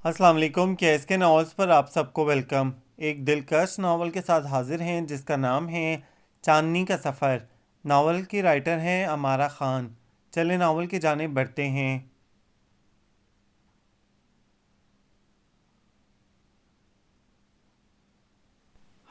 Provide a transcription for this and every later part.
السلام علیکم ایس کے ناولز پر آپ سب کو ویلکم۔ ایک دلکش ناول کے ساتھ حاضر ہیں جس کا نام ہے چاندنی کا سفر۔ ناول کی رائٹر ہیں امارہ خان۔ چلے ناول کی جانب بڑھتے ہیں۔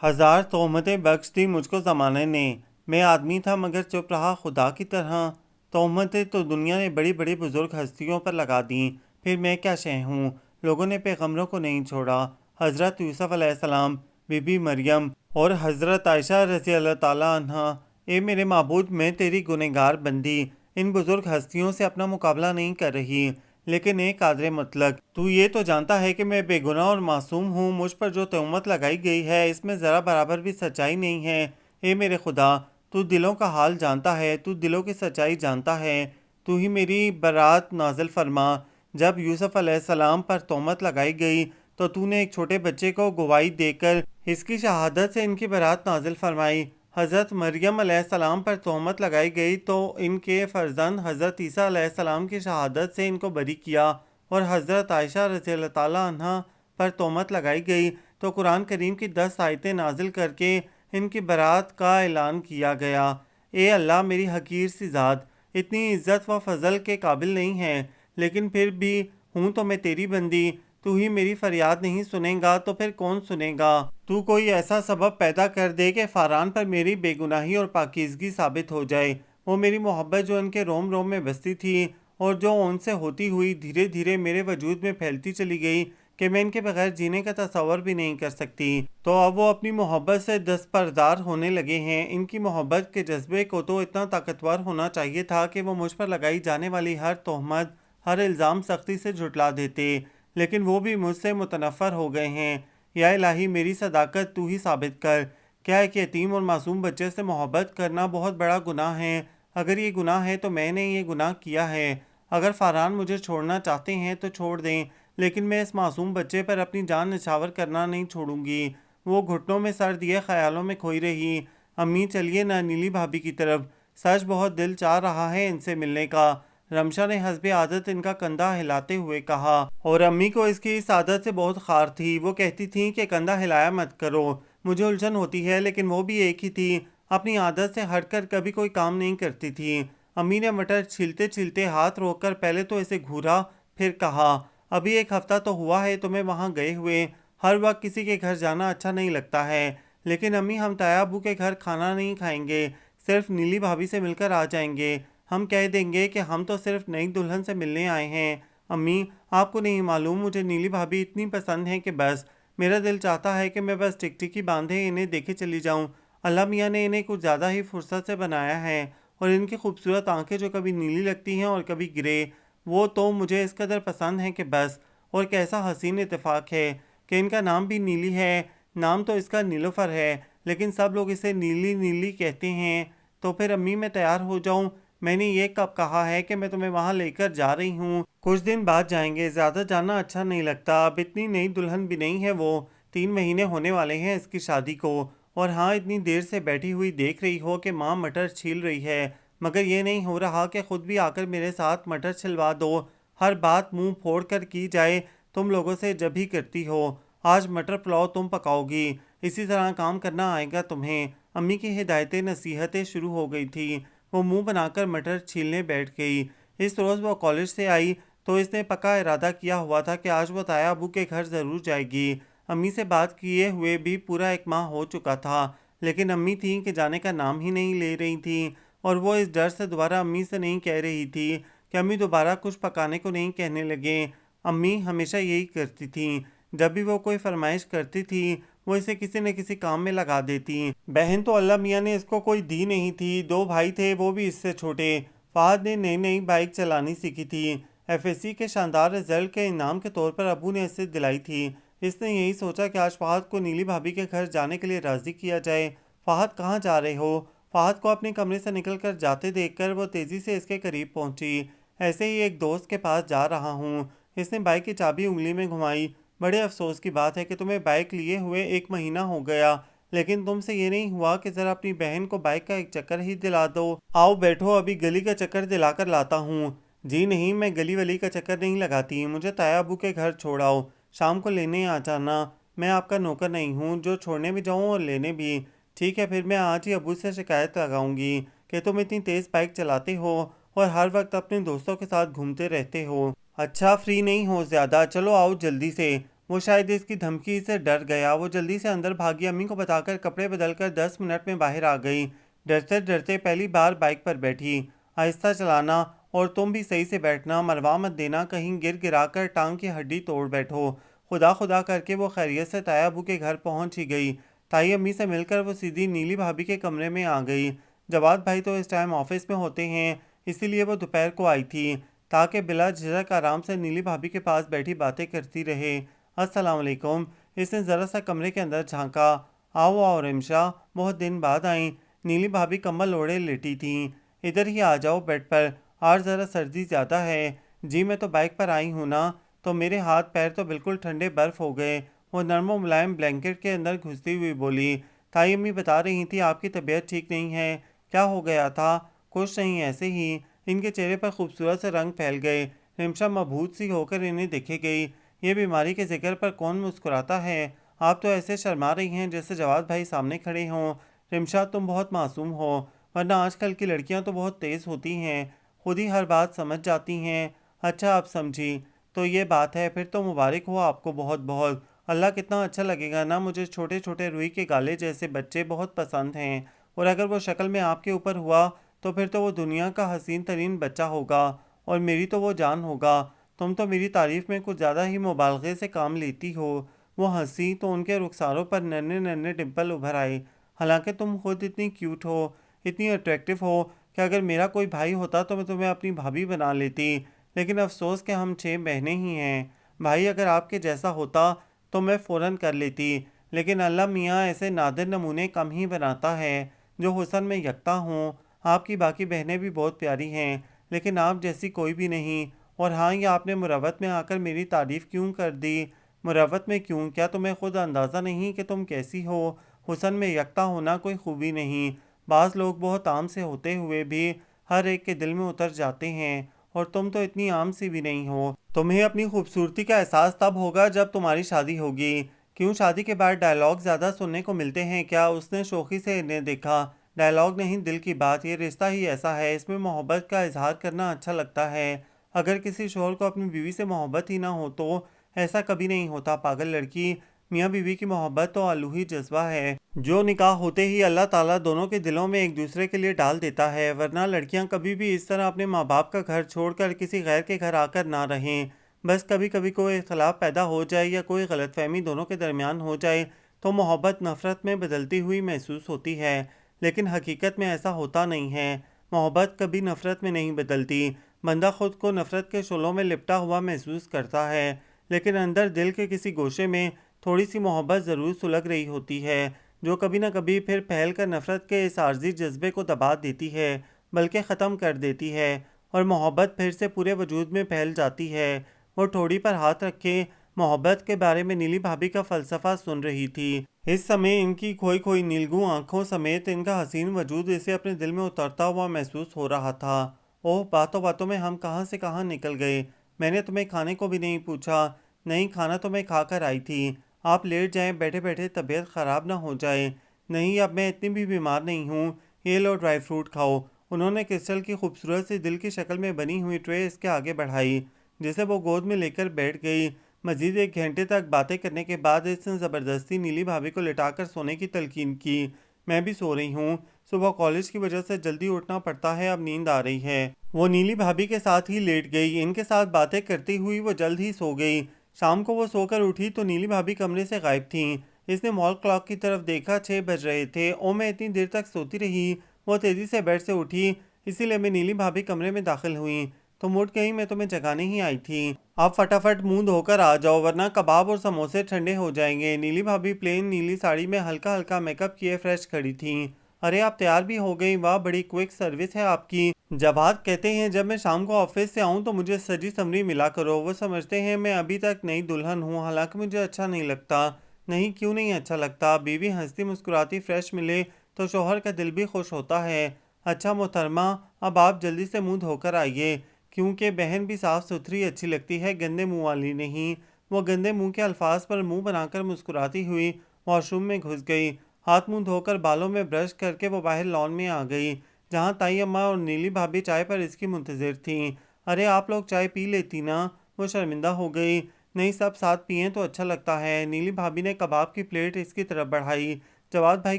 ہزار تہمتیں بخش دی مجھ کو زمانے نے، میں آدمی تھا مگر چپ رہا خدا کی طرح۔ تہمتیں تو دنیا نے بڑی بڑی بزرگ ہستیوں پر لگا دیں، پھر میں کیا شے ہوں؟ لوگوں نے پیغمبروں کو نہیں چھوڑا، حضرت یوسف علیہ السلام، بی بی مریم اور حضرت عائشہ رضی اللہ تعالیٰ عنہ۔ اے میرے معبود، میں تیری گنہگار بندی ان بزرگ ہستیوں سے اپنا مقابلہ نہیں کر رہی، لیکن ایک قادر مطلق تو یہ تو جانتا ہے کہ میں بے گناہ اور معصوم ہوں۔ مجھ پر جو تہمت لگائی گئی ہے اس میں ذرا برابر بھی سچائی نہیں ہے۔ اے میرے خدا، تو دلوں کا حال جانتا ہے، تو دلوں کی سچائی جانتا ہے، تو ہی میری برات نازل فرما۔ جب یوسف علیہ السلام پر تہمت لگائی گئی تو تو نے ایک چھوٹے بچے کو گواہی دے کر اس کی شہادت سے ان کی برات نازل فرمائی۔ حضرت مریم علیہ السلام پر تہمت لگائی گئی تو ان کے فرزند حضرت عیسیٰ علیہ السلام کی شہادت سے ان کو بری کیا، اور حضرت عائشہ رضی اللہ تعالیٰ عنہ پر تہمت لگائی گئی تو قرآن کریم کی 10 آیتیں نازل کر کے ان کی برات کا اعلان کیا گیا۔ اے اللہ، میری حقیر سی ذات اتنی عزت و فضل کے قابل نہیں ہے، لیکن پھر بھی ہوں تو میں تیری بندی۔ تو ہی میری فریاد نہیں سنے گا تو پھر کون سنے گا؟ تو کوئی ایسا سبب پیدا کر دے کہ فاران پر میری بے گناہی اور پاکیزگی ثابت ہو جائے۔ وہ میری محبت جو ان کے روم روم میں بستی تھی اور جو ان سے ہوتی ہوئی دھیرے دھیرے میرے وجود میں پھیلتی چلی گئی کہ میں ان کے بغیر جینے کا تصور بھی نہیں کر سکتی، تو اب وہ اپنی محبت سے دستبردار ہونے لگے ہیں۔ ان کی محبت کے جذبے کو تو اتنا طاقتور ہونا چاہیے تھا کہ وہ مجھ پر لگائی جانے والی ہر تہمت، ہر الزام سختی سے جھٹلا دیتے، لیکن وہ بھی مجھ سے متنفر ہو گئے ہیں۔ یا الہی، میری صداقت تو ہی ثابت کر۔ کیا ایک یتیم اور معصوم بچے سے محبت کرنا بہت بڑا گناہ ہے؟ اگر یہ گناہ ہے تو میں نے یہ گناہ کیا ہے۔ اگر فاران مجھے چھوڑنا چاہتے ہیں تو چھوڑ دیں، لیکن میں اس معصوم بچے پر اپنی جان نچھاور کرنا نہیں چھوڑوں گی۔ وہ گھٹنوں میں سر دیے خیالوں میں کھوئی رہی۔ امی چلیے نہ نیلی بھابھی کی طرف، سچ بہت دل چاہ رہا ہے ان سے ملنے کا۔ رمشا نے حسب عادت ان کا کندھا ہلاتے ہوئے کہا، اور امی کو اس کی اس عادت سے بہت خار تھی۔ وہ کہتی تھیں کہ کندھا ہلایا مت کرو، مجھے الجھن ہوتی ہے، لیکن وہ بھی ایک ہی تھی، اپنی عادت سے ہٹ کر کبھی کوئی کام نہیں کرتی تھی۔ امی نے مٹر چھیلتے چھیلتے ہاتھ روک کر پہلے تو اسے گھورا، پھر کہا، ابھی ایک ہفتہ تو ہوا ہے تمہیں وہاں گئے ہوئے، ہر وقت کسی کے گھر جانا اچھا نہیں لگتا ہے۔ لیکن امی، ہم تایا ابو کے گھر کھانا نہیں کھائیں گے، صرف نیلی بھابھی سے مل کر آ جائیں گے۔ ہم کہہ دیں گے کہ ہم تو صرف نئی دلہن سے ملنے آئے ہیں۔ امی، آپ کو نہیں معلوم، مجھے نیلی بھابھی اتنی پسند ہیں کہ بس میرا دل چاہتا ہے کہ میں بس ٹکٹکی باندھے انہیں دیکھے چلی جاؤں۔ اللہ میاں نے انہیں کچھ زیادہ ہی فرصت سے بنایا ہے، اور ان کی خوبصورت آنکھیں جو کبھی نیلی لگتی ہیں اور کبھی گرے، وہ تو مجھے اس قدر پسند ہیں کہ بس۔ اور کیسا حسین اتفاق ہے کہ ان کا نام بھی نیلی ہے۔ نام تو اس کا نیلوفر ہے، لیکن سب لوگ اسے نیلی نیلی کہتے ہیں۔ تو پھر امی، میں تیار ہو جاؤں؟ میں نے یہ کب کہا ہے کہ میں تمہیں وہاں لے کر جا رہی ہوں؟ کچھ دن بعد جائیں گے، زیادہ جانا اچھا نہیں لگتا۔ اب اتنی نئی دلہن بھی نہیں ہے وہ، 3 مہینے ہونے والے ہیں اس کی شادی کو۔ اور ہاں، اتنی دیر سے بیٹھی ہوئی دیکھ رہی ہو کہ ماں مٹر چھیل رہی ہے، مگر یہ نہیں ہو رہا کہ خود بھی آ کر میرے ساتھ مٹر چھلوا دو۔ ہر بات منہ پھوڑ کر کی جائے تم لوگوں سے جب ہی کرتی ہو۔ آج مٹر پلاؤ تم پکاؤ گی، اسی طرح کام کرنا آئے گا تمہیں۔ امی کی ہدایتیں نصیحتیں شروع ہو گئی تھی۔ وہ منہ بنا کر مٹر چھیلنے بیٹھ گئی۔ اس روز وہ کالج سے آئی تو اس نے پکا ارادہ کیا ہوا تھا کہ آج وہ تایا ابو کے گھر ضرور جائے گی۔ امی سے بات کیے ہوئے بھی پورا 1 ماہ ہو چکا تھا، لیکن امی تھیں کہ جانے کا نام ہی نہیں لے رہی تھیں، اور وہ اس ڈر سے دوبارہ امی سے نہیں کہہ رہی تھی کہ امی دوبارہ کچھ پکانے کو نہیں کہنے لگیں۔ امی ہمیشہ یہی کرتی تھیں، جب بھی وہ کوئی فرمائش کرتی تھی وہ اسے کسی نہ کسی کام میں لگا دیتی۔ بہن تو اللہ میاں نے اس کو کوئی دی نہیں تھی، 2 بھائی تھے، وہ بھی اس سے چھوٹے۔ فہد نے نئی نئی بائک چلانی سیکھی تھی، ایف ایس سی کے شاندار رزلٹ کے انعام کے طور پر ابو نے اسے دلائی تھی۔ اس نے یہی سوچا کہ آج فہد کو نیلی بھابھی کے گھر جانے کے لیے راضی کیا جائے۔ فہد، کہاں جا رہے ہو؟ فہد کو اپنے کمرے سے نکل کر جاتے دیکھ کر وہ تیزی سے اس کے قریب پہنچی۔ ایسے ہی ایک دوست کے پاس جا رہا ہوں۔ اس نے بائک کی چابی انگلی میں گھمائی۔ بڑے افسوس کی بات ہے کہ تمہیں بائک لیے ہوئے 1 مہینہ ہو گیا، لیکن تم سے یہ نہیں ہوا کہ ذرا اپنی بہن کو بائک کا ایک چکر ہی دلا دو۔ آؤ بیٹھو، ابھی گلی کا چکر دلا کر لاتا ہوں۔ جی نہیں، میں گلی ولی کا چکر نہیں لگاتی، مجھے تایا ابو کے گھر چھوڑ آؤ۔ شام کو لینے آ جانا، میں آپ کا نوکر نہیں ہوں جو چھوڑنے بھی جاؤں اور لینے بھی۔ ٹھیک ہے، پھر میں آج ہی ابو سے شکایت لگاؤں گی کہ تم اتنی تیز بائک چلاتے ہو اور ہر وقت اپنے دوستوں کے ساتھ گھومتے رہتے ہو۔ اچھا، فری نہیں ہو زیادہ، چلو آؤ جلدی سے۔ وہ شاید اس کی دھمکی سے ڈر گیا، وہ جلدی سے اندر بھاگی، امی کو بتا کر کپڑے بدل کر 10 منٹ میں باہر آ گئی۔ ڈرتے ڈرتے پہلی بار بائک پر بیٹھی۔ آہستہ چلانا اور تم بھی صحیح سے بیٹھنا، مروا مت دینا کہیں گر گرا کر ٹانگ کی ہڈی توڑ بیٹھو۔ خدا خدا کر کے وہ خیریت سے تایا ابو کے گھر پہنچ ہی گئی۔ تائی امی سے مل کر وہ سیدھی نیلی بھابھی کے کمرے میں آ گئی۔ جواد بھائی تو اس ٹائم آفس میں ہوتے ہیں، اسی لیے وہ دوپہر کو آئی تھی تاکہ بلا جھجک آرام سے نیلی بھابھی کے پاس بیٹھی باتیں کرتی رہے۔ السلام علیکم۔ اس نے ذرا سا کمرے کے اندر جھانکا۔ آؤ آؤ رمشا، بہت دن بعد آئیں۔ نیلی بھابھی کمبل اوڑھے لیٹی تھیں۔ ادھر ہی آ جاؤ بیڈ پر، آج ذرا سردی زیادہ ہے۔ جی میں تو بائک پر آئی ہوں نا، تو میرے ہاتھ پیر تو بالکل ٹھنڈے برف ہو گئے۔ وہ نرم و ملائم بلینکٹ کے اندر گھستی ہوئی بولی۔ تائی امی بتا رہی تھی آپ کی طبیعت ٹھیک نہیں ہے۔ کیا ہو گیا تھا؟ کچھ نہیں، ایسے ہی۔ ان کے چہرے پر خوبصورت سے رنگ پھیل گئے۔ رمشا مبہوت سی ہو کر انہیں دیکھے گئی۔ یہ بیماری کے ذکر پر کون مسکراتا ہے؟ آپ تو ایسے شرما رہی ہیں جیسے جواد بھائی سامنے کھڑے ہوں۔ رمشا تم بہت معصوم ہو، ورنہ آج کل کی لڑکیاں تو بہت تیز ہوتی ہیں، خود ہی ہر بات سمجھ جاتی ہیں۔ اچھا اب سمجھی، تو یہ بات ہے، پھر تو مبارک ہو آپ کو بہت بہت۔ اللہ کتنا اچھا لگے گا نا، مجھے چھوٹے چھوٹے روئی کے گالے جیسے بچے بہت پسند ہیں، اور اگر وہ شکل میں آپ کے اوپر ہوا تو پھر تو وہ دنیا کا حسین ترین بچہ ہوگا، اور میری تو وہ جان ہوگا۔ تم تو میری تعریف میں کچھ زیادہ ہی مبالغے سے کام لیتی ہو۔ وہ ہنسی تو ان کے رخساروں پر ننھے ننھے ڈمپل ابھر آئے۔ حالانکہ تم خود اتنی کیوٹ ہو، اتنی اٹریکٹیو ہو کہ اگر میرا کوئی بھائی ہوتا تو میں تمہیں اپنی بھابھی بنا لیتی، لیکن افسوس کہ ہم 6 بہنیں ہی ہیں۔ بھائی اگر آپ کے جیسا ہوتا تو میں فوراً کر لیتی، لیکن اللہ میاں ایسے نادر نمونے کم ہی بناتا ہے جو حسن میں یکتا ہوں۔ آپ کی باقی بہنیں بھی بہت پیاری ہیں، لیکن آپ جیسی کوئی بھی نہیں۔ اور ہاں، یہ آپ نے مروت میں آ کر میری تعریف کیوں کر دی؟ مروت میں کیوں؟ کیا تمہیں خود اندازہ نہیں کہ تم کیسی ہو؟ حسن میں یکتا ہونا کوئی خوبی نہیں، بعض لوگ بہت عام سے ہوتے ہوئے بھی ہر ایک کے دل میں اتر جاتے ہیں، اور تم تو اتنی عام سی بھی نہیں ہو۔ تمہیں اپنی خوبصورتی کا احساس تب ہوگا جب تمہاری شادی ہوگی۔ کیوں شادی کے بعد ڈائلاگ زیادہ سننے کو ملتے ہیں کیا؟ اس نے شوخی سے انہیں دیکھا۔ ڈائلاگ نہیں، دل کی بات، یہ رشتہ ہی ایسا ہے، اس میں محبت کا اظہار کرنا اچھا لگتا ہے۔ اگر کسی شوہر کو اپنی بیوی سے محبت ہی نہ ہو تو ایسا کبھی نہیں ہوتا پاگل لڑکی۔ میاں بیوی کی محبت تو الوہی جذبہ ہے جو نکاح ہوتے ہی اللہ تعالیٰ دونوں کے دلوں میں ایک دوسرے کے لیے ڈال دیتا ہے، ورنہ لڑکیاں کبھی بھی اس طرح اپنے ماں باپ کا گھر چھوڑ کر کسی غیر کے گھر آ کر نہ رہیں۔ بس کبھی کبھی کوئی اختلاف پیدا ہو جائے یا کوئی غلط فہمی دونوں کے درمیان ہو جائے تو محبت نفرت میں بدلتی ہوئی محسوس ہوتی ہے، لیکن حقیقت میں ایسا ہوتا نہیں ہے۔ محبت کبھی نفرت میں نہیں بدلتی۔ بندہ خود کو نفرت کے شعلوں میں لپٹا ہوا محسوس کرتا ہے، لیکن اندر دل کے کسی گوشے میں تھوڑی سی محبت ضرور سلگ رہی ہوتی ہے، جو کبھی نہ کبھی پھر پھیل کر نفرت کے اس عارضی جذبے کو دبا دیتی ہے، بلکہ ختم کر دیتی ہے، اور محبت پھر سے پورے وجود میں پھیل جاتی ہے۔ وہ ٹھوڑی پر ہاتھ رکھے محبت کے بارے میں نیلی بھابھی کا فلسفہ سن رہی تھی۔ اس سمے ان کی کھوئی کھوئی نیلگوں آنکھوں سمیت ان کا حسین وجود اسے اپنے دل میں اترتا ہوا محسوس ہو رہا تھا۔ اوہ، باتوں باتوں میں ہم کہاں سے کہاں نکل گئے۔ میں نے تمہیں کھانے کو بھی نہیں پوچھا۔ نہیں، کھانا تو میں کھا کر آئی تھی۔ آپ لیٹ جائیں، بیٹھے بیٹھے طبیعت خراب نہ ہو جائے۔ نہیں، اب میں اتنی بھی بیمار نہیں ہوں۔ یہ لو ڈرائی فروٹ کھاؤ۔ انہوں نے کرسٹل کی خوبصورت سی دل کی شکل میں بنی ہوئی ٹرے اس کے آگے بڑھائی، جسے وہ گود میں لے کر بیٹھ گئی۔ مزید 1 گھنٹے تک باتیں کرنے کے بعد اس نے زبردستی نیلی بھابھی کو لٹا کر سونے کی تلقین کی۔ میں بھی سو رہی ہوں، صبح کالج کی وجہ سے جلدی اٹھنا پڑتا ہے، اب نیند آ رہی ہے۔ وہ نیلی بھابھی کے ساتھ ہی لیٹ گئی۔ ان کے ساتھ باتیں کرتی ہوئی وہ جلد ہی سو گئی۔ شام کو وہ سو کر اٹھی تو نیلی بھابھی کمرے سے غائب تھیں۔ اس نے مال کلاک کی طرف دیکھا، 6 بج رہے تھے۔ او، میں اتنی دیر تک سوتی رہی۔ وہ تیزی سے بیڈ سے اٹھی، اسی لیے میں نیلی بھابھی کمرے میں داخل ہوئیں۔ تم اٹھ گئی، میں تمہیں جگانے ہی آئی تھی۔ اب فٹافٹ منہ دھو کر آ جاؤ، ورنہ کباب اور سموسے ٹھنڈے ہو جائیں گے۔ نیلی بھابھی پلین نیلی ساڑی میں ہلکا ہلکا میک اپ کیے فریش کھڑی تھیں۔ ارے آپ تیار بھی ہو گئی، واہ بڑی کوئک سروس ہے آپ کی۔ جواد کہتے ہیں جب میں شام کو آفس سے آؤں تو مجھے سجی سمری ملا کرو۔ وہ سمجھتے ہیں میں ابھی تک نئی دلہن ہوں، حالانکہ مجھے اچھا نہیں لگتا۔ نہیں، کیوں نہیں اچھا لگتا؟ بیوی ہنستی مسکراتی فریش ملے تو شوہر کا دل بھی خوش ہوتا ہے۔ اچھا محترمہ، اب آپ جلدی سے منہ دھو کر آئیے، کیونکہ بہن بھی صاف ستھری اچھی لگتی ہے، گندے منہ والی نہیں۔ وہ گندے منہ کے الفاظ پر منہ بنا کر مسکراتی ہوئی واش روم میں گھس گئی۔ ہاتھ منہ دھو کر بالوں میں برش کر کے وہ باہر لان میں آ گئی، جہاں تائی اماں اور نیلی بھابھی چائے پر اس کی منتظر تھیں۔ ارے آپ لوگ چائے پی لیتی نا؟ وہ شرمندہ ہو گئی۔ نہیں، سب ساتھ پئیں تو اچھا لگتا ہے۔ نیلی بھابھی نے کباب کی پلیٹ اس کی طرف بڑھائی۔ جواد بھائی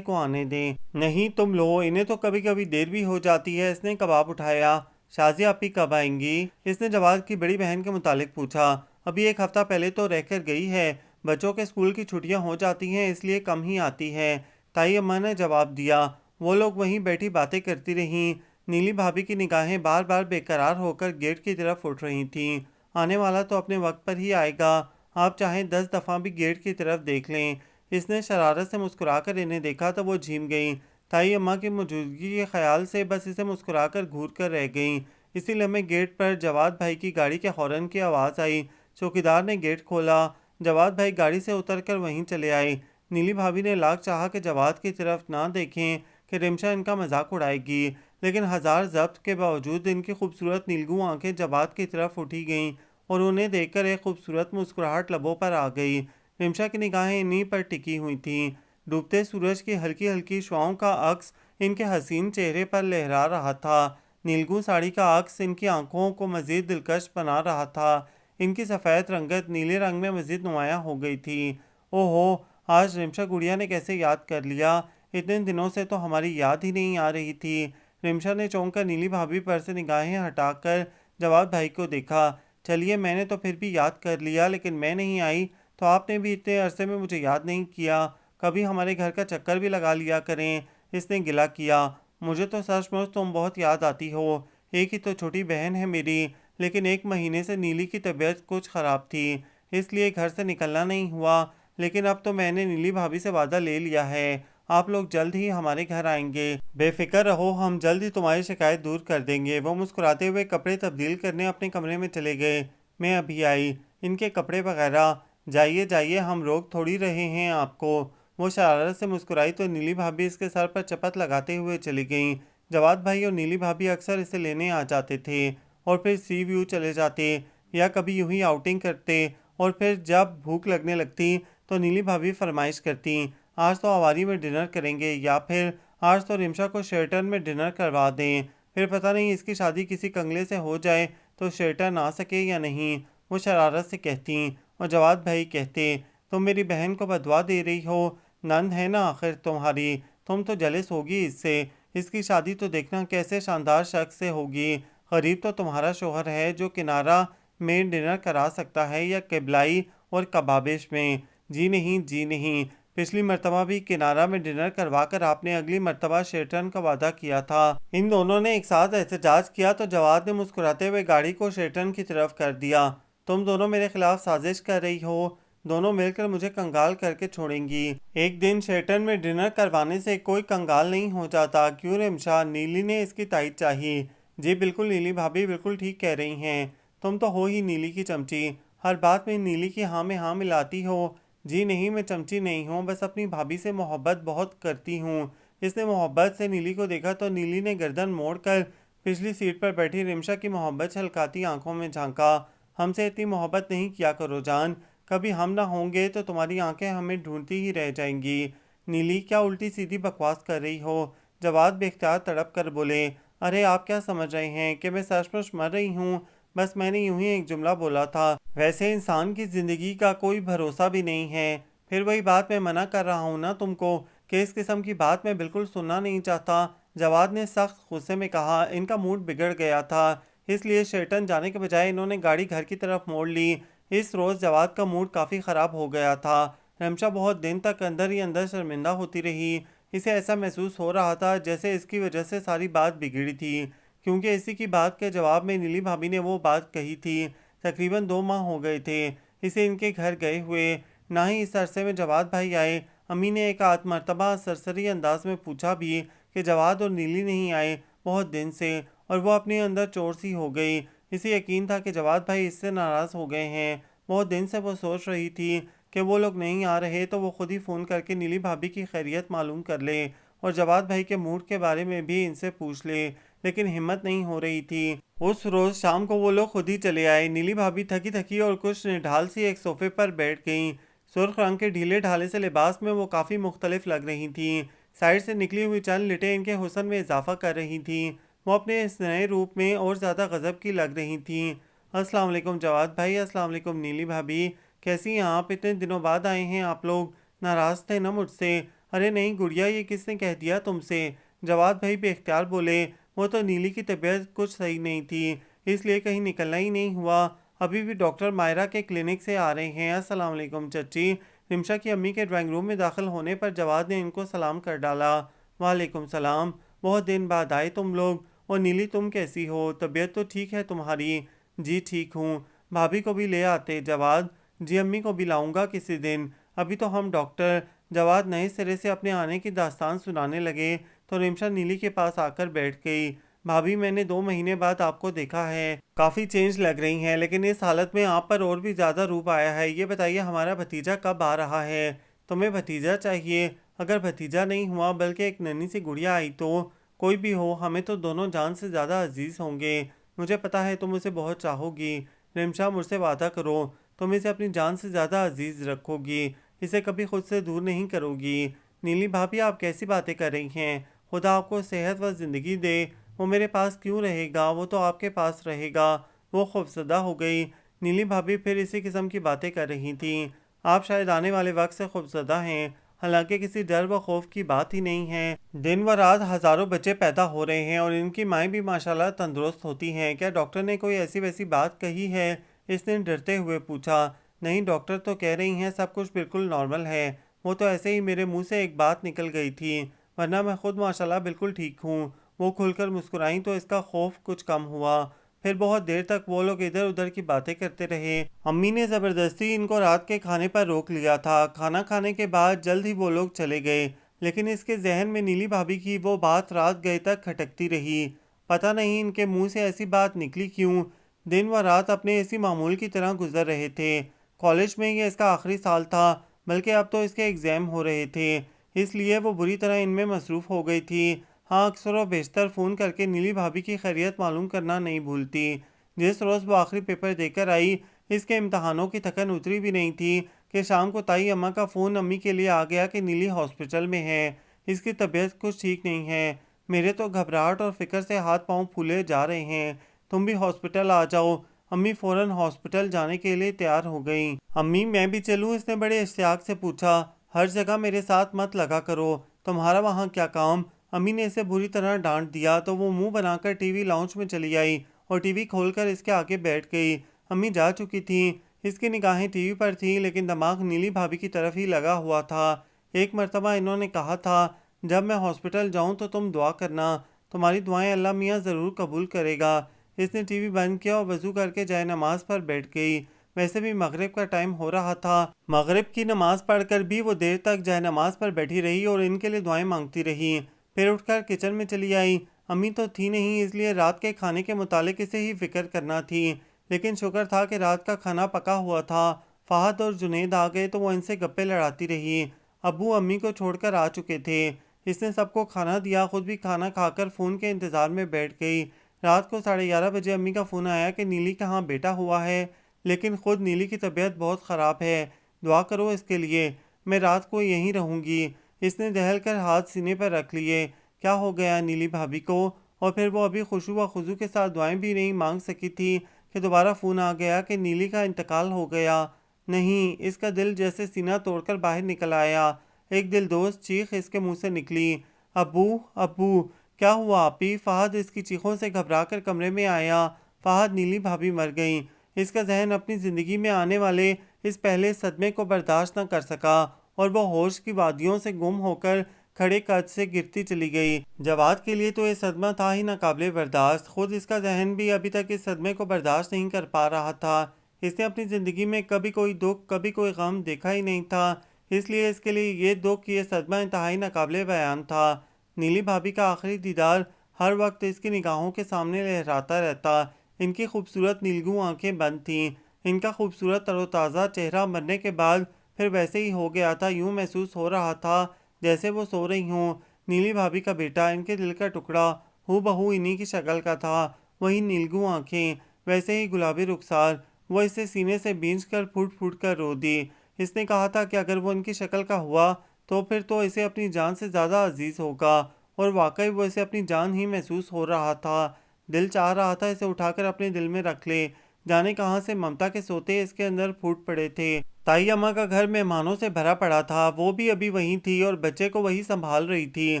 کو آنے دیں۔ نہیں تم لو، انہیں تو کبھی کبھی دیر بھی ہو جاتی ہے۔ اس نے کباب اٹھایا۔ شازیہ آپی کب آئیں گی؟ اس نے جواد کی بڑی بہن کے متعلق پوچھا۔ ابھی ایک ہفتہ پہلے تو رہ کر گئی ہے۔ بچوں کے اسکول کی چھٹیاں ہو جاتی ہیں، اس لیے کم ہی آتی ہے، تائی اماں نے جواب دیا۔ وہ لوگ وہیں بیٹھی باتیں کرتی رہیں۔ نیلی بھابھی کی نگاہیں بار بار بے قرار ہو کر گیٹ کی طرف اٹھ رہی تھیں۔ آنے والا تو اپنے وقت پر ہی آئے گا، آپ چاہیں 10 دفعہ بھی گیٹ کی طرف دیکھ لیں۔ اس نے شرارت سے مسکرا کر انہیں دیکھا تو وہ جھیم گئیں۔ تائی اماں کی موجودگی کے خیال سے بس اسے مسکرا کر گھور کر رہ گئیں۔ اسی لمحے گیٹ پر جواد بھائی کی گاڑی کے ہارن کی آواز آئی۔ چوکیدار نے گیٹ کھولا۔ جواد بھائی گاڑی سے اتر کر وہیں چلے آئے۔ نیلی بھابھی نے لاکھ چاہا کہ جواد کی طرف نہ دیکھیں کہ رمشا ان کا مذاق اڑائے گی، لیکن ہزار ضبط کے باوجود ان کی خوبصورت نیلگوں آنکھیں جواد کی طرف اٹھی گئیں اور انہیں دیکھ کر ایک خوبصورت مسکراہٹ لبوں پر آ گئی۔ رمشا کی نگاہیں انہی پر ٹکی ہوئی تھیں۔ ڈوبتے سورج کی ہلکی ہلکی شعاؤں کا عکس ان کے حسین چہرے پر لہرا رہا تھا۔ نیلگوں ساڑی کا عکس ان کی آنکھوں کو مزید دلکش بنا رہا تھا۔ ان کی سفید رنگت نیلے رنگ میں مزید نمایاں ہو گئی تھی۔ او ہو، آج رمشا گڑیا نے کیسے یاد کر لیا؟ اتنے دنوں سے تو ہماری یاد ہی نہیں آ رہی تھی۔ رمشا نے چونک کر نیلی بھابھی پر سے نگاہیں ہٹا کر جواد بھائی کو دیکھا۔ چلیے، میں نے تو پھر بھی یاد کر لیا، لیکن میں نہیں آئی تو آپ نے بھی اتنے عرصے میں مجھے یاد نہیں کیا۔ کبھی ہمارے گھر کا چکر بھی لگا لیا کریں۔ اس نے گلہ کیا۔ مجھے تو سچ مچ تم بہت یاد آتی ہو۔ ایک ہی تو چھوٹی بہن ہے میری، لیکن 1 مہینے سے نیلی کی طبیعت کچھ خراب تھی، اس لیے گھر سے نکلنا نہیں ہوا۔ لیکن اب تو میں نے نیلی بھابھی سے وعدہ لے لیا ہے، آپ لوگ جلد ہی ہمارے گھر آئیں گے۔ بے فکر رہو، ہم جلد ہی تمہاری شکایت دور کر دیں گے۔ وہ مسکراتے ہوئے کپڑے تبدیل کرنے اپنے کمرے میں چلے گئے۔ میں ابھی آئی، ان کے کپڑے وغیرہ۔ جائیے جائیے، ہم روک تھوڑی رہے ہیں آپ کو۔ وہ شرارت سے مسکرائی تو نیلی بھابھی اس کے سر پر چپت لگاتے ہوئے چلی گئیں۔ جواد بھائی اور نیلی بھابھی اکثر اسے لینے آ جاتے تھے اور پھر سی ویو چلے جاتے، یا کبھی یوں ہی آؤٹنگ کرتے، اور پھر جب بھوک لگنے لگتی تو نیلی بھابھی فرمائش کرتی، آج تو آواری میں ڈنر کریں گے، یا پھر آج تو رمشا کو شیرٹن میں ڈنر کروا دیں۔ پھر پتہ نہیں اس کی شادی کسی کنگلے سے ہو جائے تو شیرٹن آ سکے یا نہیں، وہ شرارت سے کہتیں، اور جواد بھائی کہتے، تم میری بہن کو بددعا دے رہی ہو، نند ہے نا آخر تمہاری، تم تو جلس ہوگی اس سے۔ اس کی شادی تو دیکھنا کیسے شاندار شخص سے ہوگی۔ غریب تو تمہارا شوہر ہے جو کنارہ میں ڈنر کرا سکتا ہے، یا قبلائی اور کبابش میں۔ جی نہیں، جی نہیں، پچھلی مرتبہ بھی کنارہ میں ڈنر کروا کر آپ نے اگلی مرتبہ شیرٹن کا وعدہ کیا تھا۔ ان دونوں نے ایک ساتھ احتجاج کیا تو جواد نے مسکراتے ہوئے گاڑی کو شیرٹن کی طرف کر دیا۔ تم دونوں میرے خلاف سازش کر رہی ہو، دونوں مل کر مجھے کنگال کر کے چھوڑیں گی۔ ایک دن شیرٹن میں ڈنر کروانے سے کوئی کنگال نہیں ہو جاتا، کیوں رمشا؟ نیلی نے اس کی تائید چاہی۔ جی بالکل نیلی بھابھی، بالکل ٹھیک کہہ رہی ہیں، تم تو ہو ہی نیلی کی چمچی، ہر بات میں نیلی کی ہاں میں ہاں ملاتی ہو۔ جی نہیں، میں چمچی نہیں ہوں، بس اپنی بھابھی سے محبت بہت کرتی ہوں۔ اس نے محبت سے نیلی کو دیکھا تو نیلی نے گردن موڑ کر پچھلی سیٹ پر بیٹھی رمشا کی محبت چھلکاتی آنکھوں میں جھانکا۔ ہم سے اتنی محبت نہیں کیا کرو جان، کبھی ہم نہ ہوں گے تو تمہاری آنکھیں ہمیں ڈھونڈتی ہی رہ جائیں گی۔ نیلی کیا الٹی سیدھی بکواس کر رہی ہو؟ جواد بے اختیار تڑپ کر بولے، ارے آپ کیا سمجھ رہے ہیں کہ میں سچ مچ مر رہی ہوں؟ بس میں نے یوں ہی ایک جملہ بولا تھا، ویسے انسان کی زندگی کا کوئی بھروسہ بھی نہیں ہے۔ پھر وہی بات میں منع کر رہا ہوں نا تم کو کہ اس قسم کی بات میں بالکل سننا نہیں چاہتا، جواد نے سخت غصے میں کہا۔ ان کا موڈ بگڑ گیا تھا، اس لیے شیرٹن جانے کے بجائے انہوں نے گاڑی گھر کی طرف موڑ لی۔ اس روز جواد کا موڈ کافی خراب ہو گیا تھا۔ رمشا بہت دن تک اندر ہی اندر شرمندہ ہوتی رہی۔ اسے ایسا محسوس ہو رہا تھا جیسے اس کی وجہ سے ساری بات بگڑی تھی، کیونکہ اسی کی بات کے جواب میں نیلی بھابھی نے وہ بات کہی تھی۔ تقریباً 2 ماہ ہو گئے تھے اسے ان کے گھر گئے ہوئے، نہ ہی اس عرصے میں جواد بھائی آئے۔ امی نے ایک آدھ مرتبہ سرسری انداز میں پوچھا بھی کہ جواد اور نیلی نہیں آئے بہت دن سے، اور وہ اپنے اندر چور سی ہو گئی۔ اسے یقین تھا کہ جواد بھائی اس سے ناراض ہو گئے ہیں۔ بہت دن سے وہ سوچ رہی تھی کہ وہ لوگ نہیں آ رہے تو وہ خود ہی فون کر کے نیلی بھابھی کی خیریت معلوم کر لے اور جواد بھائی کے موڈ کے بارے میں بھی ان سے پوچھ لے، لیکن ہمت نہیں ہو رہی تھی۔ اس روز شام کو وہ لوگ خود ہی چلے آئے۔ نیلی بھابھی تھکی تھکی اور کچھ نڈھال سی ایک صوفے پر بیٹھ گئیں۔ سرخ رنگ کے ڈھیلے ڈھالے سے لباس میں وہ کافی مختلف لگ رہی تھیں۔ سائڈ سے نکلی ہوئی چند لٹیں ان کے حسن میں اضافہ کر رہی تھیں۔ وہ اپنے اس نئے روپ میں اور زیادہ غضب کی لگ رہی تھیں۔ السلام علیکم جواد بھائی، السلام علیکم نیلی بھابھی، کیسی ہیں آپ؟ اتنے دنوں بعد آئے ہیں آپ لوگ، ناراض تھے نا مجھ سے؟ ارے نہیں گڑیا، یہ کس نے کہہ دیا تم سے؟ جواد بھائی بے اختیار بولے۔ وہ تو نیلی کی طبیعت کچھ صحیح نہیں تھی، اس لیے کہیں نکلنا ہی نہیں ہوا۔ ابھی بھی ڈاکٹر مائرہ کے کلینک سے آ رہے ہیں۔ السلام علیکم چچی۔ رمشا کی امی کے ڈرائنگ روم میں داخل ہونے پر جواد نے ان کو سلام کر ڈالا۔ وعلیکم سلام، بہت دن بعد آئے تم لوگ۔ اور نیلی تم کیسی ہو؟ طبیعت تو ٹھیک ہے تمہاری؟ جی ٹھیک ہوں۔ بھابھی کو بھی لے آتے جواد۔ جی امی کو بھی لاؤں گا کسی دن، ابھی تو ہم ڈاکٹر۔ جواد نئے سرے سے اپنے آنے کی داستان سنانے لگے تو رمشا نیلی کے پاس آ کر بیٹھ گئی۔ بھابھی میں نے 2 مہینے بعد آپ کو دیکھا ہے، کافی چینج لگ رہی ہیں، لیکن اس حالت میں آپ پر اور بھی زیادہ روپ آیا ہے۔ یہ بتائیے ہمارا بھتیجا کب آ رہا ہے؟ تمہیں بھتیجا چاہیے؟ اگر بھتیجا نہیں ہوا بلکہ ایک ننھی سی گڑیا آئی تو؟ کوئی بھی ہو، ہمیں تو دونوں جان سے زیادہ عزیز ہوں گے۔ مجھے پتا ہے تم اسے بہت چاہو گی۔ رمشا مجھ سے وعدہ کرو تم اسے اپنی جان سے زیادہ عزیز رکھو گی، اسے کبھی خود سے دور نہیں کرو گی۔ نیلی بھابھی آپ کیسی باتیں کر رہی ہیں؟ خدا آپ کو صحت و زندگی دے۔ وہ میرے پاس کیوں رہے گا؟ وہ تو آپ کے پاس رہے گا۔ وہ خوفزدہ ہو گئی۔ نیلی بھابھی پھر اسی قسم کی باتیں کر رہی تھیں۔ آپ شاید آنے والے وقت سے خوفزدہ ہیں، حالانکہ کسی ڈر و خوف کی بات ہی نہیں ہے۔ دن و رات ہزاروں بچے پیدا ہو رہے ہیں اور ان کی مائیں بھی ماشاءاللہ تندرست ہوتی ہیں۔ کیا ڈاکٹر نے کوئی ایسی ویسی بات کہی ہے؟ اس نے ڈرتے ہوئے پوچھا۔ نہیں، ڈاکٹر تو کہہ رہی ہیں سب کچھ بالکل نارمل ہے۔ وہ تو ایسے ہی میرے منہ سے ایک بات نکل گئی تھی، ورنہ میں خود ماشاءاللہ بالکل ٹھیک ہوں۔ وہ کھل کر مسکرائیں تو اس کا خوف کچھ کم ہوا۔ پھر بہت دیر تک وہ لوگ ادھر ادھر کی باتیں کرتے رہے۔ امی نے زبردستی ان کو رات کے کھانے پر روک لیا تھا۔ کھانا کھانے کے بعد جلد ہی وہ لوگ چلے گئے، لیکن اس کے ذہن میں نیلی بھابھی کی وہ بات رات گئے تک کھٹکتی رہی۔ پتہ نہیں ان کے منہ سے ایسی بات نکلی کیوں۔ دن و رات اپنے اسی معمول کی طرح گزر رہے تھے۔ کالج میں یہ اس کا آخری سال تھا، بلکہ اب تو اس کے ایگزام ہو رہے تھے، اس لیے وہ بری طرح ان میں مصروف ہو گئی تھی۔ ہاں، اکثر و بیشتر فون کر کے نیلی بھابھی کی خیریت معلوم کرنا نہیں بھولتی۔ جس روز وہ آخری پیپر دے کر آئی، اس کے امتحانوں کی تھکن اتری بھی نہیں تھی کہ شام کو تائی اماں کا فون امی کے لیے آ گیا کہ نیلی ہاسپٹل میں ہے، اس کی طبیعت کچھ ٹھیک نہیں ہے۔ میرے تو گھبراہٹ اور فکر سے ہاتھ پاؤں پھولے جا رہے ہیں۔ تم بھی ہاسپٹل آ جاؤ۔ امی فوراً ہاسپٹل جانے کے لیے تیار ہو گئیں۔ امی میں بھی چلوں؟ اس نے بڑے اشتیاق سے پوچھا۔ ہر جگہ میرے ساتھ مت لگا کرو، تمہارا وہاں کیا کام؟ امی نے اسے بری طرح ڈانٹ دیا تو وہ منہ بنا کر ٹی وی لاؤنج میں چلی آئی اور ٹی وی کھول کر اس کے آگے بیٹھ گئی۔ امی جا چکی تھیں، اس کی نگاہیں ٹی وی پر تھیں، لیکن دماغ نیلی بھابھی کی طرف ہی لگا ہوا تھا۔ ایک مرتبہ انہوں نے کہا تھا جب میں ہاسپٹل جاؤں تو تم دعا کرنا، تمہاری دعائیں اللہ میاں ضرور قبول کرے گا۔ اس نے ٹی وی بند کیا اور وضو کر کے جائے نماز پر بیٹھ گئی۔ ویسے بھی مغرب کا ٹائم ہو رہا تھا۔ مغرب کی نماز پڑھ کر بھی وہ دیر تک جائے نماز پر بیٹھی رہی اور ان کے لیے دعائیں مانگتی رہی۔ پھر اٹھ کر کچن میں چلی آئی۔ امی تو تھی نہیں، اس لیے رات کے کھانے کے متعلق اسے ہی فکر کرنا تھی، لیکن شکر تھا کہ رات کا کھانا پکا ہوا تھا۔ فہد اور جنید آ گئے تو وہ ان سے گپے لڑاتی رہی۔ ابو امی کو چھوڑ کر آ چکے تھے۔ اس نے سب کو کھانا دیا، خود بھی کھانا کھا کر فون کے انتظار میں بیٹھ گئی۔ رات کو 11:30 بجے امی کا فون آیا کہ نیلی کہاں بیٹا ہوا ہے، لیکن خود نیلی کی طبیعت بہت خراب ہے، دعا کرو اس کے لیے، میں رات کو یہیں رہوں گی۔ اس نے دہل کر ہاتھ سینے پر رکھ لیے۔ کیا ہو گیا نیلی بھابھی کو؟ اور پھر وہ ابھی خشوع و خضوع کے ساتھ دعائیں بھی نہیں مانگ سکی تھی کہ دوبارہ فون آ گیا کہ نیلی کا انتقال ہو گیا۔ نہیں، اس کا دل جیسے سینہ توڑ کر باہر نکل آیا۔ ایک دلدوز چیخ اس کے منہ سے نکلی، ابو ابو! کیا ہوا آپی؟ فہد اس کی چیخوں سے گھبرا کر کمرے میں آیا۔ فہد، نیلی بھابھی مر گئیں۔ اس کا ذہن اپنی زندگی میں آنے والے اس پہلے صدمے کو برداشت نہ کر سکا اور وہ ہوش کی وادیوں سے گم ہو کر کھڑے قد سے گرتی چلی گئی۔ جواد کے لیے تو یہ صدمہ تھا ہی ناقابل برداشت، خود اس کا ذہن بھی ابھی تک اس صدمے کو برداشت نہیں کر پا رہا تھا۔ اس نے اپنی زندگی میں کبھی کوئی دکھ، کبھی کوئی غم دیکھا ہی نہیں تھا، اس لیے اس کے لیے یہ دکھ، یہ صدمہ انتہائی ناقابل بیان تھا۔ نیلی بھابھی کا آخری دیدار ہر وقت اس کی نگاہوں کے سامنے لہراتا رہتا۔ ان کی خوبصورت نیلگوں آنکھیں بند تھیں، ان کا خوبصورت تر و تازہ چہرہ مرنے کے بعد پھر ویسے ہی ہو گیا تھا، یوں محسوس ہو رہا تھا جیسے وہ سو رہی ہوں۔ نیلی بھابھی کا بیٹا، ان کے دل کا ٹکڑا، ہو بہو انہی کی شکل کا تھا، وہی نیلگوں آنکھیں، ویسے ہی گلابی رخسار۔ وہ اسے سینے سے بھینچ کر پھوٹ پھوٹ کر رو دی۔ اس نے کہا تھا کہ اگر وہ ان کی شکل کا ہوا تو پھر تو اسے اپنی جان سے زیادہ عزیز ہوگا، اور واقعی وہ اسے اپنی جان ہی محسوس ہو رہا تھا۔ دل چاہ رہا تھا اسے اٹھا کر اپنے دل میں رکھ لے، جانے کہاں سے ممتا کے سوتے اس کے اندر پھوٹ پڑے تھے۔ تائی اماں کا گھر مہمانوں سے بھرا پڑا تھا، وہ بھی ابھی وہیں تھی اور بچے کو وہی سنبھال رہی تھی۔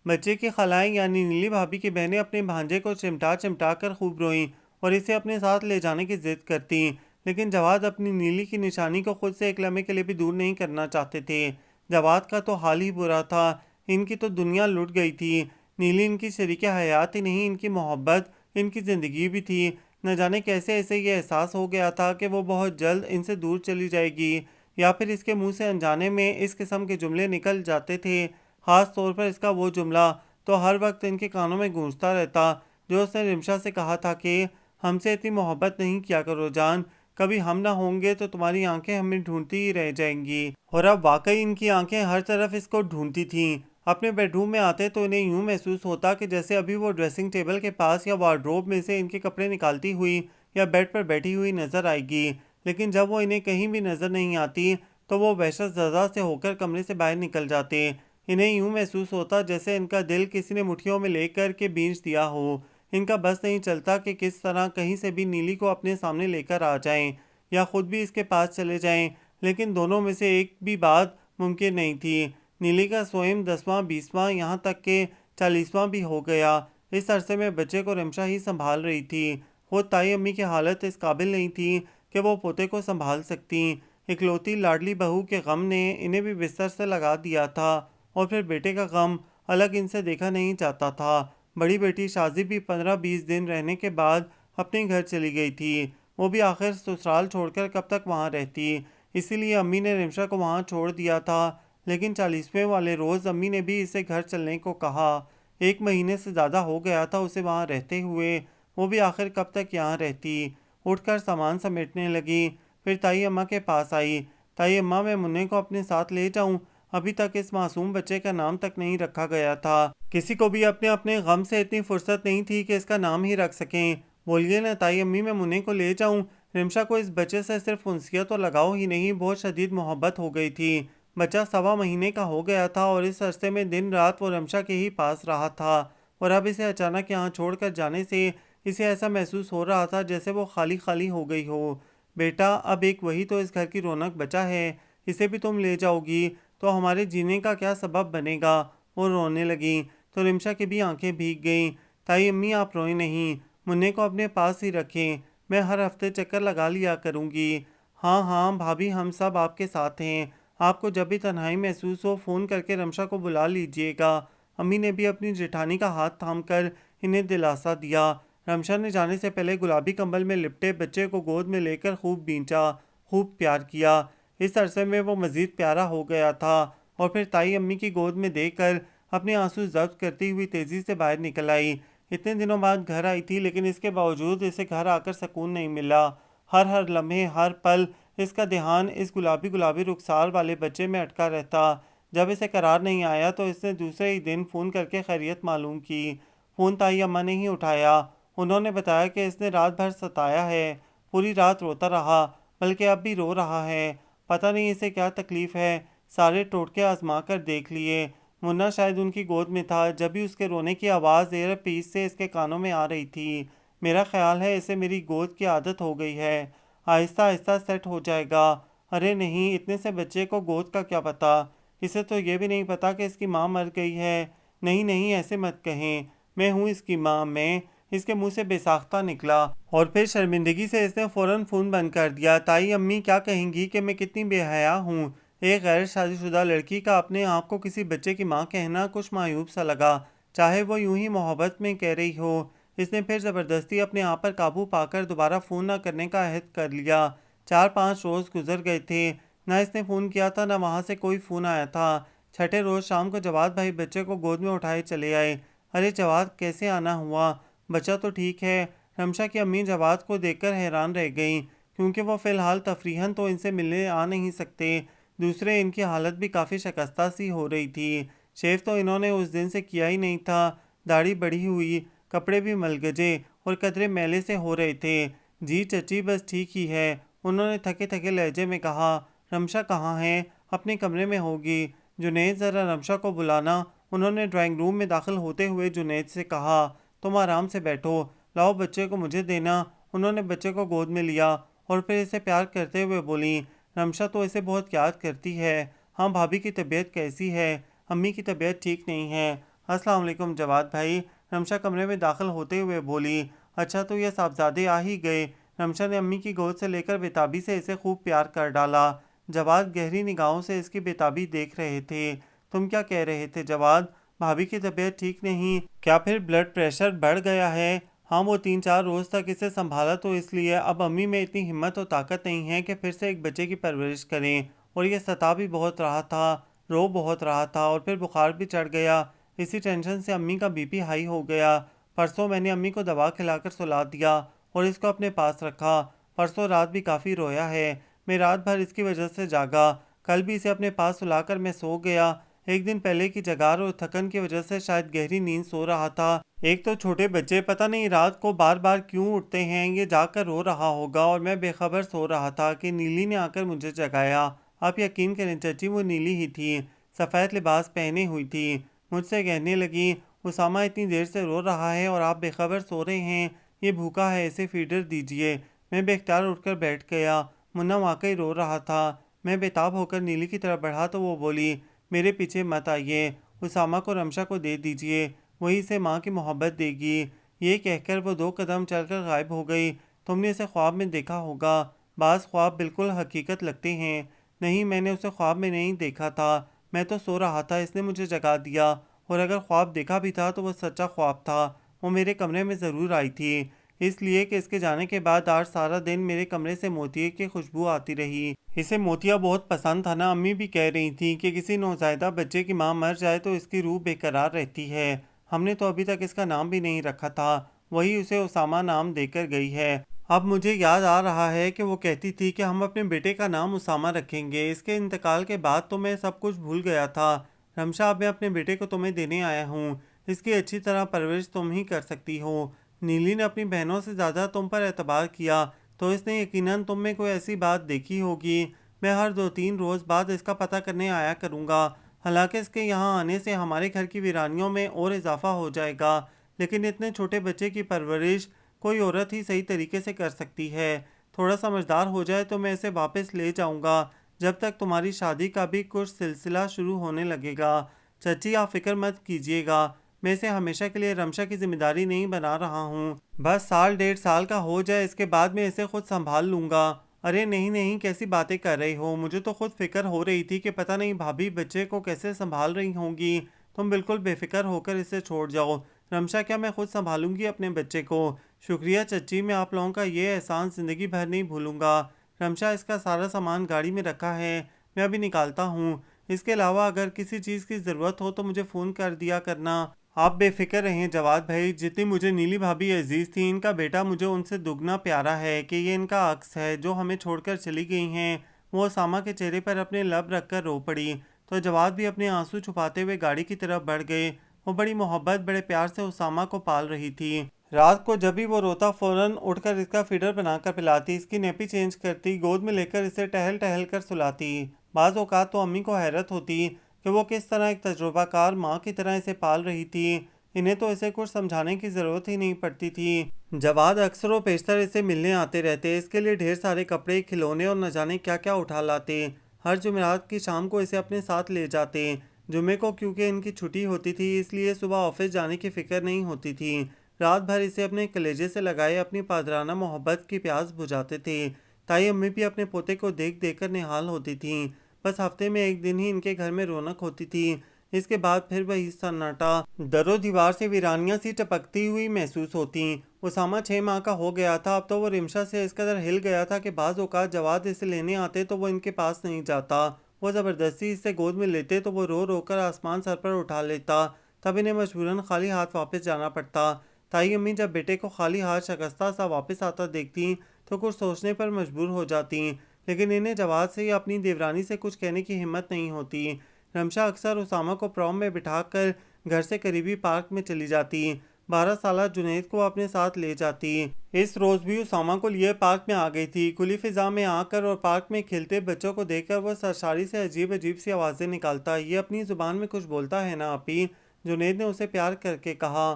بچے کی خالائیں یعنی نیلی بھابھی کی بہنیں اپنے بھانجے کو چمٹا چمٹا کر خوب روئیں اور اسے اپنے ساتھ لے جانے کی ضد کرتیں، لیکن جواد اپنی نیلی کی نشانی کو خود سے ایک لمحے کے لیے بھی دور نہیں کرنا چاہتے تھے۔ جواد کا تو حال ہی برا تھا، ان کی تو دنیا لٹ گئی تھی۔ نیلی ان کی شریک حیات ہی نہیں، ان کی محبت، ان کی زندگی بھی تھی۔ نہ جانے کیسے اسے یہ احساس ہو گیا تھا کہ وہ بہت جلد ان سے دور چلی جائے گی، یا پھر اس کے منہ سے انجانے میں اس قسم کے جملے نکل جاتے تھے، خاص طور پر اس کا وہ جملہ تو ہر وقت ان کے کانوں میں گونجتا رہتا جو اس نے رمشا سے کہا تھا کہ ہم سے اتنی محبت نہیں کیا کرو جان، کبھی ہم نہ ہوں گے تو تمہاری آنکھیں ہمیں ڈھونڈتی ہی رہ جائیں گی۔ اور اب واقعی ان کی آنکھیں ہر طرف اس کو ڈھونڈتی تھیں۔ اپنے بیڈ روم میں آتے تو انہیں یوں محسوس ہوتا کہ جیسے ابھی وہ ڈریسنگ ٹیبل کے پاس یا وارڈروب میں سے ان کے کپڑے نکالتی ہوئی یا بیڈ پر بیٹھی ہوئی نظر آئے گی، لیکن جب وہ انہیں کہیں بھی نظر نہیں آتی تو وہ وحشت زدہ سے ہو کر کمرے سے باہر نکل جاتے۔ انہیں یوں محسوس ہوتا جیسے ان کا دل کسی نے مٹھیوں میں لے کر کے بھینچ دیا ہو۔ ان کا بس نہیں چلتا کہ کس طرح کہیں سے بھی نیلی کو اپنے سامنے لے کر آ جائیں یا خود بھی اس کے پاس چلے جائیں، لیکن دونوں میں سے ایک بھی بات ممکن نہیں تھی۔ نیلی کا سوئم 10واں 20واں یہاں تک کہ 40واں بھی ہو گیا۔ اس عرصے میں بچے کو رمشا ہی سنبھال رہی تھی۔ خود تائی امی کی حالت اس قابل نہیں تھی کہ وہ پوتے کو سنبھال سکتیں۔ اکلوتی لاڈلی بہو کے غم نے انہیں بھی بستر سے لگا دیا تھا، اور پھر بیٹے کا غم الگ ان سے دیکھا نہیں جاتا تھا۔ بڑی بیٹی شازی بھی 15-20 دن رہنے کے بعد اپنے گھر چلی گئی تھی۔ وہ بھی آخر سسرال چھوڑ کر کب تک وہاں رہتی، اسی لیے امی نے رمشا کو وہاں چھوڑ دیا تھا، لیکن 40ویں والے روز امی نے بھی اسے گھر چلنے کو کہا۔ 1 مہینے سے زیادہ ہو گیا تھا اسے وہاں رہتے ہوئے، وہ بھی آخر کب تک یہاں رہتی۔ اٹھ کر سامان سمیٹنے لگی، پھر تائی اماں کے پاس آئی۔ تائی اماں میں منع کو اپنے ساتھ لے جاؤں؟ ابھی تک اس معصوم بچے کا نام تک نہیں رکھا گیا تھا۔ کسی کو بھی اپنے غم سے اتنی فرصت نہیں تھی کہ اس کا نام ہی رکھ سکیں۔ بولیے نا تائی امی، میں منع کو لے جاؤں؟ رمشا کو اس بچے سے صرف انسیت اور لگاؤ ہی نہیں، بہت شدید محبت ہو گئی تھی۔ بچہ 1.25 مہینے کا ہو گیا تھا اور اس عرصے میں دن رات وہ رمشا کے ہی پاس رہا تھا، اور اب اسے اچانک یہاں چھوڑ کر جانے سے اسے ایسا محسوس ہو رہا تھا جیسے وہ خالی خالی ہو گئی ہو۔ بیٹا، اب ایک وہی تو اس گھر کی رونق بچا ہے، اسے بھی تم لے جاؤ گی تو ہمارے جینے کا کیا سبب بنے گا؟ وہ رونے لگیں تو رمشا کی بھی آنکھیں بھیگ گئیں۔ تائی امی، آپ روئیں نہیں، منع کو اپنے پاس ہی رکھیں، میں ہر ہفتے چکر لگا لیا کروں گی۔ ہاں ہاں بھابھی، ہم سب آپ کے ساتھ ہیں، آپ کو جب بھی تنہائی محسوس ہو فون کر کے رمشا کو بلا لیجئے گا۔ امی نے بھی اپنی جیٹھانی کا ہاتھ تھام کر انہیں دلاسا دیا۔ رمشا نے جانے سے پہلے گلابی کمبل میں لپٹے بچے کو گود میں لے کر خوب بھینچا، خوب پیار کیا۔ اس عرصے میں وہ مزید پیارا ہو گیا تھا، اور پھر تائی امی کی گود میں دے کر اپنے آنسو ضبط کرتی ہوئی تیزی سے باہر نکل آئی۔ اتنے دنوں بعد گھر آئی تھی، لیکن اس کے باوجود اسے گھر آ کر سکون نہیں ملا۔ ہر لمحے، ہر پل اس کا دھیان اس گلابی رخسار والے بچے میں اٹکا رہتا۔ جب اسے قرار نہیں آیا تو اس نے دوسرے ہی دن فون کر کے خیریت معلوم کی۔ فون تائی اماں نے ہی اٹھایا۔ انہوں نے بتایا کہ اس نے رات بھر ستایا ہے، پوری رات روتا رہا، بلکہ اب بھی رو رہا ہے، پتہ نہیں اسے کیا تکلیف ہے۔ سارے ٹوٹکے آزما کر دیکھ لیے، منا شاید ان کی گود میں تھا، جب بھی اس کے رونے کی آواز زیر پیش سے اس کے کانوں میں آ رہی تھی۔ میرا خیال ہے اسے میری گود کی عادت ہو گئی ہے، آہستہ آہستہ سیٹ ہو جائے گا۔ ارے نہیں، اتنے سے بچے کو گود کا کیا پتا، اسے تو یہ بھی نہیں پتا کہ اس کی ماں مر گئی ہے۔ نہیں نہیں، ایسے مت کہیں، میں ہوں اس کی ماں، میں، اس کے منہ سے بے ساختہ نکلا، اور پھر شرمندگی سے اس نے فوراً فون بند کر دیا۔ تائی امی کیا کہیں گی کہ میں کتنی بے حیا ہوں؟ ایک غیر شادی شدہ لڑکی کا اپنے آپ کو کسی بچے کی ماں کہنا کچھ معیوب سا لگا، چاہے وہ یوں ہی محبت میں کہہ رہی ہو۔ اس نے پھر زبردستی اپنے آپ پر قابو پا کر دوبارہ فون نہ کرنے کا عہد کر لیا۔ 4-5 روز گزر گئے تھے، نہ اس نے فون کیا تھا، نہ وہاں سے کوئی فون آیا تھا۔ 6ٹھے روز شام کو جواد بھائی بچے کو گود میں اٹھائے چلے آئے۔ ارے جواد، کیسے آنا ہوا؟ بچہ تو ٹھیک ہے؟ رمشا کی امی جواد کو دیکھ کر حیران رہ گئیں، کیونکہ وہ فی الحال تفریحاً تو ان سے ملنے آ نہیں سکتے، دوسرے ان کی حالت بھی کافی شکستہ سی ہو رہی تھی۔ شیو تو انہوں نے اس دن سے کیا ہی نہیں تھا، داڑھی بڑھی ہوئی، کپڑے بھی ملگجے اور قدرے میلے سے ہو رہے تھے۔ جی چچی بس ٹھیک ہی ہے، انہوں نے تھکے تھکے لہجے میں کہا۔ رمشا کہاں ہے؟ اپنے کمرے میں ہوگی۔ جنید ذرا رمشا کو بلانا۔ انہوں نے ڈرائنگ روم میں داخل ہوتے ہوئے جنید سے کہا۔ تم آرام سے بیٹھو، لاؤ بچے کو مجھے دینا۔ انہوں نے بچے کو گود میں لیا اور پھر اسے پیار کرتے ہوئے بولی، رمشا تو اسے بہت یاد کرتی ہے۔ ہاں بھابھی کی طبیعت کیسی ہے؟ امی کی طبیعت ٹھیک نہیں ہے۔ السلام علیکم جواد بھائی، رمشا کمرے میں داخل ہوتے ہوئے بولی۔ اچھا تو یہ صاحبزادے آ ہی گئے۔ رمشا نے امی کی گود سے لے کر بےتابی سے اسے خوب پیار کر ڈالا۔ جواد گہری نگاہوں سے اس کی بےتابی دیکھ رہے تھے۔ تم کیا کہہ رہے تھے جواد؟ بھابھی کی طبیعت ٹھیک نہیں؟ کیا پھر بلڈ پریشر بڑھ گیا ہے؟ ہاں وہ 3-4 روز تک اسے سنبھالا تو اس لیے اب امی میں اتنی ہمت و طاقت نہیں ہے کہ پھر سے ایک بچے کی پرورش کریں، اور یہ ستا بھی بہت رہا تھا، رو بہت رہا تھا، اور پھر بخار بھی چڑھ گیا۔ اسی ٹینشن سے امی کا بی پی ہائی ہو گیا۔ پرسوں میں نے امی کو دوا کھلا کر سلا دیا اور اس کو اپنے پاس رکھا۔ پرسوں رات بھی کافی رویا ہے، میں رات بھر اس کی وجہ سے جاگا۔ کل بھی اسے اپنے پاس سلا کر میں سو گیا۔ ایک دن پہلے کی جگار اور تھکن کی وجہ سے شاید گہری نیند سو رہا تھا۔ ایک تو چھوٹے بچے پتہ نہیں رات کو بار بار کیوں اٹھتے ہیں، یہ جا کر رو رہا ہوگا اور میں بے خبر سو رہا تھا کہ نیلی نے آ کر مجھے جگایا۔ آپ یقین کریں چچی وہ نیلی ہی تھی، سفید لباس پہنے ہوئی تھی۔ مجھ سے کہنے لگی، اسامہ اتنی دیر سے رو رہا ہے اور آپ بے خبر سو رہے ہیں، یہ بھوکا ہے اسے فیڈر دیجیے۔ میں بے اختیار اٹھ کر بیٹھ گیا۔ منا واقعی رو رہا تھا۔ میں بےتاب ہو کر نیلی کی طرف بڑھا تو وہ بولی، میرے پیچھے مت آئیے، اسامہ کو رمشا کو دے دیجیے، وہی سے ماں کی محبت دے گی۔ یہ کہہ کر وہ 2 قدم چل کر غائب ہو گئی۔ تم نے اسے خواب میں دیکھا ہوگا، بعض خواب بالکل حقیقت لگتے ہیں۔ نہیں میں نے اسے خواب میں نہیں دیکھا تھا، میں تو سو رہا تھا، اس نے مجھے جگا دیا، اور اگر خواب دیکھا بھی تھا تو وہ سچا خواب تھا۔ وہ میرے کمرے میں ضرور آئی تھی، اس لیے کہ اس کے جانے کے بعد آج سارا دن میرے کمرے سے موتیے کی خوشبو آتی رہی۔ اسے موتیا بہت پسند تھا نا، امی بھی کہہ رہی تھی کہ کسی نوزائیدہ بچے کی ماں مر جائے تو اس کی روح بے قرار رہتی ہے۔ ہم نے تو ابھی تک اس کا نام بھی نہیں رکھا تھا، وہی اسے اسامہ نام دے کر گئی ہے۔ اب مجھے یاد آ رہا ہے کہ وہ کہتی تھی کہ ہم اپنے بیٹے کا نام اسامہ رکھیں گے۔ اس کے انتقال کے بعد تو میں سب کچھ بھول گیا تھا۔ رمشا اب میں اپنے بیٹے کو تمہیں دینے آیا ہوں، اس کی اچھی طرح پرورش تم ہی کر سکتی ہو۔ نیلی نے اپنی بہنوں سے زیادہ تم پر اعتبار کیا تو اس نے یقیناً تم میں کوئی ایسی بات دیکھی ہوگی۔ میں ہر 2-3 روز بعد اس کا پتہ کرنے آیا کروں گا، حالانکہ اس کے یہاں آنے سے ہمارے گھر کی ویرانیوں میں اور اضافہ ہو جائے گا، لیکن اتنے چھوٹے بچے کی پرورش کوئی عورت ہی صحیح طریقے سے کر سکتی ہے۔ تھوڑا سمجھدار ہو جائے تو میں اسے واپس لے جاؤں گا، جب تک تمہاری شادی کا بھی کچھ سلسلہ شروع ہونے لگے گا۔ چچی آپ فکر مت کیجیے گا، میں اسے ہمیشہ کے لیے رمشا کی ذمہ داری نہیں بنا رہا ہوں، بس 1.5 سال کا ہو جائے، اس کے بعد میں اسے خود سنبھال لوں گا۔ ارے نہیں نہیں، کیسی باتیں کر رہے ہو، مجھے تو خود فکر ہو رہی تھی کہ پتہ نہیں بھابھی بچے کو کیسے سنبھال رہی ہوں گی۔ تم بالکل بے فکر ہو کر اسے چھوڑ جاؤ رمشا، کیا میں خود سنبھالوں گی اپنے بچے کو؟ شکریہ چچی، میں آپ لوگوں کا یہ احسان زندگی بھر نہیں بھولوں گا۔ رمشا اس کا سارا سامان گاڑی میں رکھا ہے، میں ابھی نکالتا ہوں، اس کے علاوہ اگر کسی چیز کی ضرورت ہو تو مجھے فون کر دیا کرنا۔ آپ بے فکر رہیں جواد بھائی، جتنی مجھے نیلی بھابھی عزیز تھی، ان کا بیٹا مجھے ان سے دگنا پیارا ہے کہ یہ ان کا عکس ہے جو ہمیں چھوڑ کر چلی گئی ہیں۔ وہ اسامہ کے چہرے پر اپنے لب رکھ کر رو پڑی تو جواد بھی اپنے آنسو چھپاتے ہوئے گاڑی کی طرف بڑھ گئے۔ وہ بڑی محبت بڑے پیار سے اسامہ کو پال رہی تھی۔ رات کو جب بھی وہ روتا فوراً اٹھ کر اس کا فیڈر بنا کر پلاتی، اس کی نیپی چینج کرتی، گود میں لے کر اسے ٹہل ٹہل کر سلاتی۔ بعض اوقات تو امی کو حیرت ہوتی کہ وہ کس طرح ایک تجربہ کار ماں کی طرح اسے پال رہی تھی، انہیں تو اسے کچھ سمجھانے کی ضرورت ہی نہیں پڑتی تھی۔ جواد اکثر و بیشتر اسے ملنے آتے رہتے، اس کے لیے ڈھیر سارے کپڑے، کھلونے اور نہ جانے کیا کیا اٹھا لاتے۔ ہر جمعرات کی شام کو اسے اپنے ساتھ لے جاتے۔ جمعے کو کیونکہ ان کی چھٹی ہوتی تھی اس لیے صبح آفس جانے کی فکر نہیں ہوتی تھی۔ رات بھر اسے اپنے کلیجے سے لگائے اپنی پادرانہ محبت کی پیاس بجھاتے تھے۔ تائی امی بھی اپنے پوتے کو دیکھ دیکھ کر نہال ہوتی تھیں۔ بس ہفتے میں ایک دن ہی ان کے گھر میں رونق ہوتی تھی، اس کے بعد پھر وہی سناٹا، در و دیوار سے ویرانیاں سی ٹپکتی ہوئی محسوس ہوتیں۔ اسامہ 6 ماہ کا ہو گیا تھا، اب تو وہ رمشا سے اس قدر ہل گیا تھا کہ بعض اوقات جواد اسے لینے آتے تو وہ ان کے پاس نہیں جاتا، وہ زبردستی اسے گود میں لیتے تو وہ رو رو کر آسمان سر پر اٹھا لیتا، تب انہیں مجبوراً خالی ہاتھ واپس جانا پڑتا۔ تائی امی جب بیٹے کو خالی ہاتھ شکستہ سا واپس آتا دیکھتی تو کچھ سوچنے پر مجبور ہو جاتی، لیکن انہیں جواد سے یا اپنی دیورانی سے کچھ کہنے کی ہمت نہیں ہوتی۔ رمشا اکثر اسامہ کو پروم میں بٹھا کر گھر سے قریبی پارک میں چلی جاتی، 12 سالہ جنید کو اپنے ساتھ لے جاتی۔ اس روز بھی اسامہ کو لیے پارک میں آ گئی تھی۔ کھلی فضا میں آ کر اور پارک میں کھیلتے بچوں کو دیکھ کر وہ سرساری سے عجیب عجیب سی آوازیں نکالتا۔ یہ اپنی زبان میں کچھ بولتا ہے نا آپی؟ جنید نے اسے پیار کر کے کہا۔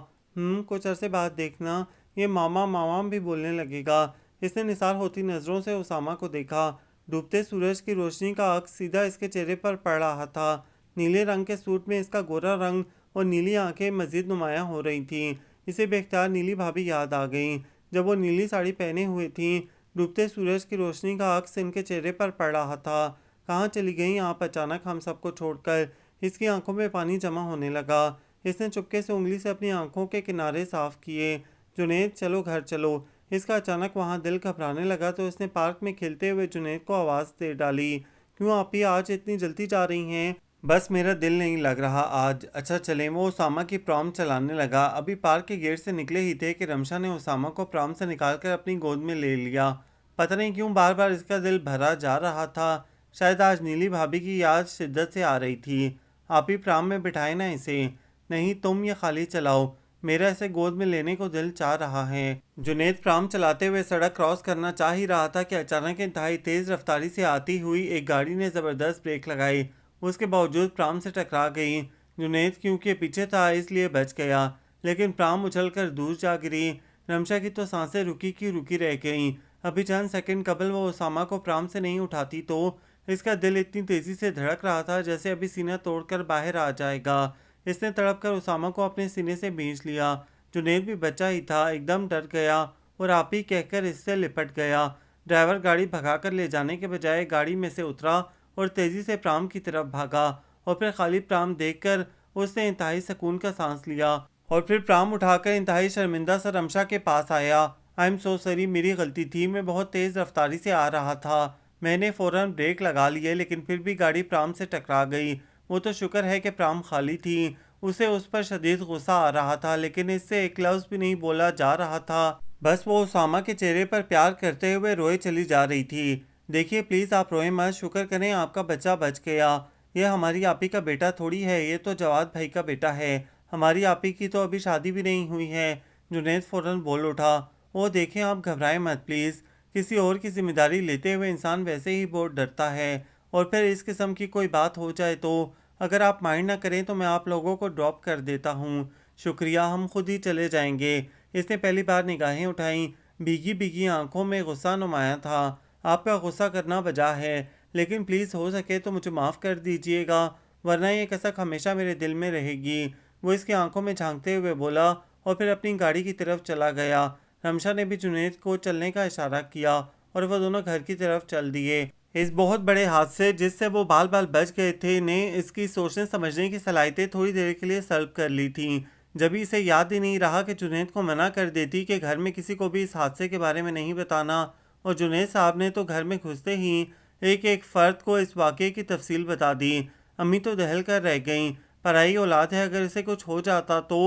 کچھ عرصے بعد دیکھنا یہ ماما ماما بھی بولنے لگے گا۔ اس نے نثار ہوتی نظروں سے اسامہ کو دیکھا۔ ڈوبتے سورج کی روشنی کا عکس سیدھا اس کے چہرے پر پڑ رہا تھا۔ نیلے رنگ کے سوٹ میں اس کا گورا رنگ اور نیلی آنکھیں مزید نمایاں ہو رہی تھیں۔ اسے بے اختیار نیلی بھابھی یاد آ گئیں جب وہ نیلی ساڑی پہنے ہوئے تھیں۔ ڈوبتے سورج کی روشنی کا عکس ان کے چہرے پر پڑ رہا تھا۔ کہاں چلی گئیں آپ اچانک ہم سب کو چھوڑ کر؟ اس کی آنکھوں میں پانی جمع ہونے لگا۔ اس نے چپکے سے انگلی سے اپنی آنکھوں کے کنارے صاف کیے۔ جنید چلو گھر چلو۔ اس کا اچانک وہاں دل گھبرانے لگا تو اس نے پارک میں کھیلتے ہوئے جنید کو آواز دے ڈالی۔ کیوں آپی آج اتنی جلدی جا رہی ہیں؟ بس میرا دل نہیں لگ رہا آج۔ اچھا چلیں۔ وہ اسامہ کی پرام چلانے لگا۔ ابھی پارک کے گیٹ سے نکلے ہی تھے کہ رمشا نے اسامہ کو پرام سے نکال کر اپنی گود میں لے لیا۔ پتہ نہیں کیوں بار بار اس کا دل بھرا جا رہا تھا۔ شاید آج نیلی بھابھی کی یاد شدت سے آ رہی تھی۔ آپی پرام میں بٹھائے نا اسے۔ نہیں تم یہ خالی چلاؤ، میرا اسے گود میں لینے کو دل چاہ رہا ہے۔ جنید پرام چلاتے ہوئے سڑک کراس کرنا چاہ ہی رہا تھا کہ اچانک انتہائی تیز رفتاری سے آتی ہوئی ایک گاڑی نے زبردست بریک لگائی۔ اس کے باوجود پرام سے ٹکرا گئی۔ جنید کیونکہ پیچھے تھا اس لیے بچ گیا، لیکن پرام اچھل کر دور جا گری۔ رمشا کی تو سانسیں رکی کی رکی رہ گئیں۔ ابھی چند سیکنڈ قبل وہ اسامہ کو پرام سے نہیں اٹھاتی تو اس کا دل اتنی تیزی سے دھڑک رہا تھا جیسے ابھی سینہ توڑ کر باہر آ جائے گا۔ اس نے تڑپ کر اسامہ کو اپنے سینے سے بھینچ لیا۔ جنید بھی بچہ ہی تھا، ایک دم ڈر گیا اور آپی کہہ کر اس سے لپٹ گیا۔ ڈرائیور گاڑی بھگا کر لے جانے کے بجائے گاڑی میں سے اترا اور تیزی سے پرام کی طرف بھاگا، اور پھر خالی پرام دیکھ کر اس نے انتہائی سکون کا سانس لیا اور پھر پرام اٹھا کر انتہائی شرمندہ سا رمشا کے پاس آیا۔ آئی ایم سو سوری، میری غلطی تھی، میں بہت تیز رفتاری سے آ رہا تھا۔ میں نے فوراً بریک لگا لیے لیکن پھر بھی گاڑی پرام سے ٹکرا گئی۔ وہ تو شکر ہے کہ پرام خالی تھی۔ اسے اس پر شدید غصہ آ رہا تھا لیکن اس سے ایک لفظ بھی نہیں بولا جا رہا تھا۔ بس وہ اسامہ کے چہرے پر پیار کرتے ہوئے روئے چلی جا رہی تھی۔ دیکھیے پلیز آپ روئیں مت، شکر کریں آپ کا بچہ بچ گیا۔ یہ ہماری آپی کا بیٹا تھوڑی ہے، یہ تو جواد بھائی کا بیٹا ہے۔ ہماری آپی کی تو ابھی شادی بھی نہیں ہوئی ہے۔ جنید فوراً بول اٹھا۔ وہ دیکھیں آپ گھبرائیں مت پلیز۔ کسی اور کی ذمہ داری لیتے ہوئے انسان ویسے ہی بہت ڈرتا ہے، اور پھر اس قسم کی کوئی بات ہو جائے تو اگر آپ مائنڈ نہ کریں تو میں آپ لوگوں کو ڈراپ کر دیتا ہوں۔ شکریہ، ہم خود ہی چلے جائیں گے۔ اس نے پہلی بار نگاہیں اٹھائیں۔ بھیگی بھیگی آنکھوں میں غصہ نمایاں تھا۔ آپ کا غصہ کرنا بجا ہے، لیکن پلیز ہو سکے تو مجھے معاف کر دیجئے گا، ورنہ یہ کسک ہمیشہ میرے دل میں رہے گی۔ وہ اس کی آنکھوں میں جھانکتے ہوئے بولا اور پھر اپنی گاڑی کی طرف چلا گیا۔ رمشا نے بھی جنید کو چلنے کا اشارہ کیا اور وہ دونوں گھر کی طرف چل دیے۔ اس بہت بڑے حادثے جس سے وہ بال بال بچ گئے تھے نے اس کی سوچنے سمجھنے کی صلاحیتیں تھوڑی دیر کے لیے سلب کر لی تھیں۔ جبھی اسے یاد ہی نہیں رہا کہ جنید کو منع کر دیتی کہ گھر میں کسی کو بھی اس حادثے کے بارے میں نہیں بتانا، اور جنید صاحب نے تو گھر میں گھستے ہی ایک ایک فرد کو اس واقعے کی تفصیل بتا دی۔ امی تو دہل کر رہ گئیں۔ پرائی اولاد ہے، اگر اسے کچھ ہو جاتا تو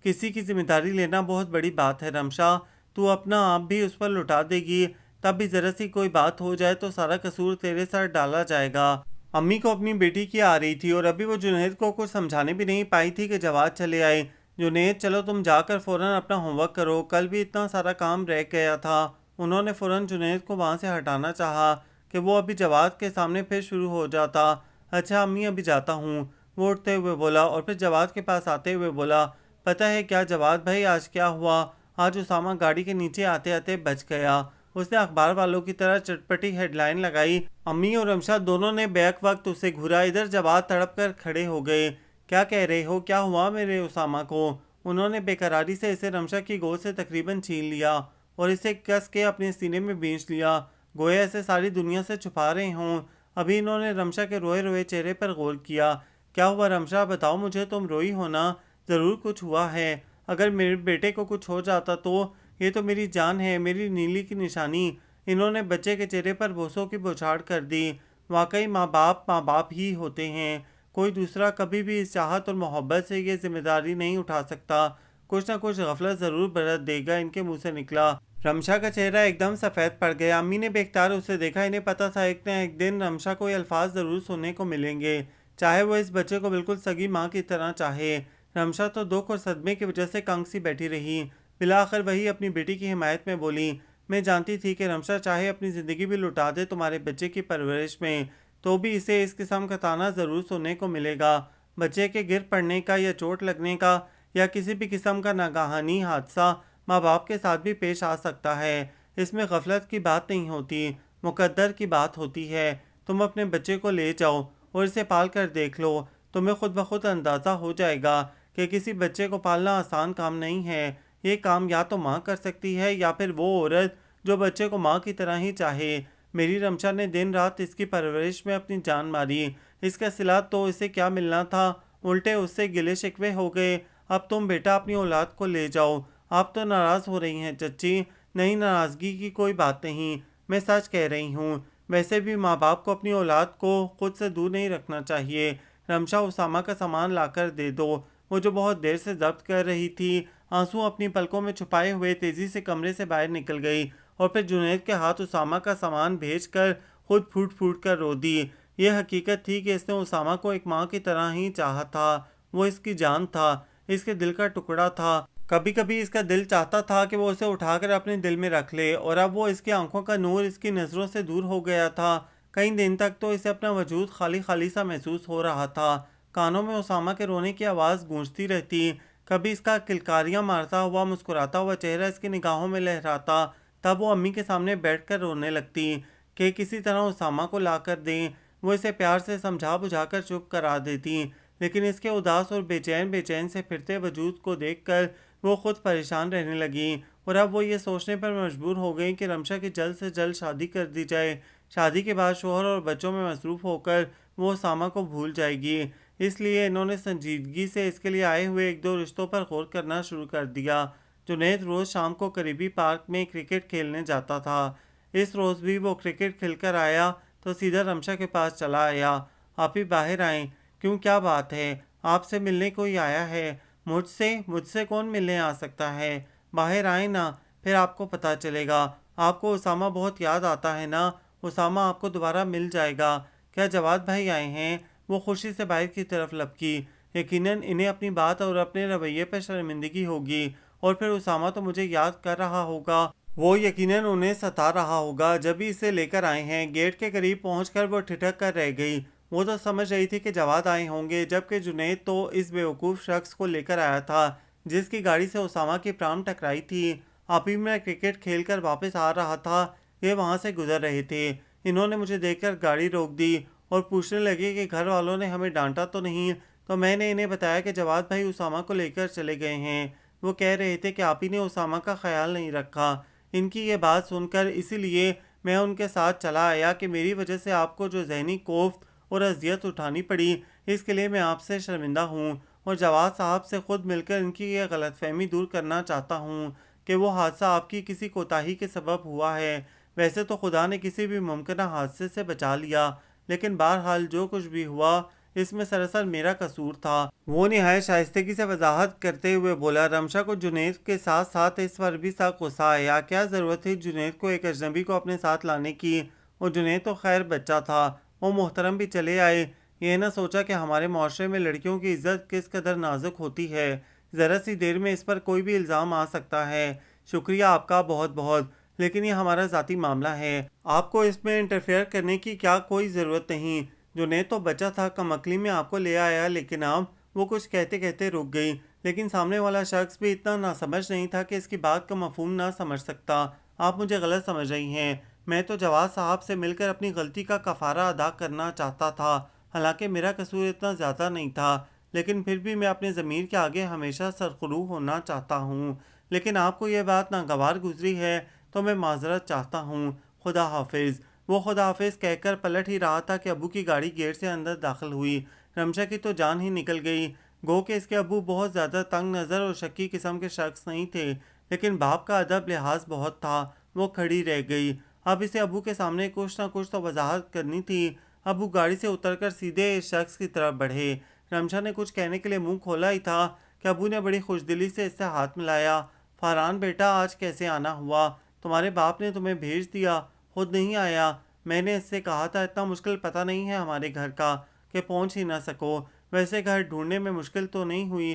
کسی کی ذمہ داری لینا بہت بڑی بات ہے رمشا۔ تو اپنا آپ بھی اس پر لٹا دے گی، تب بھی ذرا سی کوئی بات ہو جائے تو سارا قصور تیرے سر ڈالا جائے گا۔ امی کو اپنی بیٹی کی آ رہی تھی اور ابھی وہ جنید کو کچھ سمجھانے بھی نہیں پائی تھی کہ جواد چلے آئے۔ جنید چلو تم جا کر فوراً اپنا ہوم ورک کرو، کل بھی اتنا سارا کام رہ گیا تھا۔ انہوں نے فوراً جنید کو وہاں سے ہٹانا چاہا کہ وہ ابھی جواد کے سامنے پھر شروع ہو جاتا۔ اچھا امی ابھی جاتا ہوں، وہ اٹھتے ہوئے بولا، اور پھر جواد کے پاس آتے ہوئے بولا، پتہ ہے کیا جواد بھائی آج کیا ہوا؟ آج اسامہ گاڑی کے نیچے آتے آتے بچ گیا۔ اس نے اخبار والوں کی طرح چٹپٹی ہیڈ لائن لگائی۔ امی اور رمشا دونوں نے بیک وقت اسے گھورا۔ ادھر جواد تڑپ کر کھڑے ہو گئے۔ کیا کہہ رہے ہو؟ کیا ہوا میرے اسامہ کو؟ انہوں نے بے قراری سے اسے رمشا کی گود سے تقریباً چھین لیا اور اسے کس کے اپنے سینے میں بھینچ لیا، گویا اسے ساری دنیا سے چھپا رہے ہوں۔ ابھی انہوں نے رمشا کے روئے روئے چہرے پر غور کیا۔ کیا ہوا رمشا؟ بتاؤ مجھے، تم روئی ہو نا؟ ضرور کچھ ہوا ہے۔ اگر میرے بیٹے کو کچھ ہو جاتا تو یہ تو میری جان ہے، میری نیلی کی نشانی۔ انہوں نے بچے کے چہرے پر بوسوں کی بوچھاڑ کر دی۔ واقعی ماں باپ ہی ہوتے ہیں، کوئی دوسرا کبھی بھی اس چاہت اور محبت سے یہ ذمہ داری نہیں اٹھا سکتا۔ کچھ نہ کچھ غفلت ضرور برت دے گا، ان کے منہ سے نکلا۔ رمشا کا چہرہ ایک دم سفید پڑ گیا۔ امی نے بے اختیار اسے دیکھا۔ انہیں پتا تھا ایک نہ ایک دن رمشا کو یہ الفاظ ضرور سننے کو ملیں گے، چاہے وہ اس بچے کو بالکل سگی ماں کی طرح چاہے۔ رمشا تو دکھ اور صدمے کی وجہ سے کنگ سی بیٹھی رہی۔ بالآخر وہی اپنی بیٹی کی حمایت میں بولی، میں جانتی تھی کہ رمشا چاہے اپنی زندگی بھی لٹا دے تمہارے بچے کی پرورش میں تو بھی اسے اس قسم کا تانا ضرور سننے کو ملے گا۔ بچے کے گر پڑنے کا یا چوٹ لگنے کا یا کسی بھی قسم کا ناگہانی حادثہ ماں باپ کے ساتھ بھی پیش آ سکتا ہے۔ اس میں غفلت کی بات نہیں ہوتی، مقدر کی بات ہوتی ہے۔ تم اپنے بچے کو لے جاؤ اور اسے پال کر دیکھ لو، تمہیں خود بخود اندازہ ہو جائے گا کہ کسی بچے کو پالنا آسان کام نہیں ہے۔ یہ کام یا تو ماں کر سکتی ہے یا پھر وہ عورت جو بچے کو ماں کی طرح ہی چاہے۔ میری رمشا نے دن رات اس کی پرورش میں اپنی جان ماری، اس کا صلہ تو اسے کیا ملنا تھا، الٹے اس سے گلے شکوے ہو گئے۔ اب تم بیٹا اپنی اولاد کو لے جاؤ۔ آپ تو ناراض ہو رہی ہیں چچی؟ نہیں، ناراضگی کی کوئی بات نہیں، میں سچ کہہ رہی ہوں۔ ویسے بھی ماں باپ کو اپنی اولاد کو خود سے دور نہیں رکھنا چاہیے۔ رمشا، اسامہ کا سامان لا کر دے دو۔ وہ جو بہت دیر سے ضبط کر رہی تھی، آنسو اپنی پلکوں میں چھپائے ہوئے تیزی سے کمرے سے باہر نکل گئی اور پھر جنید کے ہاتھ اسامہ کا سامان بھیج کر خود پھوٹ پھوٹ کر رو دی۔ یہ حقیقت تھی کہ اس نے اسامہ کو ایک ماں کی طرح ہی چاہا تھا، وہ اس کی جان تھا، اس کے دل کا ٹکڑا تھا۔ کبھی کبھی اس کا دل چاہتا تھا کہ وہ اسے اٹھا کر اپنے دل میں رکھ لے، اور اب وہ اس کی آنکھوں کا نور اس کی نظروں سے دور ہو گیا تھا۔ کئی دن تک تو اسے اپنا وجود خالی خالی سا محسوس ہو رہا تھا۔ کانوں میں اسامہ کے رونے کی آواز گونجتی رہتی، کبھی اس کا کلکاریاں مارتا ہوا مسکراتا ہوا چہرہ اس کی نگاہوں میں لہراتا، تب وہ امی کے سامنے بیٹھ کر رونے لگتی کہ کسی طرح اسامہ کو لا کر دیں۔ وہ اسے پیار سے سمجھا بجھا کر چپ کرا دیتی، لیکن اس کے اداس اور بے چین سے پھرتے وجود کو دیکھ کر وہ خود پریشان رہنے لگی، اور اب وہ یہ سوچنے پر مجبور ہو گئی کہ رمشا کی جلد سے جلد شادی کر دی جائے۔ شادی کے بعد شوہر اور بچوں میں مصروف ہو کر وہ اسامہ کو بھول جائے گی۔ اس لیے انہوں نے سنجیدگی سے اس کے لیے آئے ہوئے ایک دو رشتوں پر غور کرنا شروع کر دیا۔ جنید روز شام کو قریبی پارک میں کرکٹ کھیلنے جاتا تھا۔ اس روز بھی وہ کرکٹ کھیل کر آیا تو سیدھا رمشا کے پاس چلا آیا۔ آپ ہی باہر آئیں، کیوں، کیا بات ہے؟ آپ سے ملنے کوئی آیا ہے؟ مجھ سے کون ملنے آ سکتا ہے؟ باہر آئیں نا، پھر آپ کو پتہ چلے گا۔ آپ کو اسامہ بہت یاد آتا ہے نا؟ اسامہ آپ کو دوبارہ مل جائے گا۔ کیا جواد بھائی آئے ہیں؟ وہ خوشی سے باہر کی طرف لپکی۔ یقیناً انہیں اپنی بات اور اپنے رویے پر شرمندگی ہوگی، اور پھر اسامہ تو مجھے یاد کر رہا ہوگا، وہ یقیناً انہیں ستا رہا ہوگا جب ہی اسے لے کر آئے ہیں۔ گیٹ کے قریب پہنچ کر وہ ٹھٹک کر رہ گئی۔ وہ تو سمجھ رہی تھی کہ جواد آئے ہوں گے، جبکہ جنید تو اس بیوقوف شخص کو لے کر آیا تھا جس کی گاڑی سے اسامہ کی پرام ٹکرائی تھی۔ ابھی میں کرکٹ کھیل کر واپس آ رہا تھا، یہ وہاں سے گزر رہے تھے، انہوں نے مجھے دیکھ کر گاڑی روک دی اور پوچھنے لگے کہ گھر والوں نے ہمیں ڈانٹا تو نہیں؟ تو میں نے انہیں بتایا کہ جواد بھائی اسامہ کو لے کر چلے گئے ہیں۔ وہ کہہ رہے تھے کہ آپ ہی نے اسامہ کا خیال نہیں رکھا۔ ان کی یہ بات سن کر اسی لیے میں ان کے ساتھ چلا آیا کہ میری وجہ سے آپ کو جو ذہنی کوفت اور اذیت اٹھانی پڑی، اس کے لیے میں آپ سے شرمندہ ہوں، اور جواد صاحب سے خود مل کر ان کی یہ غلط فہمی دور کرنا چاہتا ہوں کہ وہ حادثہ آپ کی کسی کوتاہی کے سبب ہوا ہے۔ ویسے تو خدا نے کسی بھی ممکنہ حادثے سے بچا لیا، لیکن بہرحال جو کچھ بھی ہوا اس میں سراسر میرا قصور تھا۔ وہ نہایت شائستگی سے وضاحت کرتے ہوئے بولا۔ رمشا کو جنید کے ساتھ ساتھ اس پر بھی سخت غصہ آیا۔ کیا ضرورت تھی جنید کو ایک اجنبی کو اپنے ساتھ لانے کی؟ اور جنید تو خیر بچہ تھا، وہ محترم بھی چلے آئے۔ یہ نہ سوچا کہ ہمارے معاشرے میں لڑکیوں کی عزت کس قدر نازک ہوتی ہے، ذرا سی دیر میں اس پر کوئی بھی الزام آ سکتا ہے۔ شکریہ آپ کا بہت بہت، لیکن یہ ہمارا ذاتی معاملہ ہے، آپ کو اس میں انٹرفیئر کرنے کی کیا کوئی ضرورت نہیں۔ جنید تو بچہ تھا، کم عقلی میں آپ کو لے آیا، لیکن اب وہ کچھ کہتے کہتے رک گئی، لیکن سامنے والا شخص بھی اتنا ناسمجھ نہیں تھا کہ اس کی بات کا مفہوم نہ سمجھ سکتا۔ آپ مجھے غلط سمجھ رہی ہیں، میں تو جواد صاحب سے مل کر اپنی غلطی کا کفارہ ادا کرنا چاہتا تھا، حالانکہ میرا قصور اتنا زیادہ نہیں تھا، لیکن پھر بھی میں اپنے ضمیر کے آگے ہمیشہ سرخرو ہونا چاہتا ہوں۔ لیکن آپ کو یہ بات ناگوار گزری ہے تو میں معذرت چاہتا ہوں۔ خدا حافظ۔ وہ خدا حافظ کہہ کر پلٹ ہی رہا تھا کہ ابو کی گاڑی گیٹ سے اندر داخل ہوئی۔ رمشا کی تو جان ہی نکل گئی، گو کہ اس کے ابو بہت زیادہ تنگ نظر اور شکی قسم کے شخص نہیں تھے، لیکن باپ کا ادب لحاظ بہت تھا۔ وہ کھڑی رہ گئی، اب اسے ابو کے سامنے کچھ نہ کچھ تو وضاحت کرنی تھی۔ ابو گاڑی سے اتر کر سیدھے اس شخص کی طرف بڑھے۔ رمشا نے کچھ کہنے کے لیے منہ کھولا ہی تھا کہ ابو نے بڑی خوش دلی سے اس سے ہاتھ ملایا۔ فاران بیٹا، آج کیسے آنا ہوا؟ تمہارے باپ نے تمہیں بھیج دیا، خود نہیں آیا؟ میں نے اس سے کہا تھا اتنا مشکل پتہ نہیں ہے ہمارے گھر کا کہ پہنچ ہی نہ سکو۔ ویسے گھر ڈھونڈنے میں مشکل تو نہیں ہوئی،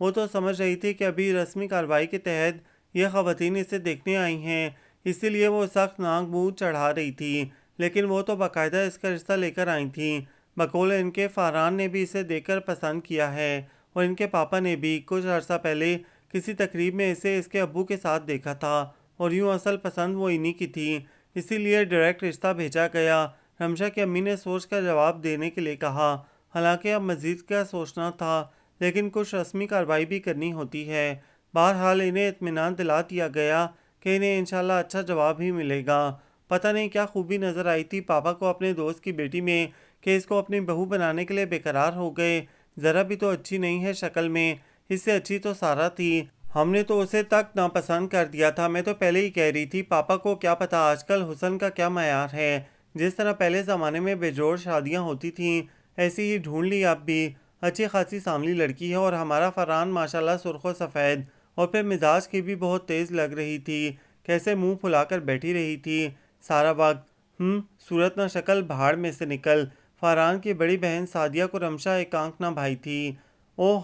وہ تو سمجھ رہی تھی کہ ابھی رسمی کارروائی کے تحت یہ خواتین اسے دیکھنے آئی ہیں، اسی لیے وہ سخت ناک منہ چڑھا رہی تھی، لیکن وہ تو باقاعدہ اس کا رشتہ لے کر آئی تھیں۔ بقول ان کے فاران نے بھی اسے دیکھ کر پسند کیا ہے، اور ان کے پاپا نے بھی کچھ عرصہ پہلے کسی تقریب میں اسے اس کے ابو کے ساتھ دیکھا تھا، اور یوں اصل پسند وہ انہی کی تھی، اسی لیے ڈائریکٹ رشتہ بھیجا گیا۔ رمشا کی امی نے سوچ کر جواب دینے کے لیے کہا، حالانکہ اب مزید کیا سوچنا تھا، لیکن کچھ رسمی کارروائی بھی کرنی ہوتی ہے۔ بہرحال انہیں اطمینان دلا دیا گیا کہ انہیں انشاءاللہ اچھا جواب ہی ملے گا۔ پتہ نہیں کیا خوبی نظر آئی تھی پاپا کو اپنے دوست کی بیٹی میں کہ اس کو اپنی بہو بنانے کے لیے بے قرار ہو گئے۔ ذرا بھی تو اچھی نہیں ہے شکل میں، اس سے اچھی تو سارا تھی، ہم نے تو اسے تک ناپسند کر دیا تھا۔ میں تو پہلے ہی کہہ رہی تھی پاپا کو کیا پتا آج کل حسن کا کیا معیار ہے، جس طرح پہلے زمانے میں بے جوڑ شادیاں ہوتی تھیں ایسی ہی ڈھونڈ لی اب بھی۔ اچھی خاصی ساملی لڑکی ہے، اور ہمارا فرحان ماشاءاللہ سرخ و سفید، اور پھر مزاج کی بھی بہت تیز لگ رہی تھی، کیسے منہ پھلا کر بیٹھی رہی تھی سارا وقت۔ صورت نہ شکل بھاڑ میں سے نکل۔ فرحان کی بڑی بہن سعدیہ کو رمشا ایک آنکھ نہ بھائی تھی۔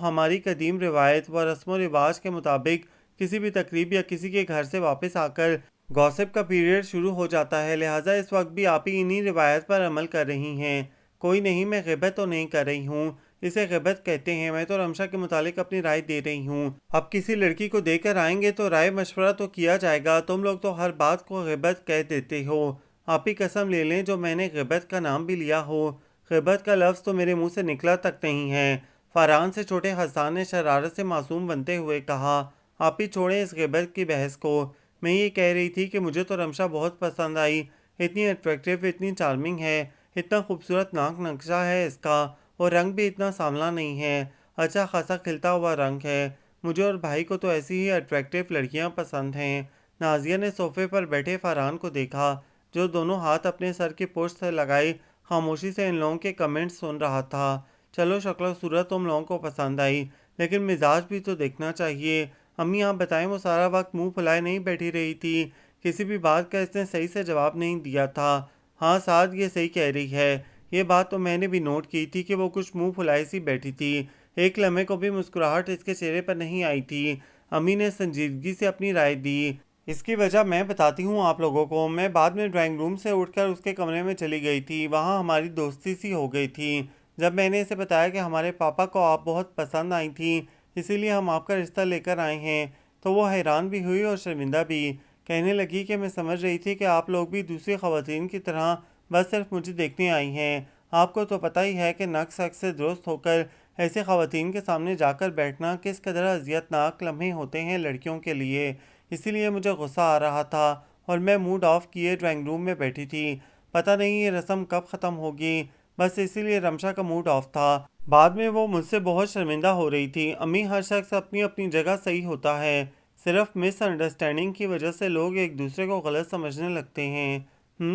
ہماری قدیم روایت و رسم و رواج کے مطابق کسی بھی تقریب یا کسی کے گھر سے واپس آ کر گوسپ کا پیریڈ شروع ہو جاتا ہے، لہٰذا اس وقت بھی آپ ہی انہی روایت پر عمل کر رہی ہیں۔ کوئی نہیں، میں غیبت تو نہیں کر رہی ہوں، اسے غیبت کہتے ہیں، میں تو رمشا کے متعلق اپنی رائے دے رہی ہوں۔ اب کسی لڑکی کو دے کر آئیں گے تو رائے مشورہ تو کیا جائے گا، تم لوگ تو ہر بات کو غیبت کہہ دیتے ہو۔ آپ ہی قسم لے لیں جو میں نے غیبت کا نام بھی لیا ہو، غیبت کا لفظ تو میرے منہ سے نکلا تک نہیں ہے۔ فرحان سے چھوٹے حسان نے شرارت سے معصوم بنتے ہوئے کہا، آپ ہی چھوڑیں اس غیبت کی بحث کو، میں یہ کہہ رہی تھی کہ مجھے تو رمشا بہت پسند آئی، اتنی اٹریکٹیو، اتنی چارمنگ ہے، اتنا خوبصورت ناک نقشہ ہے اس کا، اور رنگ بھی اتنا ساملا نہیں ہے، اچھا خاصا کھلتا ہوا رنگ ہے۔ مجھے اور بھائی کو تو ایسی ہی اٹریکٹیو لڑکیاں پسند ہیں۔ نازیہ نے صوفے پر بیٹھے فرحان کو دیکھا، جو دونوں ہاتھ اپنے سر کی پشت سے لگائے خاموشی سے ان لوگوں کے کمنٹس سن رہا تھا۔ چلو شکل و صورت تم لوگوں کو پسند آئی، لیکن مزاج بھی تو دیکھنا چاہیے۔ امی آپ بتائیں، وہ سارا وقت منہ پھلائے نہیں بیٹھی رہی تھی، کسی بھی بات کا اس نے صحیح سے جواب نہیں دیا تھا۔ ہاں سعد یہ صحیح کہہ رہی ہے، یہ بات تو میں نے بھی نوٹ کی تھی کہ وہ کچھ منہ پھلائے سی بیٹھی تھی، ایک لمحے کو بھی مسکراہٹ اس کے چہرے پر نہیں آئی تھی۔ امی نے سنجیدگی سے اپنی رائے دی، اس کی وجہ میں بتاتی ہوں آپ لوگوں کو۔ میں بعد میں ڈرائنگ روم سے اٹھ کر اس کے کمرے میں چلی گئی تھی، وہاں ہماری دوستی سی ہو گئی تھی۔ جب میں نے اسے بتایا کہ ہمارے پاپا کو آپ بہت پسند آئی تھیں، اسی لیے ہم آپ کا رشتہ لے کر آئے ہیں، تو وہ حیران بھی ہوئی اور شرمندہ بھی، کہنے لگی کہ میں سمجھ رہی تھی کہ آپ لوگ بھی دوسری خواتین کی طرح بس صرف مجھے دیکھنے آئی ہیں۔ آپ کو تو پتہ ہی ہے کہ نقص حق سے درست ہو کر ایسے خواتین کے سامنے جا کر بیٹھنا کس قدر اذیت ناک لمحے ہوتے ہیں لڑکیوں کے لیے، اسی لیے مجھے غصہ آ رہا تھا اور میں موڈ آف کیے ڈرائنگ روم میں بیٹھی تھی۔ پتہ نہیں یہ رسم کب ختم ہوگی، بس اسی لیے رمشا کا موڈ آف تھا۔ بعد میں وہ مجھ سے بہت شرمندہ ہو رہی تھی۔ امی ہر شخص اپنی اپنی جگہ صحیح ہوتا ہے، صرف مس انڈرسٹینڈنگ کی وجہ سے لوگ ایک دوسرے کو غلط سمجھنے لگتے ہیں۔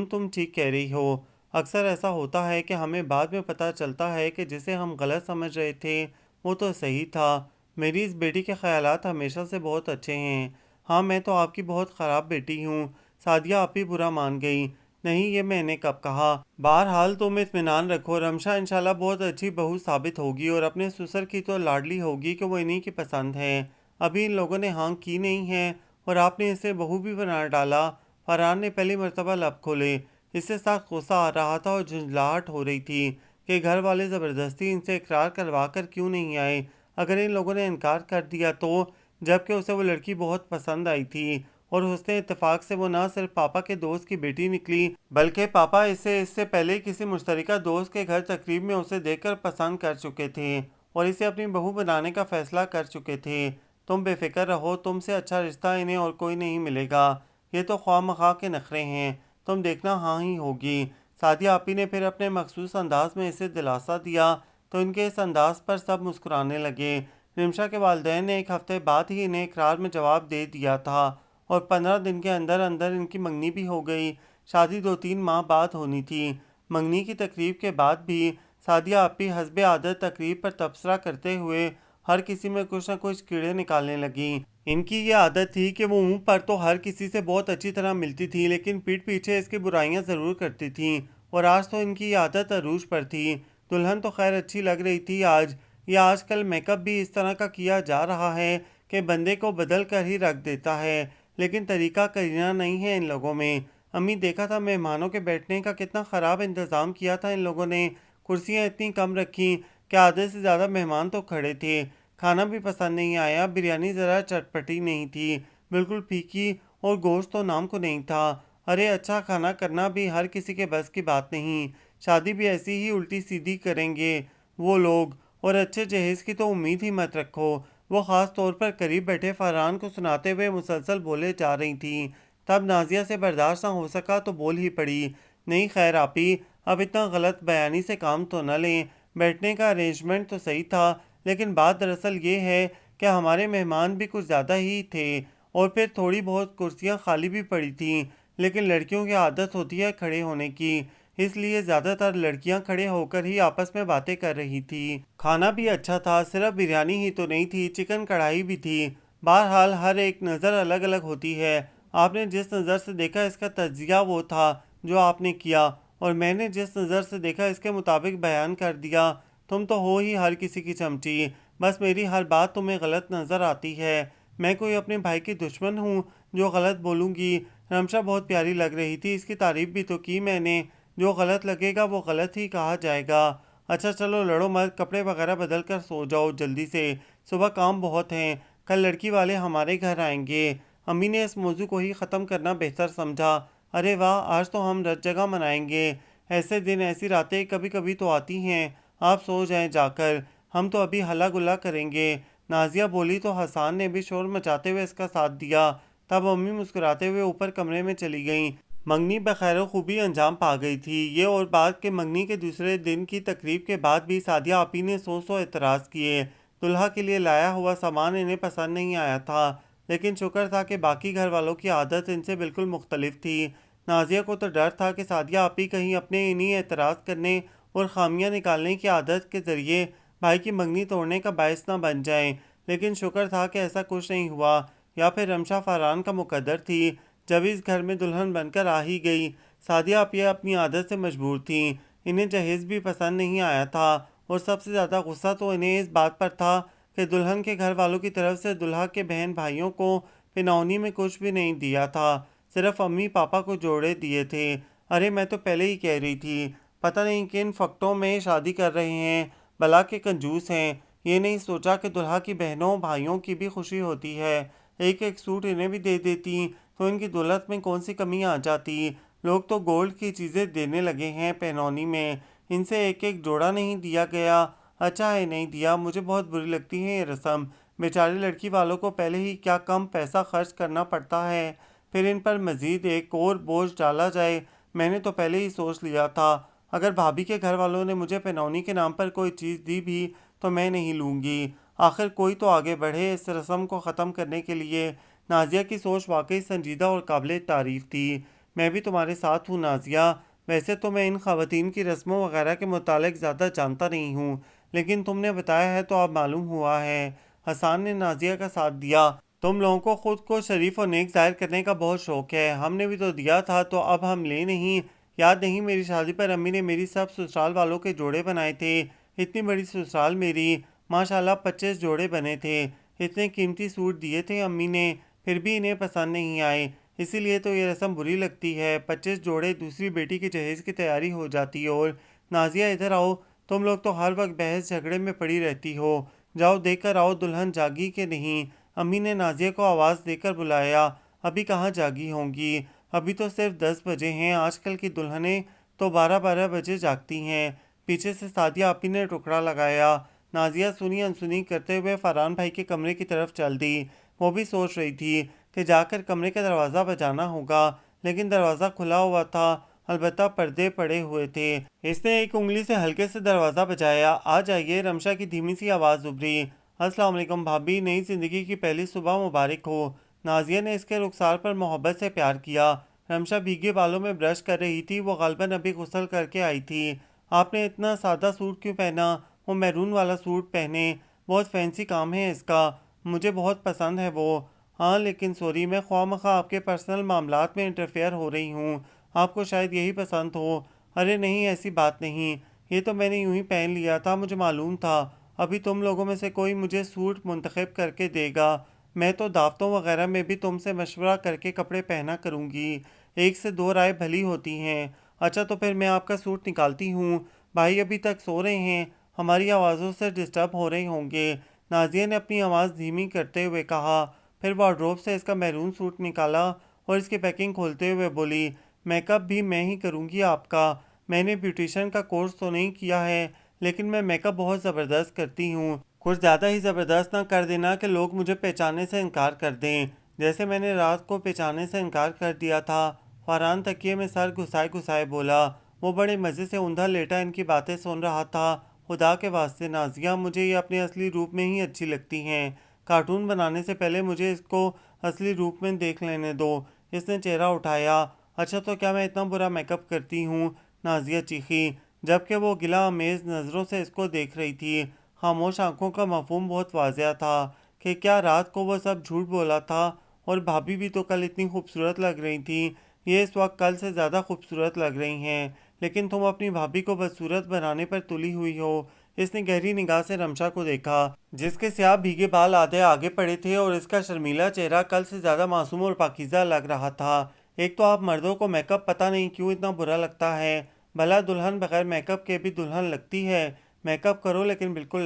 تم ٹھیک کہہ رہی ہو، اکثر ایسا ہوتا ہے کہ ہمیں بعد میں پتہ چلتا ہے کہ جسے ہم غلط سمجھ رہے تھے وہ تو صحیح تھا۔ میری اس بیٹی کے خیالات ہمیشہ سے بہت اچھے ہیں۔ ہاں میں تو آپ کی بہت خراب بیٹی ہوں، سعدیہ آپ ہی برا مان گئی۔ نہیں، یہ میں نے کب کہا۔ بہرحال تم اطمینان رکھو، رمشا انشاءاللہ بہت اچھی بہو ثابت ہوگی، اور اپنے سسر کی تو لاڈلی ہوگی کہ وہ انہی کی پسند ہے۔ ابھی ان لوگوں نے ہاں کی نہیں ہے اور آپ نے اسے بہو بھی بنا ڈالا۔ فرحان نے پہلی مرتبہ لب کھولے، اس سے سخت غصہ آ رہا تھا اور جھنجھلاہٹ ہو رہی تھی کہ گھر والے زبردستی ان سے اقرار کروا کر کیوں نہیں آئے۔ اگر ان لوگوں نے انکار کر دیا تو، جبکہ اسے وہ لڑکی بہت پسند آئی تھی، اور حسن اتفاق سے وہ نہ صرف پاپا کے دوست کی بیٹی نکلی بلکہ پاپا اسے اس سے پہلے کسی مشترکہ دوست کے گھر تقریب میں اسے دیکھ کر پسند کر چکے تھے اور اسے اپنی بہو بنانے کا فیصلہ کر چکے تھے۔ تم بے فکر رہو، تم سے اچھا رشتہ انہیں اور کوئی نہیں ملے گا، یہ تو خواہ مخواہ کے نخرے ہیں، تم دیکھنا ہاں ہی ہوگی۔ سعدیہ آپی نے پھر اپنے مخصوص انداز میں اسے دلاسا دیا تو ان کے اس انداز پر سب مسکرانے لگے۔ رمشا کے والدین نے ایک ہفتے بعد ہی انہیں اقرار میں جواب دے دیا تھا اور 15 دن کے اندر اندر ان کی منگنی بھی ہو گئی۔ شادی 2-3 ماہ بعد ہونی تھی۔ منگنی کی تقریب کے بعد بھی سعدیہ آپی حسب عادت تقریب پر تبصرہ کرتے ہوئے ہر کسی میں کچھ نہ کچھ کیڑے نکالنے لگیں۔ ان کی یہ عادت تھی کہ وہ منہ پر تو ہر کسی سے بہت اچھی طرح ملتی تھی، لیکن پیٹھ پیچھے اس کی برائیاں ضرور کرتی تھیں، اور آج تو ان کی یہ عادت عروج پر تھی۔ دلہن تو خیر اچھی لگ رہی تھی آج، یہ آج کل میک اپ بھی اس طرح کا کیا جا رہا ہے کہ بندے کو بدل کر ہی رکھ دیتا ہے، لیکن طریقہ کرنا نہیں ہے ان لوگوں میں۔ امی دیکھا تھا مہمانوں کے بیٹھنے کا کتنا خراب انتظام کیا تھا ان لوگوں نے، کرسیاں اتنی کم رکھی کہ آدھے سے زیادہ مہمان تو کھڑے تھے۔ کھانا بھی پسند نہیں آیا، بریانی ذرا چٹپٹی نہیں تھی، بالکل پھیکی، اور گوشت تو نام کو نہیں تھا۔ ارے اچھا کھانا کرنا بھی ہر کسی کے بس کی بات نہیں، شادی بھی ایسی ہی الٹی سیدھی کریں گے وہ لوگ، اور اچھے جہیز کی تو امید ہی مت رکھو۔ وہ خاص طور پر قریب بیٹھے فرحان کو سناتے ہوئے مسلسل بولے جا رہی تھیں۔ تب نازیہ سے برداشت نہ ہو سکا تو بول ہی پڑی، نہیں خیر آپی، اب اتنا غلط بیانی سے کام تو نہ لیں، بیٹھنے کا ارینجمنٹ تو صحیح تھا، لیکن بات دراصل یہ ہے کہ ہمارے مہمان بھی کچھ زیادہ ہی تھے، اور پھر تھوڑی بہت کرسیاں خالی بھی پڑی تھیں، لیکن لڑکیوں کی عادت ہوتی ہے کھڑے ہونے کی، اس لیے زیادہ تر لڑکیاں کھڑے ہو کر ہی آپس میں باتیں کر رہی تھی۔ کھانا بھی اچھا تھا، صرف بریانی ہی تو نہیں تھی، چکن کڑھائی بھی تھی۔ بہرحال ہر ایک نظر الگ الگ ہوتی ہے، آپ نے جس نظر سے دیکھا اس کا تجزیہ وہ تھا جو آپ نے کیا، اور میں نے جس نظر سے دیکھا اس کے مطابق بیان کر دیا۔ تم تو ہو ہی ہر کسی کی چمچی، بس میری ہر بات تمہیں غلط نظر آتی ہے۔ میں کوئی اپنے بھائی کی دشمن ہوں جو غلط بولوں گی؟ رمشا بہت پیاری لگ رہی تھی، اس کی تعریف بھی تو کی میں نے، جو غلط لگے گا وہ غلط ہی کہا جائے گا۔ اچھا چلو لڑو مت، کپڑے وغیرہ بدل کر سو جاؤ جلدی سے، صبح کام بہت ہیں، کل لڑکی والے ہمارے گھر آئیں گے۔ امی نے اس موضوع کو ہی ختم کرنا بہتر سمجھا۔ ارے واہ، آج تو ہم رت جگہ منائیں گے، ایسے دن ایسی راتیں کبھی کبھی تو آتی ہیں، آپ سو جائیں جا کر، ہم تو ابھی ہلا گلا کریں گے۔ نازیہ بولی تو حسان نے بھی شور مچاتے ہوئے اس کا ساتھ دیا۔ تب امی مسکراتے ہوئے اوپر کمرے میں چلی گئیں۔ منگنی بخیر و خوبی انجام پا گئی تھی۔ یہ اور بات کہ منگنی کے دوسرے دن کی تقریب کے بعد بھی سعدیہ آپی نے سو اعتراض کیے۔ دلہا کے لیے لایا ہوا سامان انہیں پسند نہیں آیا تھا، لیکن شکر تھا کہ باقی گھر والوں کی عادت ان سے بالکل مختلف تھی۔ نازیہ کو تو ڈر تھا کہ سعدیہ آپی کہیں اپنے انہی اعتراض کرنے اور خامیاں نکالنے کی عادت کے ذریعے بھائی کی منگنی توڑنے کا باعث نہ بن جائیں، لیکن شکر تھا کہ ایسا کچھ نہیں ہوا، یا پھر رمشا فرحان کا مقدر تھی جب اس گھر میں دلہن بن کر آ ہی گئی۔ سعدیہ آپیہ اپنی عادت سے مجبور تھیں، انہیں جہیز بھی پسند نہیں آیا تھا، اور سب سے زیادہ غصہ تو انہیں اس بات پر تھا کہ دلہن کے گھر والوں کی طرف سے دلہا کے بہن بھائیوں کو پنونی میں کچھ بھی نہیں دیا تھا، صرف امی پاپا کو جوڑے دیے تھے۔ ارے میں تو پہلے ہی کہہ رہی تھی، پتہ نہیں کن فقٹوں میں شادی کر رہے ہیں، بلا کے کنجوس ہیں، یہ نہیں سوچا کہ دلہا کی بہنوں بھائیوں کی بھی خوشی ہوتی ہے، ایک ایک سوٹ انہیں بھی دے دیتی تو ان کی دولت میں کون سی کمی آ جاتی۔ لوگ تو گولڈ کی چیزیں دینے لگے ہیں پہنونی میں، ان سے ایک ایک جوڑا نہیں دیا گیا۔ اچھا ہے نہیں دیا، مجھے بہت بری لگتی ہے یہ رسم، بیچاری لڑکی والوں کو پہلے ہی کیا کم پیسہ خرچ کرنا پڑتا ہے، پھر ان پر مزید ایک اور بوجھ ڈالا جائے۔ میں نے تو پہلے ہی سوچ لیا تھا اگر بھابھی کے گھر والوں نے مجھے پہنونی کے نام پر کوئی چیز دی بھی تو میں نہیں لوں گی، آخر کوئی تو آگے بڑھے اس رسم کو ختم کرنے کے لیے۔ نازیہ کی سوچ واقعی سنجیدہ اور قابل تعریف تھی۔ میں بھی تمہارے ساتھ ہوں نازیہ، ویسے تو میں ان خواتین کی رسموں وغیرہ کے متعلق زیادہ جانتا نہیں ہوں، لیکن تم نے بتایا ہے تو اب معلوم ہوا ہے۔ حسان نے نازیہ کا ساتھ دیا۔ تم لوگوں کو خود کو شریف اور نیک ظاہر کرنے کا بہت شوق ہے، ہم نے بھی تو دیا تھا تو اب ہم لے نہیں؟ یاد نہیں میری شادی پر امی نے میری سب سسرال والوں کے جوڑے بنائے تھے، اتنی بڑی سسرال میری، ماشاءاللہ 25 جوڑے بنے تھے، اتنے قیمتی سوٹ دیے تھے امی نے، پھر بھی انہیں پسند نہیں آئے، اسی لیے تو یہ رسم بری لگتی ہے۔ 25 جوڑے، دوسری بیٹی کے جہیز کی تیاری ہو جاتی، اور نازیہ ادھر آؤ، تم لوگ تو ہر وقت بحث جھگڑے میں پڑی رہتی ہو، جاؤ دیکھ کر آؤ دلہن جاگی کہ نہیں۔ امی نے نازیہ کو آواز دے کر بلایا۔ ابھی کہاں جاگی ہوں گی، ابھی تو صرف 10 بجے ہیں، آج کل کی دلہنیں تو 12 بجے جاگتی ہیں، پیچھے سے سعدیہ آپی نے ٹکڑا لگایا۔ نازیہ سنی انسنی کرتے ہوئے فرحان بھائی کے کمرے کی طرف چل دی، وہ بھی سوچ رہی تھی کہ جا کر کمرے کا دروازہ بجانا ہوگا، لیکن دروازہ کھلا ہوا تھا، البتہ پردے پڑے ہوئے تھے۔ اس نے ایک انگلی سے ہلکے سے دروازہ بجایا۔ آ جائیے، رمشا کی دھیمی سی آواز ابھری۔ السلام علیکم بھابھی، نئی زندگی کی پہلی صبح مبارک ہو۔ نازیہ نے اس کے رخسار پر محبت سے پیار کیا۔ رمشا بھیگے بالوں میں برش کر رہی تھی، وہ غالباً ابھی غسل کر کے آئی تھی۔ آپ نے اتنا سادہ سوٹ کیوں پہنا؟ وہ میرون والا سوٹ پہنے، بہت فینسی کام ہے اس کا، مجھے بہت پسند ہے وہ۔ ہاں لیکن سوری، میں خواہ مخواہ آپ کے پرسنل معاملات میں انٹرفیئر ہو رہی ہوں، آپ کو شاید یہی پسند ہو۔ ارے نہیں، ایسی بات نہیں، یہ تو میں نے یوں ہی پہن لیا تھا، مجھے معلوم تھا۔ ابھی تم لوگوں میں سے کوئی مجھے سوٹ منتخب کر کے دے گا، میں تو دعوتوں وغیرہ میں بھی تم سے مشورہ کر کے کپڑے پہنا کروں گی، ایک سے دو رائے بھلی ہوتی ہیں۔ اچھا تو پھر میں آپ کا سوٹ نکالتی ہوں، بھائی ابھی تک سو رہے ہیں، ہماری آوازوں سے ڈسٹرب ہو رہے ہوں گے۔ نازیہ نے اپنی آواز دھیمی کرتے ہوئے کہا، پھر وارڈروب سے اس کا میرون سوٹ نکالا اور اس کی پیکنگ کھولتے ہوئے بولی، میک اپ بھی میں ہی کروں گی آپ کا، میں نے بیوٹیشن کا کورس تو نہیں کیا ہے لیکن میں میک اپ بہت زبردست کرتی ہوں، کچھ زیادہ ہی زبردست نہ کر دینا کہ لوگ مجھے پہچاننے سے انکار کر دیں، جیسے میں نے رات کو پہچاننے سے انکار کر دیا تھا۔ فرحان تکیے میں سر گھسائے گھسائے بولا، وہ بڑے مزے سے اوندا لیٹا ان کی باتیں سن رہا تھا۔ خدا کے واسطے نازیہ، مجھے یہ اپنے اصلی روپ میں ہی اچھی لگتی ہیں، کارٹون بنانے سے پہلے مجھے اس کو اصلی روپ میں دیکھ لینے دو۔ اس نے چہرہ اٹھایا۔ اچھا تو کیا میں اتنا برا میک اپ کرتی ہوں؟ نازیہ چیخی، جبکہ وہ گلہ آمیز نظروں سے اس کو دیکھ رہی تھی۔ خاموش آنکھوں کا مفہوم بہت واضح تھا کہ کیا رات کو وہ سب جھوٹ بولا تھا، اور بھابھی بھی تو کل اتنی خوبصورت لگ رہی تھی، یہ اس وقت کل سے زیادہ خوبصورت لگ رہی ہیں، لیکن تم اپنی بھابھی کو بدصورت بنانے پر تلی ہوئی ہو۔ اس نے گہری نگاہ سے رمشا کو دیکھا، جس کے سیاہ بھیگے بال آدھے آگے پڑے تھے اور اس کا شرمیلا چہرہ کل سے زیادہ معصوم اور پاکیزہ لگ رہا تھا۔ ایک تو آپ مردوں کو میک اپ پتہ نہیں کیوں اتنا برا لگتا ہے، بھلا دلہن بغیر میک اپ کے بھی دلہن لگتی ہے، میک اپ کرو لیکن بالکل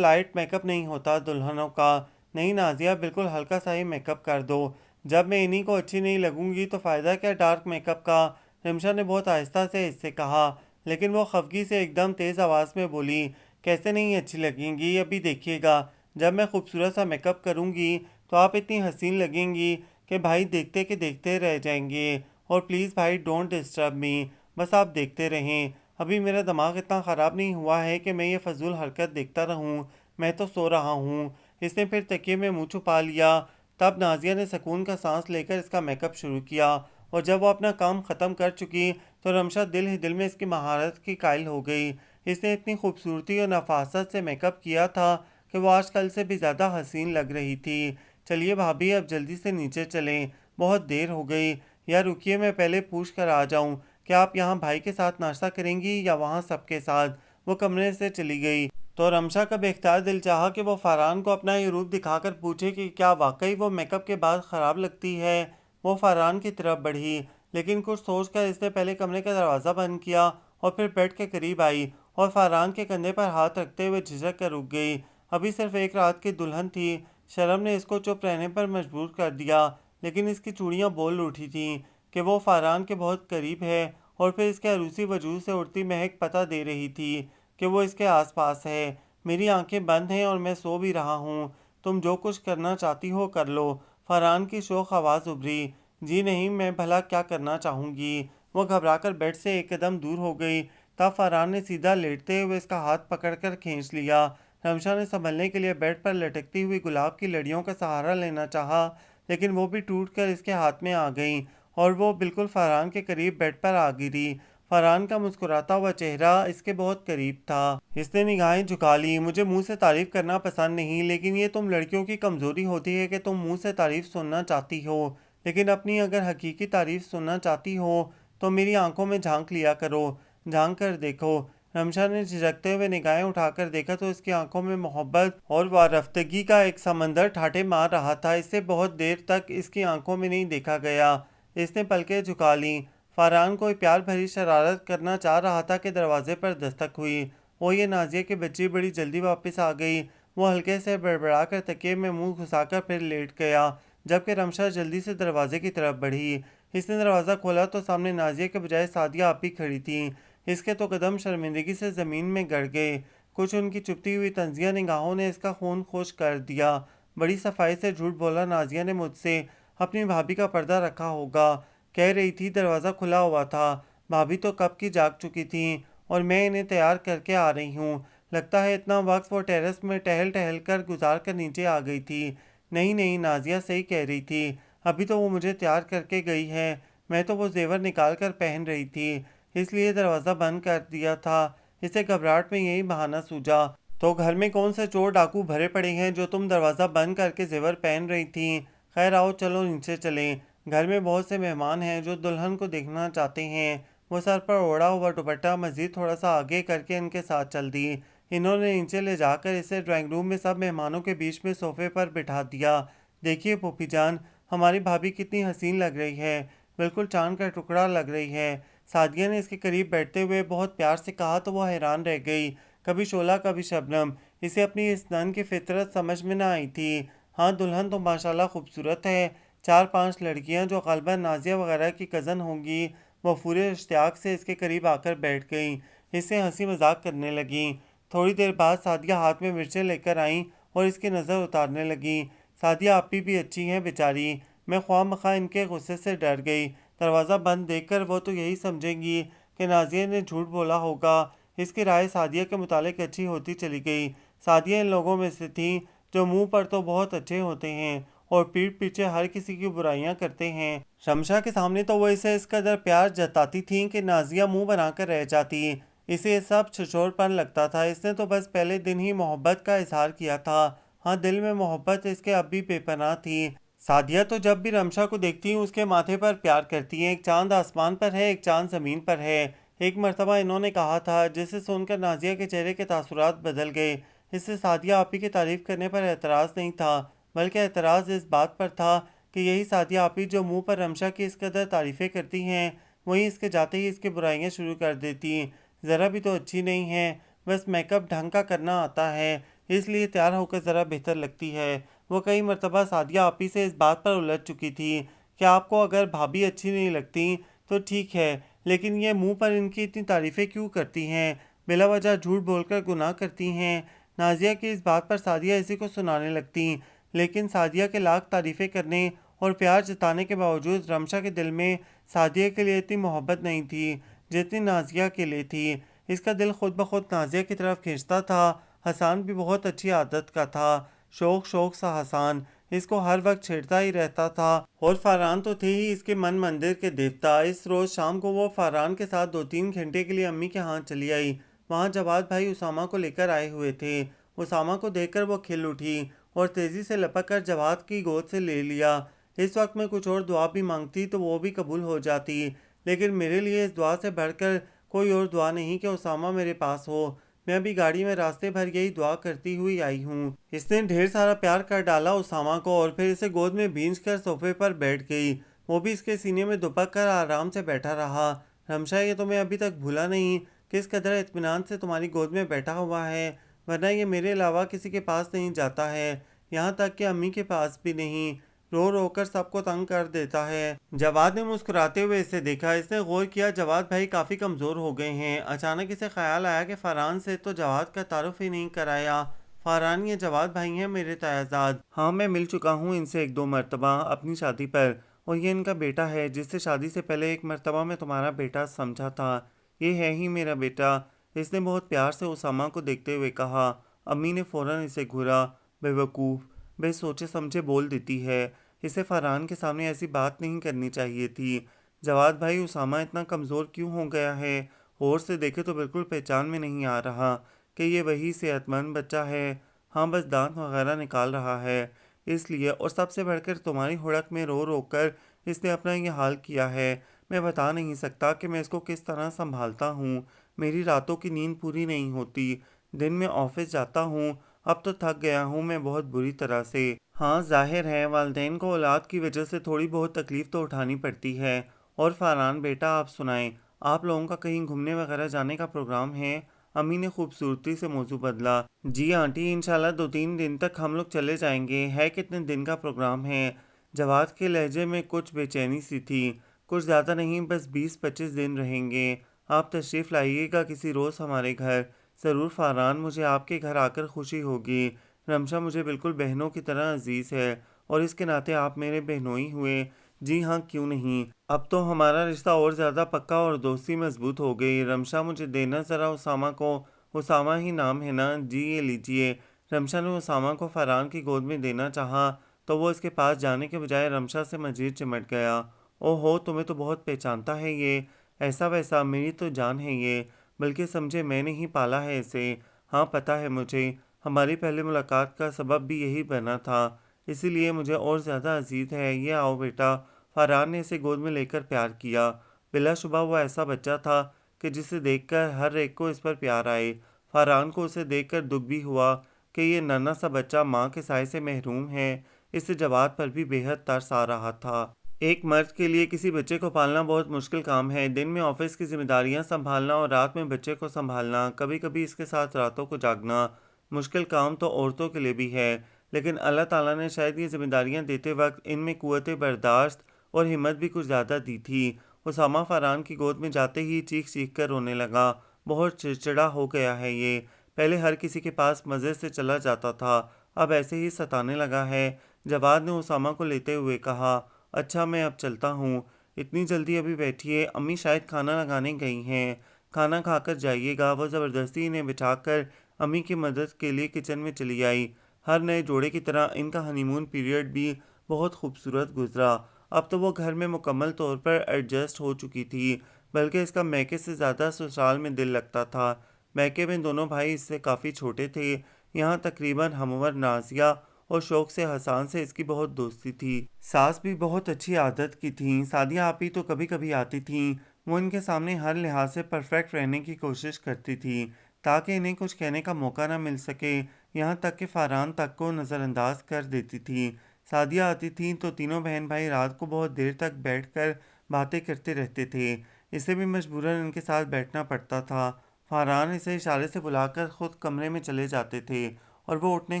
لائٹ میک اپ نہیں ہوتا دلہنوں کا۔ نہیں نازیہ، بالکل ہلکا سا ہی میک اپ کر دو، جب میں انہی کو اچھی نہیں لگوں گی تو فائدہ کیا ڈارک میک اپ کا؟ رمشا نے بہت آہستہ سے اس سے کہا، لیکن وہ خفگی سے ایک دم تیز آواز میں بولی، کیسے نہیں اچھی لگیں گی؟ ابھی دیکھیے گا، جب میں خوبصورت سا میک اپ کروں گی تو آپ اتنی حسین لگیں گی کہ بھائی دیکھتے کہ دیکھتے رہ جائیں گے، اور پلیز بھائی ڈونٹ ڈسٹرب می، بس آپ دیکھتے رہیں، ابھی میرا دماغ اتنا خراب نہیں ہوا ہے کہ میں یہ فضول حرکت دیکھتا رہوں، میں تو سو رہا ہوں۔ اس نے پھر تکیے میں منہ چھپا لیا۔ تب نازیہ نے سکون کا سانس لے کر اس کا میک اپ شروع کیا، اور جب وہ اپنا کام ختم کر چکی تو رمشا دل ہی دل میں اس کی مہارت کی قائل ہو گئی۔ اس نے اتنی خوبصورتی اور نفاست سے میک اپ کیا تھا کہ وہ آج کل سے بھی زیادہ حسین لگ رہی تھی۔ چلیے بھابھی، اب جلدی سے نیچے چلیں، بہت دیر ہو گئی، یا رکیے میں پہلے پوچھ کر آ جاؤں، کیا آپ یہاں بھائی کے ساتھ ناشتہ کریں گی یا وہاں سب کے ساتھ؟ وہ کمرے سے چلی گئی تو رمشا کا بے اختیار دل چاہا کہ وہ فرحان کو اپنا یہ روپ دکھا کر پوچھے کہ کیا واقعی وہ میک اپ کے بعد خراب لگتی ہے۔ وہ فرحان کی طرف بڑھی، لیکن کچھ سوچ کر اس نے پہلے کمرے کا دروازہ بند کیا اور پھر بیڈ کے قریب آئی اور فرحان کے کندھے پر ہاتھ رکھتے ہوئے جھجک کر رک گئی۔ ابھی صرف ایک رات کی دلہن تھی، شرم نے اس کو چپ رہنے پر مجبور کر دیا، لیکن اس کی چوڑیاں بول اٹھی تھیں کہ وہ فرحان کے بہت قریب ہے، اور پھر اس کے عروسی وجود سے اڑتی مہک پتہ دے رہی تھی کہ وہ اس کے آس پاس ہے۔ میری آنکھیں بند ہیں اور میں سو بھی رہا ہوں، تم جو کچھ کرنا چاہتی ہو کر لو۔ فرحان کی شوخ آواز ابھری، جی نہیں، میں بھلا کیا کرنا چاہوں گی؟ وہ گھبرا کر بیڈ سے ایک قدم دور ہو گئی۔ تب فرحان نے سیدھا لیٹتے ہوئے اس کا ہاتھ پکڑ کر کھینچ لیا۔ رمشا نے سنبھلنے کے لیے بیڈ پر لٹکتی ہوئی گلاب کی لڑیوں کا سہارا لینا چاہا، لیکن وہ بھی ٹوٹ کر اس کے ہاتھ میں آ گئیں اور وہ بالکل فرحان کے قریب بیڈ پر آ گری۔ فرحان کا مسکراتا ہوا چہرہ اس کے بہت قریب تھا۔ اس نے نگاہیں جھکا لی، مجھے منہ سے تعریف کرنا پسند نہیں، لیکن یہ تم لڑکیوں کی کمزوری ہوتی ہے کہ تم منہ سے تعریف سننا چاہتی ہو، لیکن اپنی اگر حقیقی تعریف سننا چاہتی ہو تو میری آنکھوں میں جھانک لیا کرو، جھانک کر دیکھو۔ رمشا نے جھجکتے ہوئے نگاہیں اٹھا کر دیکھا تو اس کی آنکھوں میں محبت اور وارفتگی کا ایک سمندر ٹھاٹھے مار رہا تھا۔ اس سے بہت دیر تک اس کی آنکھوں میں نہیں دیکھا گیا۔ اس نے پلکیں جھکا لیں۔ فرحان کوئی پیار بھری شرارت کرنا چاہ رہا تھا کہ دروازے پر دستک ہوئی۔ وہ یہ نازیہ کی بچی بڑی جلدی واپس آ گئی۔ وہ ہلکے سے بڑبڑا کر تکیے میں منہ گھسا کر پھر لیٹ گیا، جبکہ رمشا جلدی سے دروازے کی طرف بڑھی۔ اس نے دروازہ کھولا تو سامنے نازیہ کے بجائے سعدیہ آپی کھڑی تھیں۔ اس کے تو قدم شرمندگی سے زمین میں گڑ گئے۔ کچھ ان کی چپتی ہوئی طنزیہ نگاہوں نے اس کا خون خشک کر دیا۔ بڑی صفائی سے جھوٹ بولا نازیہ نے مجھ سے، اپنی بھابھی کا پردہ رکھا ہوگا، کہہ رہی تھی دروازہ کھلا ہوا تھا، بھابھی تو کب کی جاگ چکی تھیں اور میں انہیں تیار کر کے آ رہی ہوں، لگتا ہے اتنا وقت وہ ٹیرس میں ٹہل ٹہل کر گزار کر نیچے آ گئی تھی۔ نہیں نہیں، نازیہ صحیح کہہ رہی تھی، ابھی تو وہ مجھے تیار کر کے گئی ہے، میں تو وہ زیور نکال کر پہن رہی تھی، اس لیے دروازہ بند کر دیا تھا۔ اسے گھبراہٹ میں یہی بہانہ سوجا، تو گھر میں کون سے چور ڈاکو بھرے پڑے ہیں جو تم دروازہ بند کر کے زیور پہن رہی تھیں؟ خیر آؤ چلو نیچے چلیں، گھر میں بہت سے مہمان ہیں جو دلہن کو دیکھنا چاہتے ہیں۔ وہ سر پر اوڑھا ہوا دوپٹہ مزید تھوڑا سا آگے کر کے ان کے ساتھ چل دی۔ انہوں نے نیچے لے جا کر اسے ڈرائنگ روم میں سب مہمانوں کے بیچ میں صوفے پر بٹھا دیا۔ دیکھیے پھوپھی جان، ہماری بھابھی کتنی حسین لگ رہی ہے، بالکل چاند کا ٹکڑا لگ رہی ہے۔ سعدیہ نے اس کے قریب بیٹھتے ہوئے بہت پیار سے کہا تو وہ حیران رہ گئی۔ کبھی شعلہ کبھی شبنم، اسے اپنی اس نن کی فطرت سمجھ میں نہ آئی تھی۔ ہاں دلہن تو ماشاءاللہ خوبصورت ہے۔ 4-5 لڑکیاں جو غالباً نازیہ وغیرہ کی کزن ہوں گی، وہ پورے اشتیاق سے اس کے قریب آ کر بیٹھ گئیں، اس سے ہنسی مذاق کرنے لگیں۔ تھوڑی دیر بعد سعدیہ ہاتھ میں مرچیں لے کر آئیں اور اس کی نظر اتارنے لگیں۔ سعدیہ آپی بھی اچھی ہیں بیچاری، میں خواہ مخواہ ان کے غصے سے ڈر گئی۔ دروازہ بند دیکھ کر وہ تو یہی سمجھیں گی کہ نازیہ نے جھوٹ بولا ہوگا۔ اس کی رائے سعدیہ کے متعلق اچھی ہوتی چلی گئی۔ سعدیہ ان لوگوں میں سے تھیں جو منہ پر تو بہت اچھے ہوتے ہیں اور پیٹھ پیچھے ہر کسی کی برائیاں کرتے ہیں۔ شمشا کے سامنے تو وہ اسے اس قدر پیار جتاتی تھیں کہ نازیہ منہ بنا کر رہ جاتی۔ اسے سب چھچور پن لگتا تھا۔ اس نے تو بس پہلے دن ہی محبت کا اظہار کیا تھا۔ ہاں دل میں محبت اس کے اب بھی بے پناہ تھی۔ سعدیہ تو جب بھی رمشا کو دیکھتی اس کے ماتھے پر پیار کرتی ہیں۔ ایک چاند آسمان پر ہے، ایک چاند زمین پر ہے، ایک مرتبہ انہوں نے کہا تھا، جسے سن کر نازیہ کے چہرے کے تاثرات بدل گئے۔ اس سے سعدیہ آپی کی تعریف کرنے پر اعتراض نہیں تھا، بلکہ اعتراض اس بات پر تھا کہ یہی سعدیہ آپی جو منہ پر رمشا کی اس قدر تعریفیں کرتی ہیں، وہیں اس کے جاتے ہی اس کی برائیاں شروع کر دیتی ہیں۔ ذرا بھی تو اچھی نہیں ہے، بس میک اپ ڈھنگ کا کرنا آتا ہے، اس لیے تیار ہو کر ذرا بہتر لگتی ہے۔ وہ کئی مرتبہ سعدیہ آپی سے اس بات پر الجھ چکی تھی کہ آپ کو اگر بھابھی اچھی نہیں لگتی تو ٹھیک ہے، لیکن یہ منہ پر ان کی اتنی تعریفیں کیوں کرتی ہیں، بلا وجہ جھوٹ بول کر گناہ کرتی ہیں۔ نازیہ کی اس بات پر سعدیہ اسی کو سنانے لگتی، لیکن سعدیہ کے لاکھ تعریفیں کرنے اور پیار جتانے کے باوجود رمشا کے دل میں سعدیہ کے لیے اتنی محبت نہیں تھی جتنی نازیہ کے لیے تھی۔ اس کا دل خود بخود نازیہ کی طرف کھینچتا تھا۔ حسان بھی بہت اچھی عادت کا تھا، شوق سا حسان، اس کو ہر وقت چھیڑتا ہی رہتا تھا، اور فاران تو تھے ہی اس کے من مندر کے دیوتا۔ اس روز شام کو وہ فاران کے ساتھ 2-3 گھنٹے کے لیے امی کے ہاں چلی آئی۔ وہاں جواد بھائی اسامہ کو لے کر آئے ہوئے تھے۔ اسامہ کو دیکھ کر وہ کھل اٹھی اور تیزی سے لپک کر جواد کی گود سے لے لیا۔ اس وقت میں کچھ اور دعا بھی مانگتی تو وہ بھی قبول ہو جاتی، لیکن میرے لیے اس دعا سے بڑھ کر کوئی اور دعا نہیں کہ اسامہ میرے پاس ہو۔ میں ابھی گاڑی میں راستے بھر یہی دعا کرتی ہوئی آئی ہوں۔ اس نے ڈھیر سارا پیار کر ڈالا اسامہ کو اور پھر اسے گود میں بھینچ کر صوفے پر بیٹھ گئی۔ وہ بھی اس کے سینے میں دبک کر آرام سے بیٹھا رہا۔ رمشا یہ تمہیں ابھی تک بھولا نہیں کس قدر اطمینان سے تمہاری گود میں بیٹھا ہوا ہے، ورنہ یہ میرے علاوہ کسی کے پاس نہیں جاتا ہے، یہاں تک کہ امی کے پاس بھی نہیں، رو رو کر سب کو تنگ کر دیتا ہے۔ جواد نے مسکراتے ہوئے اسے دیکھا۔ اس نے غور کیا جواد بھائی کافی کمزور ہو گئے ہیں۔ اچانک اسے خیال آیا کہ فاران سے تو جواد کا تعارف ہی نہیں کرایا۔ فاران یہ جواد بھائی ہیں میرے تایازاد۔ ہاں میں مل چکا ہوں ان سے 1-2 مرتبہ اپنی شادی پر، اور یہ ان کا بیٹا ہے جس سے شادی سے پہلے ایک مرتبہ میں تمہارا بیٹا سمجھا تھا، یہ ہے ہی میرا بیٹا۔ اس نے بہت پیار سے اسامہ کو دیکھتے ہوئے کہا۔ امی نے فوراً اسے گھورا۔ بے وقوف، بے سوچے سمجھے بول دیتی ہے، اسے فاران کے سامنے ایسی بات نہیں کرنی چاہیے تھی۔ جواد بھائی اسامہ اتنا کمزور کیوں ہو گیا ہے؟ غور سے دیکھے تو بالکل پہچان میں نہیں آ رہا کہ یہ وہی صحت مند بچہ ہے۔ ہاں بس دانت وغیرہ نکال رہا ہے اس لیے، اور سب سے بڑھ کر تمہاری ہڑک میں رو رو کر اس نے اپنا یہ حال کیا ہے۔ میں بتا نہیں سکتا کہ میں اس کو کس طرح سنبھالتا ہوں۔ میری راتوں کی نیند پوری نہیں ہوتی، دن میں آفس جاتا ہوں، اب تو تھک گیا ہوں میں بہت بری طرح سے۔ ہاں ظاہر ہے والدین کو اولاد کی وجہ سے تھوڑی بہت تکلیف تو اٹھانی پڑتی ہے۔ اور فاران بیٹا آپ سنائیں، آپ لوگوں کا کہیں گھومنے وغیرہ جانے کا پروگرام ہے؟ امی نے خوبصورتی سے موضوع بدلا۔ جی آنٹی انشاءاللہ 2-3 دن تک ہم لوگ چلے جائیں گے۔ ہے کتنے دن کا پروگرام ہے؟ جواد کے لہجے میں کچھ بے چینی سی تھی۔ کچھ زیادہ نہیں، بس 20-25 دن رہیں گے۔ آپ تشریف لائیے گا کسی روز ہمارے گھر۔ ضرور فاران، مجھے آپ کے گھر آ کر خوشی ہوگی۔ رمشا مجھے بالکل بہنوں کی طرح عزیز ہے، اور اس کے ناطے آپ میرے بہنوئی ہوئے۔ جی ہاں کیوں نہیں، اب تو ہمارا رشتہ اور زیادہ پکا اور دوستی مضبوط ہو گئی۔ رمشا مجھے دینا ذرا اسامہ کو، اسامہ ہی نام ہے نا؟ جی یہ لیجئے۔ رمشا نے اسامہ کو فاران کی گود میں دینا چاہا تو وہ اس کے پاس جانے کے بجائے رمشا سے مزید چمٹ گیا۔ او ہو تمہیں تو بہت پہچانتا ہے یہ، ایسا ویسا، میری تو جان ہے یہ، بلکہ سمجھے میں نے ہی پالا ہے اسے۔ ہاں پتہ ہے مجھے، ہماری پہلی ملاقات کا سبب بھی یہی بنا تھا، اسی لیے مجھے اور زیادہ عزیز ہے۔ یہ آؤ بیٹا۔ فاران نے اسے گود میں لے کر پیار کیا۔ بلا شبہ وہ ایسا بچہ تھا کہ جسے دیکھ کر ہر ایک کو اس پر پیار آئے۔ فاران کو اسے دیکھ کر دکھ بھی ہوا کہ یہ ننھا سا بچہ ماں کے سائے سے محروم ہے۔ اس سے جواد پر بھی بے حد ترس آ رہا تھا۔ ایک مرد کے لیے کسی بچے کو پالنا بہت مشکل کام ہے۔ دن میں آفس کی ذمہ داریاں سنبھالنا اور رات میں بچے کو سنبھالنا، کبھی کبھی اس کے ساتھ راتوں کو جاگنا، مشکل کام تو عورتوں کے لیے بھی ہے، لیکن اللہ تعالیٰ نے شاید یہ ذمہ داریاں دیتے وقت ان میں قوت برداشت اور ہمت بھی کچھ زیادہ دی تھی۔ اسامہ فاران کی گود میں جاتے ہی چیخ چیخ کر رونے لگا۔ بہت چڑچڑا ہو گیا ہے یہ، پہلے ہر کسی کے پاس مزے سے چلا جاتا تھا، اب ایسے ہی ستانے لگا ہے۔ جواد نے اسامہ کو لیتے ہوئے کہا، اچھا میں اب چلتا ہوں، اتنی جلدی ابھی بیٹھیے، امی شاید کھانا لگانے گئی ہیں، کھانا کھا کر جائیے گا۔ وہ زبردستی انہیں بٹھا کر امی کی مدد کے لیے کچن میں چلی آئی۔ ہر نئے جوڑے کی طرح ان کا ہنی مون پیریڈ بھی بہت خوبصورت گزرا۔ اب تو وہ گھر میں مکمل طور پر ایڈجسٹ ہو چکی تھی، بلکہ اس کا میکے سے زیادہ سسرال میں دل لگتا تھا۔ میکے میں دونوں بھائی اس سے کافی چھوٹے تھے، یہاں تقریباً ہم عمر نازیہ اور شوق سے حسان سے اس کی بہت دوستی تھی۔ ساس بھی بہت اچھی عادت کی تھیں، سعدیہ آپی تو کبھی کبھی آتی تھیں، وہ ان کے سامنے ہر لحاظ سے پرفیکٹ رہنے کی کوشش کرتی تھی تاکہ انہیں کچھ کہنے کا موقع نہ مل سکے، یہاں تک کہ فاران تک کو نظر انداز کر دیتی تھی۔ سعدیہ آتی تھیں تو تینوں بہن بھائی رات کو بہت دیر تک بیٹھ کر باتیں کرتے رہتے تھے، اسے بھی مجبوراً ان کے ساتھ بیٹھنا پڑتا تھا۔ فاران اسے اشارے سے بلا کر خود کمرے میں چلے جاتے تھے اور وہ اٹھنے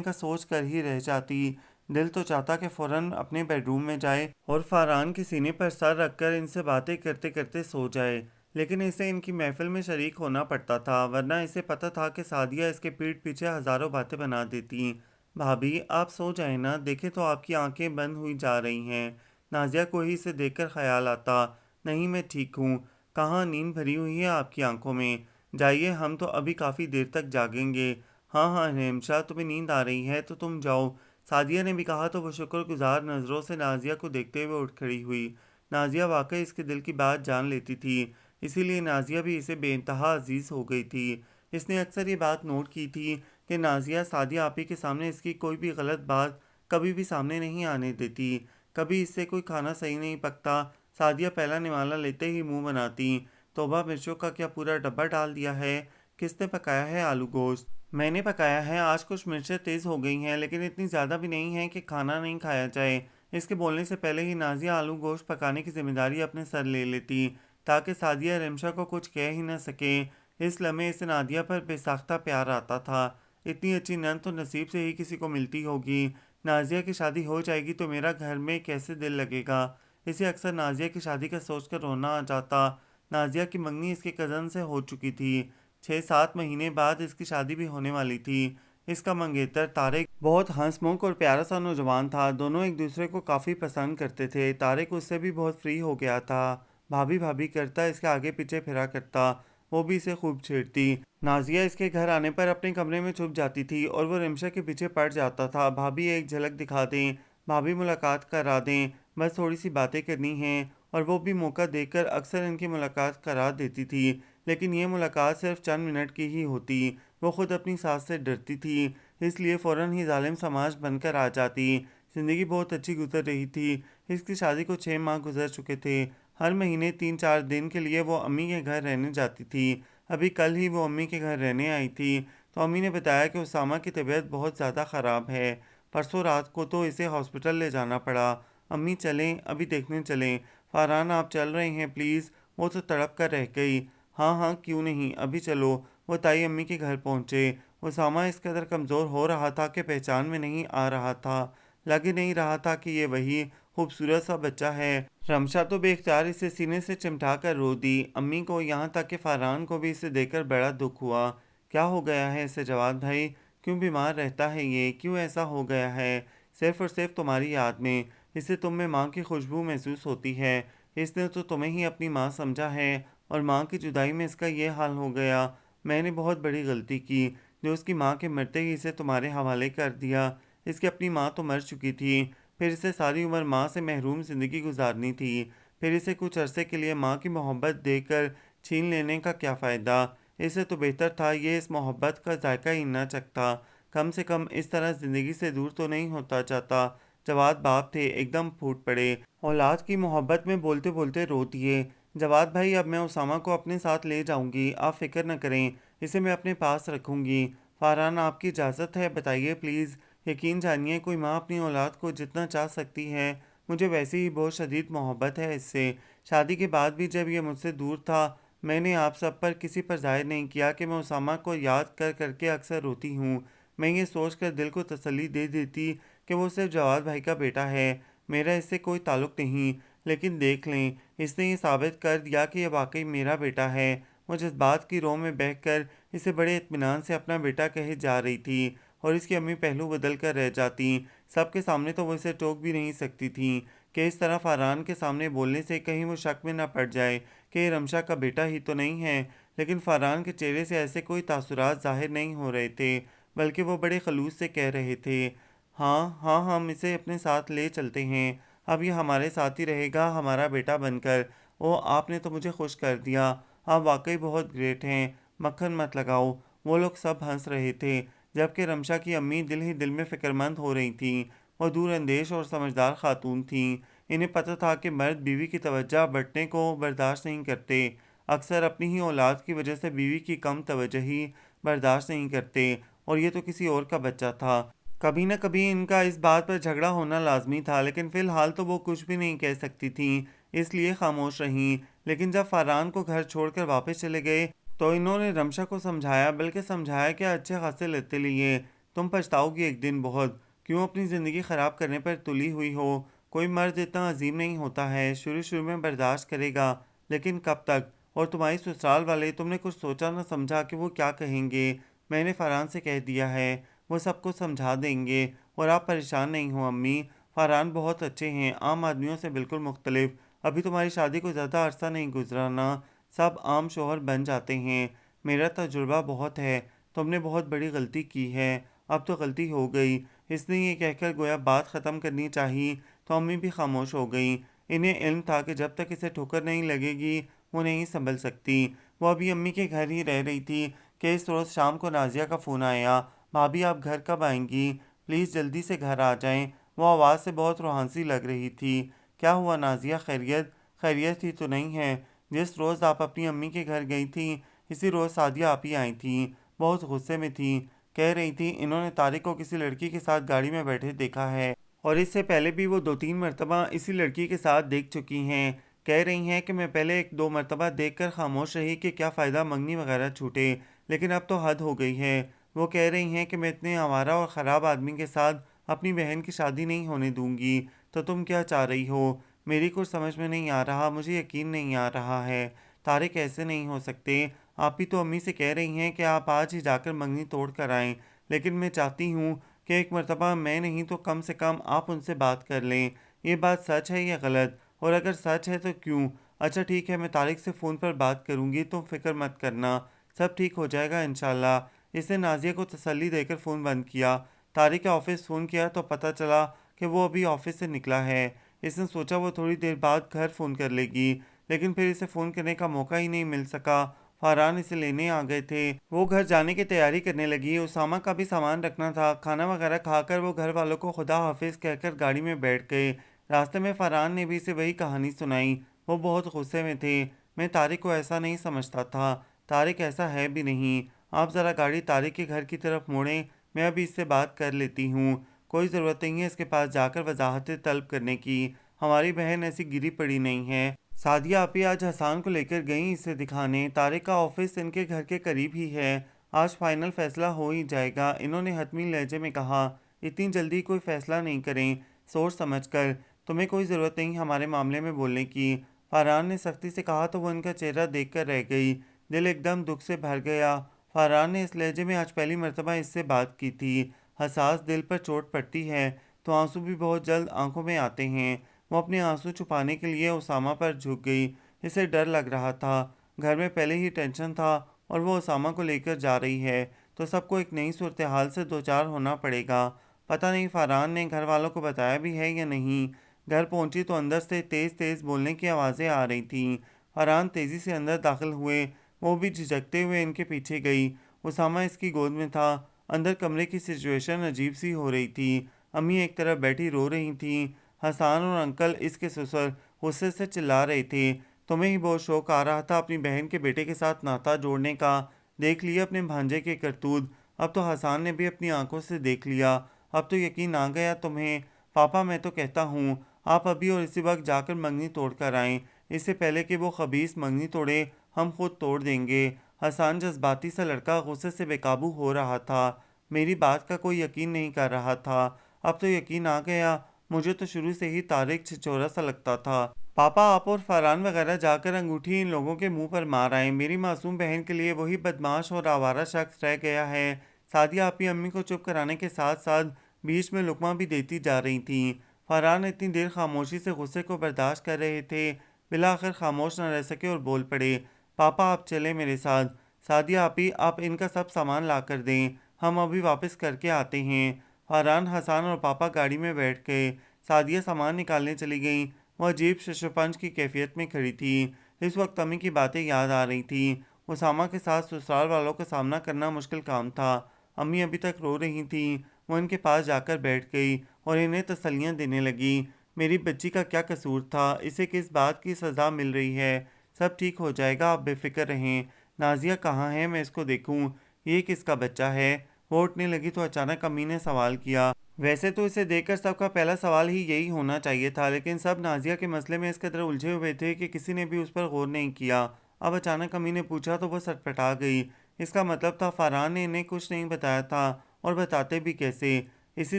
کا سوچ کر ہی رہ جاتی۔ دل تو چاہتا کہ فوراً اپنے بیڈ روم میں جائے اور فاران کے سینے پر سر رکھ کر ان سے باتیں کرتے کرتے سو جائے، لیکن اسے ان کی محفل میں شریک ہونا پڑتا تھا، ورنہ اسے پتہ تھا کہ سعدیہ اس کے پیٹھ پیچھے ہزاروں باتیں بنا دیتی۔ بھابھی آپ سو جائیں نا، دیکھیں تو آپ کی آنکھیں بند ہوئی جا رہی ہیں۔ نازیہ کو ہی اسے دیکھ کر خیال آتا، نہیں میں ٹھیک ہوں، کہاں نیند بھری ہوئی ہے آپ کی آنکھوں میں، جائیے ہم تو ابھی کافی دیر تک جاگیں گے۔ ہاں ہاں رحمشا، تمہیں نیند آ رہی ہے تو تم جاؤ، سعدیہ نے بھی کہا تو وہ شکر گزار نظروں سے نازیہ کو دیکھتے ہوئے اٹھ کھڑی ہوئی۔ نازیہ واقعی اس کے دل کی بات جان لیتی تھی، اسی لیے نازیہ بھی اسے بے انتہا عزیز ہو گئی تھی۔ اس نے اکثر یہ بات نوٹ کی تھی کہ نازیہ سعدیہ آپی کے سامنے اس کی کوئی بھی غلط بات کبھی بھی سامنے نہیں آنے دیتی، کبھی اس سے کوئی کھانا صحیح نہیں پکتا، سعدیہ پہلا نوالا لیتے ہی منہ بناتی، توبہ مرچوں کا کیا پورا ڈبہ ڈال دیا ہے، کس نے پکایا ہے آلو گوشت؟ میں نے پکایا ہے، آج کچھ مرچیں تیز ہو گئی ہیں لیکن اتنی زیادہ بھی نہیں ہیں کہ کھانا نہیں کھایا جائے۔ اس کے بولنے سے پہلے ہی نازیہ آلو گوشت پکانے کی ذمہ داری اپنے سر لے لیتی تاکہ سعدیہ رمشا کو کچھ کہہ ہی نہ سکے۔ اس لمحے اسے نادیہ پر بے ساختہ پیار آتا تھا، اتنی اچھی نند تو نصیب سے ہی کسی کو ملتی ہوگی۔ نازیہ کی شادی ہو جائے گی تو میرا گھر میں کیسے دل لگے گا؟ اسے اکثر نازیہ کی شادی کا سوچ کر رونا آ جاتا۔ نازیہ کی منگنی اس کے کزن سے ہو چکی تھی، 6-7 مہینے بعد اس کی شادی بھی ہونے والی تھی۔ اس کا منگیتر طارق بہت ہنس منکھ اور پیارا سا نوجوان تھا، دونوں ایک دوسرے کو کافی پسند کرتے تھے۔ طارق اس سے بھی بہت فری ہو گیا تھا، بھابھی بھابھی کرتا اس کے آگے پیچھے پھرا کرتا، وہ بھی اسے خوب چھیڑتی۔ نازیہ اس کے گھر آنے پر اپنے کمرے میں چھپ جاتی تھی اور وہ رمشا کے پیچھے پڑ جاتا تھا، بھابھی ایک جھلک دکھا دیں، بھابھی ملاقات کرا دیں، بس تھوڑی سی باتیں کرنی ہیں، اور وہ بھی موقع دیکھ کر اکثر ان کی ملاقات کرا دیتی تھی، لیکن یہ ملاقات صرف چند منٹ کی ہی ہوتی۔ وہ خود اپنی ساس سے ڈرتی تھی، اس لیے فوراً ہی ظالم سماج بن کر آ جاتی۔ زندگی بہت اچھی گزر رہی تھی، اس کی شادی کو 6 ماہ گزر چکے تھے۔ ہر مہینے 3-4 دن کے لیے وہ امی کے گھر رہنے جاتی تھی۔ ابھی کل ہی وہ امی کے گھر رہنے آئی تھی تو امی نے بتایا کہ اسامہ کی طبیعت بہت زیادہ خراب ہے، پرسوں رات کو تو اسے ہاسپٹل لے جانا پڑا۔ امی چلیں، ابھی دیکھنے چلیں؟ فاران آپ چل رہے ہیں پلیز؟ وہ تو تڑپ کر رہ گئی۔ ہاں ہاں کیوں نہیں، ابھی چلو۔ وہ تائی امی کے گھر پہنچے۔ اسامہ اس قدر کمزور ہو رہا تھا کہ پہچان میں نہیں آ رہا تھا، لگ ہی نہیں رہا تھا کہ یہ وہی خوبصورت سا بچہ ہے۔ رمشا تو بے اختیار اسے سینے سے چمٹا کر رو دی، امی کو، یہاں تک کہ فاران کو بھی اسے دیکھ کر بڑا دکھ ہوا۔ کیا ہو گیا ہے اسے جواد بھائی؟ کیوں بیمار رہتا ہے یہ؟ کیوں ایسا ہو گیا ہے؟ صرف اور صرف تمہاری یاد میں، اسے تم میں ماں کی خوشبو محسوس ہوتی ہے، اس نے تو تمہیں ہی اپنی ماں سمجھا ہے اور ماں کی جدائی میں اس کا یہ حال ہو گیا۔ میں نے بہت بڑی غلطی کی جو اس کی ماں کے مرتے ہی اسے تمہارے حوالے کر دیا۔ اس کی اپنی ماں تو مر چکی تھی، پھر اسے ساری عمر ماں سے محروم زندگی گزارنی تھی، پھر اسے کچھ عرصے کے لیے ماں کی محبت دے کر چھین لینے کا کیا فائدہ؟ اسے تو بہتر تھا یہ اس محبت کا ذائقہ ہی نہ چکھتا، کم سے کم اس طرح زندگی سے دور تو نہیں ہوتا چاہتا۔ جواد باپ تھے، ایک دم پھوٹ پڑے، اولاد کی محبت میں بولتے بولتے رو دیے۔ جواد بھائی اب میں اسامہ کو اپنے ساتھ لے جاؤں گی، آپ فکر نہ کریں، اسے میں اپنے پاس رکھوں گی۔ فارہان آپ کی اجازت ہے، بتائیے پلیز۔ یقین جانیے کوئی ماں اپنی اولاد کو جتنا چاہ سکتی ہے، مجھے ویسے ہی بہت شدید محبت ہے اس سے۔ شادی کے بعد بھی جب یہ مجھ سے دور تھا، میں نے آپ سب پر کسی پر ظاہر نہیں کیا کہ میں اسامہ کو یاد کر کر کے اکثر روتی ہوں۔ میں یہ سوچ کر دل کو تسلی دے دیتی کہ وہ صرف جواد بھائی کا بیٹا ہے، میرا اس سے کوئی تعلق نہیں۔ لیکن دیکھ لیں، اس نے یہ ثابت کر دیا کہ یہ واقعی میرا بیٹا ہے۔ وہ جذبات کی رو میں بہہ کر اسے بڑے اطمینان سے اپنا بیٹا کہے جا رہی تھی، اور اس کی امی پہلو بدل کر رہ جاتی۔ سب کے سامنے تو وہ اسے ٹوک بھی نہیں سکتی تھیں کہ اس طرح فارہان کے سامنے بولنے سے کہیں وہ شک میں نہ پڑ جائے کہ یہ رمشا کا بیٹا ہی تو نہیں ہے۔ لیکن فارہان کے چہرے سے ایسے کوئی تاثرات ظاہر نہیں ہو رہے تھے، بلکہ وہ بڑے خلوص سے کہہ رہے تھے، ہاں ہاں ہم اسے اپنے ساتھ لے چلتے ہیں، اب یہ ہمارے ساتھ ہی رہے گا ہمارا بیٹا بن کر۔ او آپ نے تو مجھے خوش کر دیا، آپ واقعی بہت گریٹ ہیں، مکھن مت لگاؤ۔ وہ لوگ سب ہنس رہے تھے، جبکہ رمشا کی امی دل ہی دل میں فکر مند ہو رہی تھیں۔ وہ دور اندیش اور سمجھدار خاتون تھیں، انہیں پتہ تھا کہ مرد بیوی کی توجہ بٹنے کو برداشت نہیں کرتے، اکثر اپنی ہی اولاد کی وجہ سے بیوی کی کم توجہی برداشت نہیں کرتے، اور یہ تو کسی اور کا بچہ تھا۔ کبھی نہ کبھی ان کا اس بات پر جھگڑا ہونا لازمی تھا، لیکن فی الحال تو وہ کچھ بھی نہیں کہہ سکتی تھیں، اس لیے خاموش رہیں۔ لیکن جب فارہان کو گھر چھوڑ کر واپس چلے گئے تو انہوں نے رمشا کو سمجھایا، بلکہ سمجھایا کیا، اچھے خاصے لتے لیے، تم پچھتاؤ گی ایک دن بہت، کیوں اپنی زندگی خراب کرنے پر تلی ہوئی ہو۔ کوئی مرد اتنا عظیم نہیں ہوتا ہے، شروع شروع میں برداشت کرے گا، لیکن کب تک؟ اور تمہاری سسرال والے، تم نے کچھ سوچا نہ سمجھا کہ وہ کیا کہیں گے؟ میں نے فارہان سے کہہ دیا ہے، وہ سب کو سمجھا دیں گے، اور آپ پریشان نہیں ہو امی، فارہان بہت اچھے ہیں، عام آدمیوں سے بالکل مختلف۔ ابھی تمہاری شادی کو زیادہ عرصہ نہیں گزرا نا، سب عام شوہر بن جاتے ہیں، میرا تجربہ بہت ہے، تم نے بہت بڑی غلطی کی ہے، اب تو غلطی ہو گئی۔ اس نے یہ کہہ کر گویا بات ختم کرنی چاہی تو امی بھی خاموش ہو گئیں۔ انہیں علم تھا کہ جب تک اسے ٹھوکر نہیں لگے گی وہ نہیں سنبھل سکتی۔ وہ ابھی امی کے گھر ہی رہ رہی تھی کہ اس روز شام کو نازیہ کا فون آیا، بھابھی آپ گھر کب آئیں گی؟ پلیز جلدی سے گھر آ جائیں۔ وہ آواز سے بہت روحان سی لگ رہی تھی۔ کیا ہوا نازیہ، خیریت؟ خیریت ہی تو نہیں ہے، جس روز آپ اپنی امی کے گھر گئی تھیں اسی روز سعدیہ آپ ہی آئی تھیں، بہت غصے میں تھیں، کہہ رہی تھی انہوں نے طارق کو کسی لڑکی کے ساتھ گاڑی میں بیٹھے دیکھا ہے، اور اس سے پہلے بھی وہ 2-3 مرتبہ اسی لڑکی کے ساتھ دیکھ چکی ہیں۔ کہہ رہی ہیں کہ میں پہلے 1-2 مرتبہ دیکھ کر خاموش رہی کہ کیا فائدہ منگنی وغیرہ چھوٹے، لیکن اب تو حد ہو گئی ہے۔ وہ کہہ رہی ہیں کہ میں اتنے آوارہ اور خراب آدمی کے ساتھ اپنی بہن کی شادی نہیں ہونے دوں گی۔ تو تم کیا چاہ رہی ہو؟ میری کچھ سمجھ میں نہیں آ رہا، مجھے یقین نہیں آ رہا ہے۔ طارق ایسے نہیں ہو سکتے، آپ بھی تو امی سے کہہ رہی ہیں کہ آپ آج ہی جا کر منگنی توڑ کر آئیں، لیکن میں چاہتی ہوں کہ ایک مرتبہ میں نہیں تو کم سے کم آپ ان سے بات کر لیں، یہ بات سچ ہے یا غلط؟ اور اگر سچ ہے تو کیوں؟ اچھا ٹھیک ہے، میں طارق سے فون پر بات کروں گی، تم فکر مت کرنا، سب ٹھیک ہو جائے گا انشاءاللہ۔ اس نے نازیہ کو تسلی دے کر فون بند کیا۔ طارق کے آفس فون کیا تو پتہ چلا کہ وہ ابھی آفس سے نکلا ہے۔ اس نے سوچا وہ تھوڑی دیر بعد گھر فون کر لے گی، لیکن پھر اسے فون کرنے کا موقع ہی نہیں مل سکا۔ فارہان اسے لینے آ گئے تھے، وہ گھر جانے کی تیاری کرنے لگی، اسامہ کا بھی سامان رکھنا تھا۔ کھانا وغیرہ کھا کر وہ گھر والوں کو خدا حافظ کہہ کر گاڑی میں بیٹھ گئے۔ راستے میں فارہان نے بھی اسے وہی کہانی سنائی، وہ بہت غصے میں تھے۔ میں طارق کو ایسا نہیں سمجھتا تھا، طارق ایسا ہے بھی نہیں، آپ ذرا گاڑی طارق کے گھر کی طرف موڑیں، میں ابھی اس سے بات کر لیتی ہوں، کوئی ضرورت نہیں ہے اس کے پاس جا کر وضاحتیں طلب کرنے کی، ہماری بہن ایسی گری پڑی نہیں ہے۔ سعدیہ آپی آج حسان کو لے کر گئیں اسے دکھانے، طارق کا آفس ان کے گھر کے قریب ہی ہے، آج فائنل فیصلہ ہو ہی جائے گا، انہوں نے حتمی لہجے میں کہا۔ اتنی جلدی کوئی فیصلہ نہیں کریں، سوچ سمجھ کر، تمہیں کوئی ضرورت نہیں ہمارے معاملے میں بولنے کی، فارہان نے سختی سے کہا تو وہ ان کا چہرہ دیکھ کر رہ گئی، دل ایک دم دکھ سے بھر گیا۔ فارہان نے اس لہجے میں آج پہلی مرتبہ اس سے بات کی تھی، حساس دل پر چوٹ پڑتی ہے تو آنسو بھی بہت جلد آنکھوں میں آتے ہیں۔ وہ اپنے آنسو چھپانے کے لیے اسامہ پر جھک گئی، اسے ڈر لگ رہا تھا، گھر میں پہلے ہی ٹینشن تھا اور وہ اسامہ کو لے کر جا رہی ہے تو سب کو ایک نئی صورتحال سے دوچار ہونا پڑے گا۔ پتہ نہیں فارہان نے گھر والوں کو بتایا بھی ہے یا نہیں۔ گھر پہنچی تو اندر سے تیز تیز بولنے کی آوازیں آ رہی تھیں۔ فارہان تیزی سے اندر داخل ہوئے، وہ بھی جھجکتے ہوئے ان کے پیچھے گئی۔ اسامہ اس کی گود میں تھا، اندر کمرے کی سچویشن عجیب سی ہو رہی تھی، امی ایک طرف بیٹھی رو رہی تھیں، حسان اور انکل اس کے سسر غصے سے چلا رہے تھے۔ تمہیں ہی بہت شوق آ رہا تھا اپنی بہن کے بیٹے کے ساتھ ناتا جوڑنے کا، دیکھ لیا اپنے بھانجے کے کرتوت، اب تو حسان نے بھی اپنی آنکھوں سے دیکھ لیا، اب تو یقین آ گیا تمہیں۔ پاپا میں تو کہتا ہوں آپ ابھی اور اسی وقت جا کر منگنی توڑ کر آئیں، اس سے پہلے کہ وہ خبیث منگنی توڑے ہم خود توڑ دیں گے۔ حسان جذباتی سا لڑکا غصے سے بے قابو ہو رہا تھا، میری بات کا کوئی یقین نہیں کر رہا تھا۔ اب تو یقین آ گیا، مجھے تو شروع سے ہی طارق چھچورا سا لگتا تھا۔ پاپا آپ اور فاران وغیرہ جا کر انگوٹھی ان لوگوں کے منہ پر مار آئیں، میری معصوم بہن کے لیے وہی بدماش اور آوارہ شخص رہ گیا ہے۔ سعدیہ آپی امی کو چپ کرانے کے ساتھ ساتھ بیچ میں لقمہ بھی دیتی جا رہی تھیں۔ فاران اتنی دیر خاموشی سے غصے کو برداشت کر رہے تھے، بالآخر خاموش نہ رہ سکے اور بول پڑے، پاپا آپ چلیں میرے ساتھ، سعدیہ آپی آپ ان کا سب سامان لا کر دیں، ہم ابھی واپس کر کے آتے ہیں۔ فاران، حسان اور پاپا گاڑی میں بیٹھ گئے، سعدیہ سامان نکالنے چلی گئیں، وہ عجیب ششپنج کی کیفیت میں کھڑی تھی۔ اس وقت امی کی باتیں یاد آ رہی تھیں، اسامہ کے ساتھ سسرال والوں کا سامنا کرنا مشکل کام تھا، امی ابھی تک رو رہی تھیں، وہ ان کے پاس جا کر بیٹھ گئی اور انہیں تسلیاں دینے لگی۔ میری بچی کا کیا قصور تھا، اسے کس بات کی سزا مل رہی ہے، سب ٹھیک ہو جائے گا، آپ بے فکر رہیں۔ نازیہ کہاں ہے، میں اس کو دیکھوں، یہ کس کا بچہ ہے؟ وہ اٹھنے لگی تو اچانک امی نے سوال کیا۔ ویسے تو اسے دیکھ کر سب کا پہلا سوال ہی یہی ہونا چاہیے تھا، لیکن سب نازیہ کے مسئلے میں اس قدر الجھے ہوئے تھے کہ کسی نے بھی اس پر غور نہیں کیا۔ اب اچانک امی نے پوچھا تو وہ سٹپٹا گئی، اس کا مطلب تھا فاران نے انہیں کچھ نہیں بتایا تھا، اور بتاتے بھی کیسے؟ اسی